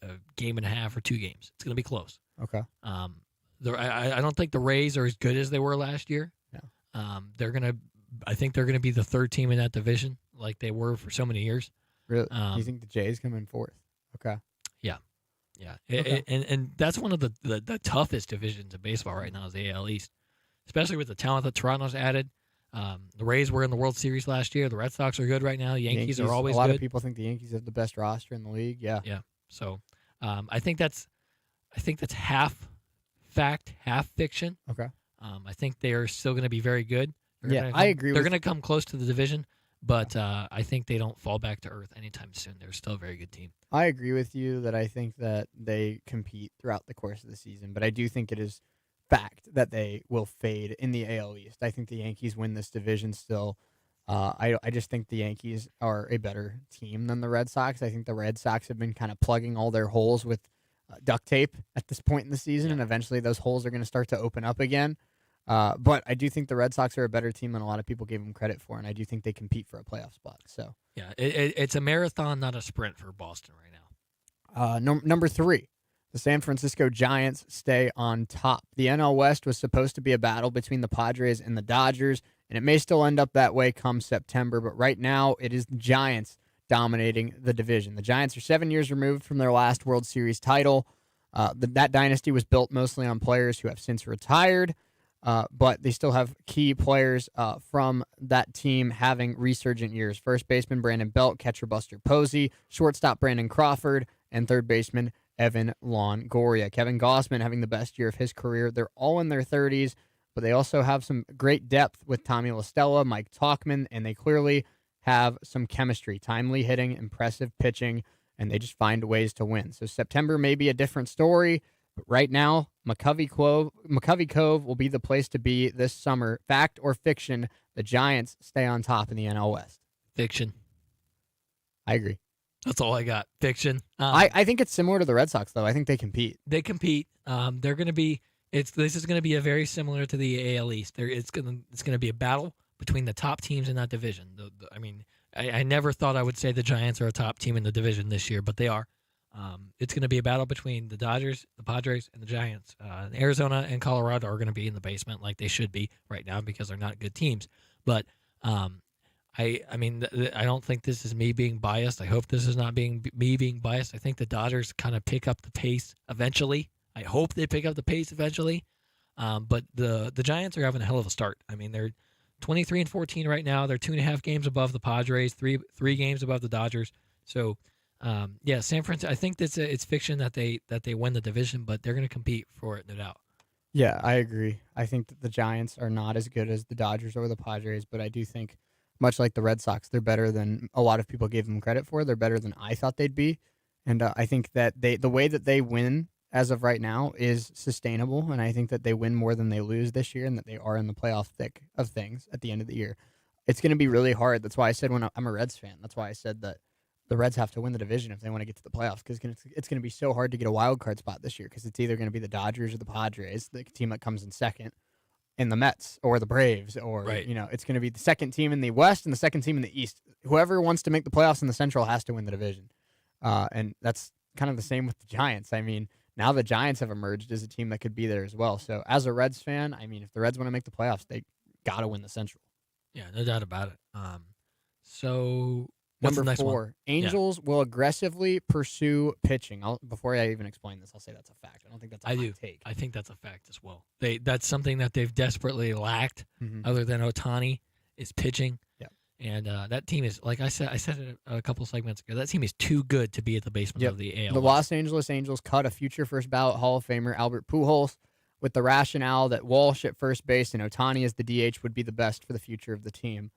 [SPEAKER 14] a game and a half or 2 games. It's going to be close.
[SPEAKER 15] Okay.
[SPEAKER 14] I don't think the Rays are as good as they were last year.
[SPEAKER 15] No.
[SPEAKER 14] I think they're going to be the 3rd team in that division, like they were for so many years.
[SPEAKER 15] Really? You think the Jays come in 4th? Okay.
[SPEAKER 14] Yeah. Yeah,
[SPEAKER 15] Okay.
[SPEAKER 14] And that's one of the toughest divisions in baseball right now is the AL East, especially with the talent that Toronto's added. The Rays were in the World Series last year. The Red Sox are good right now. The Yankees are always good.
[SPEAKER 15] A lot of people think the Yankees have the best roster in the league. Yeah.
[SPEAKER 14] Yeah. So I think that's half fact, half fiction.
[SPEAKER 15] Okay.
[SPEAKER 14] I think they are still going to be very good.
[SPEAKER 15] I agree.
[SPEAKER 14] They're going to come close to the division, but I think they don't fall back to earth anytime soon. They're still a very good team.
[SPEAKER 15] I agree with you that I think that they compete throughout the course of the season, but I do think it is fact that they will fade in the AL East. I think the Yankees win this division still. I just think the Yankees are a better team than the Red Sox. I think the Red Sox have been kind of plugging all their holes with duct tape at this point in the season, and eventually those holes are going to start to open up again. But I do think the Red Sox are a better team than a lot of people gave them credit for, and I do think they compete for a playoff spot. So
[SPEAKER 14] yeah, it's a marathon, not a sprint for Boston right now.
[SPEAKER 15] Number 3, the San Francisco Giants stay on top. The NL West was supposed to be a battle between the Padres and the Dodgers, and it may still end up that way come September, but right now it is the Giants dominating the division. The Giants are 7 years removed from their last World Series title. That dynasty was built mostly on players who have since retired. But they still have key players from that team having resurgent years. First baseman Brandon Belt, catcher Buster Posey, shortstop Brandon Crawford, and third baseman Evan Longoria. Kevin Gausman having the best year of his career. They're all in their 30s, but they also have some great depth with Tommy La Stella, Mike Tauchman, and they clearly have some chemistry, timely hitting, impressive pitching, and they just find ways to win. So September may be a different story. But right now, McCovey Cove will be the place to be this summer. Fact or fiction, the Giants stay on top in the NL West.
[SPEAKER 14] Fiction.
[SPEAKER 15] I agree.
[SPEAKER 14] That's all I got. Fiction.
[SPEAKER 15] I think it's similar to the Red Sox, though. I think they compete.
[SPEAKER 14] They compete. They're going to be. This is going to be a very similar to the AL East. It's going to be a battle between the top teams in that division. I never thought I would say the Giants are a top team in the division this year, but they are. It's going to be a battle between the Dodgers, the Padres, and the Giants. Arizona and Colorado are going to be in the basement like they should be right now because they're not good teams. But I don't think this is me being biased. I hope this is not me being biased. I think the Dodgers kind of pick up the pace eventually. I hope they pick up the pace eventually. But the Giants are having a hell of a start. I mean, they're 23-14 right now. They're 2.5 games above the Padres, three games above the Dodgers. So. San Francisco. I think it's fiction that they win the division, but they're going to compete for it, no doubt.
[SPEAKER 15] Yeah, I agree. I think that the Giants are not as good as the Dodgers or the Padres, but I do think much like the Red Sox. They're better than a lot of people gave them credit for. They're better than I thought they'd be. And I think that the way that they win as of right now is sustainable. And I think that they win more than they lose this year and that they are in the playoff thick of things at the end of the year. It's going to be really hard. That's why I said when I'm a Reds fan, that's why I said that the Reds have to win the division if they want to get to the playoffs, because it's going to be so hard to get a wild card spot this year, because it's either going to be the Dodgers or the Padres, the team that comes in second, and the Mets or the Braves, or it's going to be the second team in the West and the second team in the East. Whoever wants to make the playoffs in the Central has to win the division, and that's kind of the same with the Giants. I mean, now the Giants have emerged as a team that could be there as well. So as a Reds fan, I mean, if the Reds want to make the playoffs, they got to win the Central.
[SPEAKER 14] Yeah, no doubt about it. So what's
[SPEAKER 15] Number
[SPEAKER 14] the next
[SPEAKER 15] 4,
[SPEAKER 14] one?
[SPEAKER 15] Angels will aggressively pursue pitching. Before I even explain this, I'll say that's a fact. I don't think that's a hot take.
[SPEAKER 14] I think that's a fact as well. That's something that they've desperately lacked, other than Ohtani, is pitching.
[SPEAKER 15] Yeah.
[SPEAKER 14] And that team is, like I said it a couple segments ago, that team is too good to be at the basement of the AL.
[SPEAKER 15] The Los Angeles Angels cut a future first ballot Hall of Famer, Albert Pujols, with the rationale that Walsh at first base and Ohtani as the DH would be the best for the future of the team.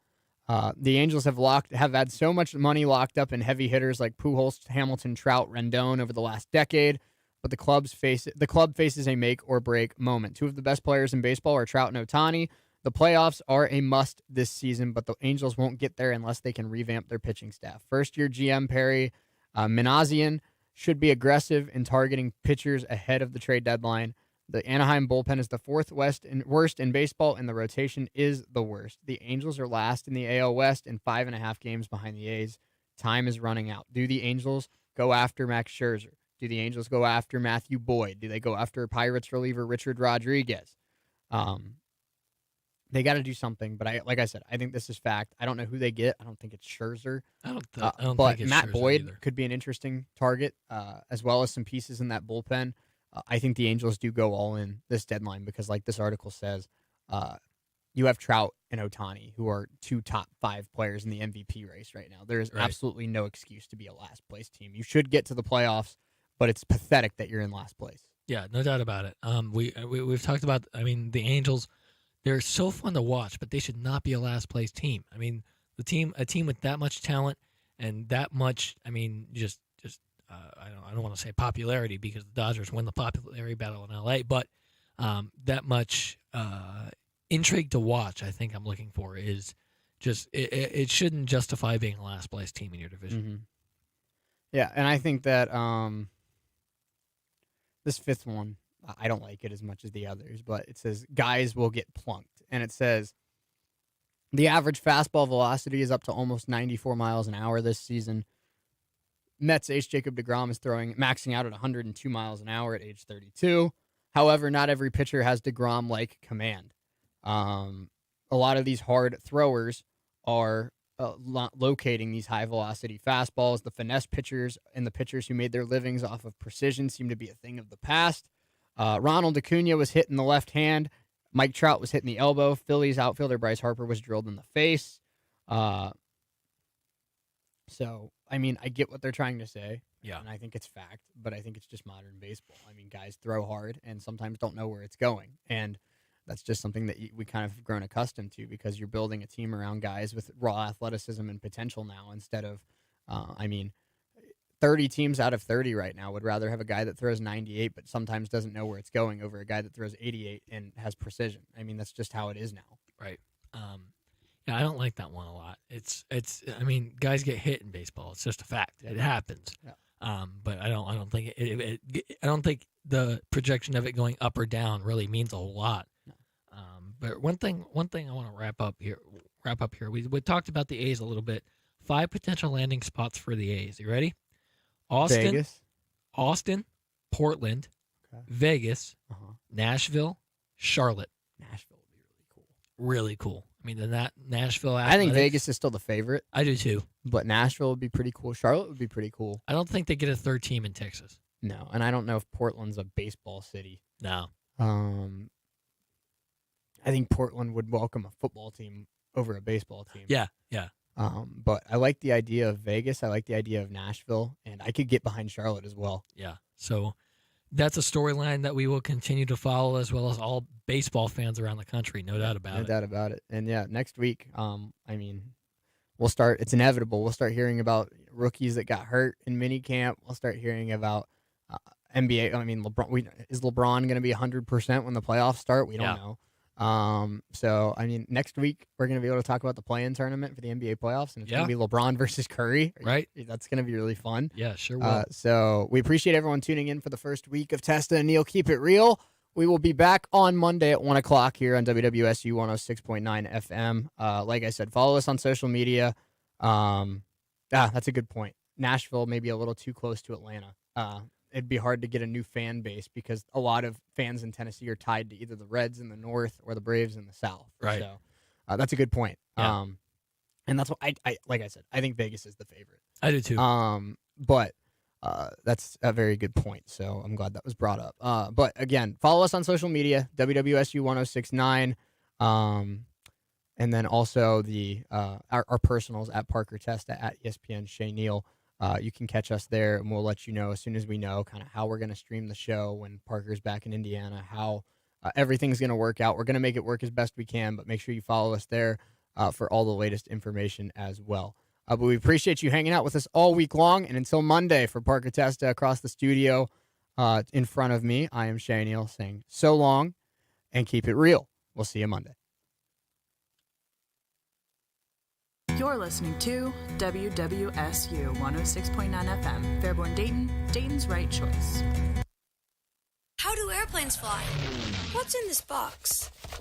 [SPEAKER 15] The Angels have had so much money locked up in heavy hitters like Pujols, Hamilton, Trout, Rendon over the last decade, but the club faces a make or break moment. Two of the best players in baseball are Trout and Ohtani. The playoffs are a must this season, but the Angels won't get there unless they can revamp their pitching staff. First-year GM Perry Minazian should be aggressive in targeting pitchers ahead of the trade deadline. The Anaheim bullpen is the fourth worst in baseball, and the rotation is the worst. The Angels are last in the AL West and 5.5 games behind the A's. Time is running out. Do the Angels go after Max Scherzer? Do the Angels go after Matthew Boyd? Do they go after Pirates reliever Richard Rodriguez? They got to do something, but like I said, I think this is fact. I don't know who they get. I don't think it's Scherzer.
[SPEAKER 14] I don't
[SPEAKER 15] but
[SPEAKER 14] think it's
[SPEAKER 15] Matt
[SPEAKER 14] Scherzer
[SPEAKER 15] Boyd
[SPEAKER 14] either.
[SPEAKER 15] could be an interesting target, as well as some pieces in that bullpen. I think the Angels do go all in this deadline because, like this article says, you have Trout and Ohtani, who are 2 top 5 players in the MVP race right now. There is absolutely no excuse to be a last-place team. You should get to the playoffs, but it's pathetic that you're in last place.
[SPEAKER 14] Yeah, no doubt about it. We've talked about, the Angels, they're so fun to watch, but they should not be a last-place team. I mean, a team with that much talent and that much, I don't want to say popularity because the Dodgers win the popularity battle in LA, but that much intrigue to watch, I think I'm looking for, is just it shouldn't justify being a last place team in your division.
[SPEAKER 15] Mm-hmm. Yeah, and I think that this fifth one, I don't like it as much as the others, but it says guys will get plunked, and it says the average fastball velocity is up to almost 94 miles an hour this season. Mets ace Jacob deGrom is maxing out at 102 miles an hour at age 32. However, not every pitcher has deGrom-like command. A lot of these hard throwers are locating these high-velocity fastballs. The finesse pitchers and the pitchers who made their livings off of precision seem to be a thing of the past. Ronald Acuna was hit in the left hand. Mike Trout was hit in the elbow. Phillies outfielder Bryce Harper was drilled in the face. So, I get what they're trying to say.
[SPEAKER 14] Yeah.
[SPEAKER 15] And I think it's fact, but I think it's just modern baseball. Guys throw hard and sometimes don't know where it's going. And that's just something that we kind of have grown accustomed to because you're building a team around guys with raw athleticism and potential now instead of, 30 teams out of 30 right now would rather have a guy that throws 98 but sometimes doesn't know where it's going over a guy that throws 88 and has precision. That's just how it is now.
[SPEAKER 14] Right. Yeah, I don't like that one a lot. It's guys get hit in baseball. It's just a fact. It happens.
[SPEAKER 15] Yeah.
[SPEAKER 14] But I don't think I don't think the projection of it going up or down really means a lot.
[SPEAKER 15] No.
[SPEAKER 14] But one thing I want to wrap up here. We talked about the A's a little bit. 5 potential landing spots for the A's. You ready?
[SPEAKER 15] Vegas.
[SPEAKER 14] Austin, Portland, Vegas, Nashville, Charlotte.
[SPEAKER 15] Nashville would be really cool.
[SPEAKER 14] Really cool. The Nashville
[SPEAKER 15] Athletics, I think Vegas is still the favorite.
[SPEAKER 14] I do too.
[SPEAKER 15] But Nashville would be pretty cool. Charlotte would be pretty cool.
[SPEAKER 14] I don't think they get a third team in Texas.
[SPEAKER 15] No, and I don't know if Portland's a baseball city.
[SPEAKER 14] No.
[SPEAKER 15] I think Portland would welcome a football team over a baseball team.
[SPEAKER 14] Yeah.
[SPEAKER 15] But I like the idea of Vegas. I like the idea of Nashville, and I could get behind Charlotte as well.
[SPEAKER 14] Yeah. So that's a storyline that we will continue to follow, as well as all baseball fans around the country. No doubt about it.
[SPEAKER 15] No doubt about it. And yeah, next week, it's inevitable. We'll start hearing about rookies that got hurt in minicamp. We'll start hearing about NBA. I mean, is LeBron going to be 100% when the playoffs start? We don't know. So, I mean, next week we're going to be able to talk about the play-in tournament for the NBA playoffs, and it's going to be LeBron versus Curry.
[SPEAKER 14] Right.
[SPEAKER 15] That's going to be really fun.
[SPEAKER 14] Yeah, sure will.
[SPEAKER 15] So we appreciate everyone tuning in for the first week of Testa and Neal. Keep it real. We will be back on Monday at 1 o'clock here on WWSU 106.9 FM. Like I said, follow us on social media. That's a good point. Nashville may be a little too close to Atlanta. It'd be hard to get a new fan base because a lot of fans in Tennessee are tied to either the Reds in the north or the Braves in the south.
[SPEAKER 14] Right.
[SPEAKER 15] So that's a good point.
[SPEAKER 14] Yeah.
[SPEAKER 15] And that's what I like I said, I think Vegas is the favorite.
[SPEAKER 14] I do too.
[SPEAKER 15] But that's a very good point. So I'm glad that was brought up. But again, follow us on social media, WWSU 1069. And then also our personals at Parker Testa, at ESPN Shea Neal. You can catch us there, and we'll let you know as soon as we know kind of how we're going to stream the show when Parker's back in Indiana, how everything's going to work out. We're going to make it work as best we can, but make sure you follow us there for all the latest information as well. But we appreciate you hanging out with us all week long, and until Monday, for Parker Testa across the studio in front of me, I am Shea Neal saying so long and keep it real. We'll see you Monday.
[SPEAKER 24] You're listening to WWSU 106.9 FM, Fairborn, Dayton, Dayton's right choice.
[SPEAKER 23] How do airplanes fly? What's in this box?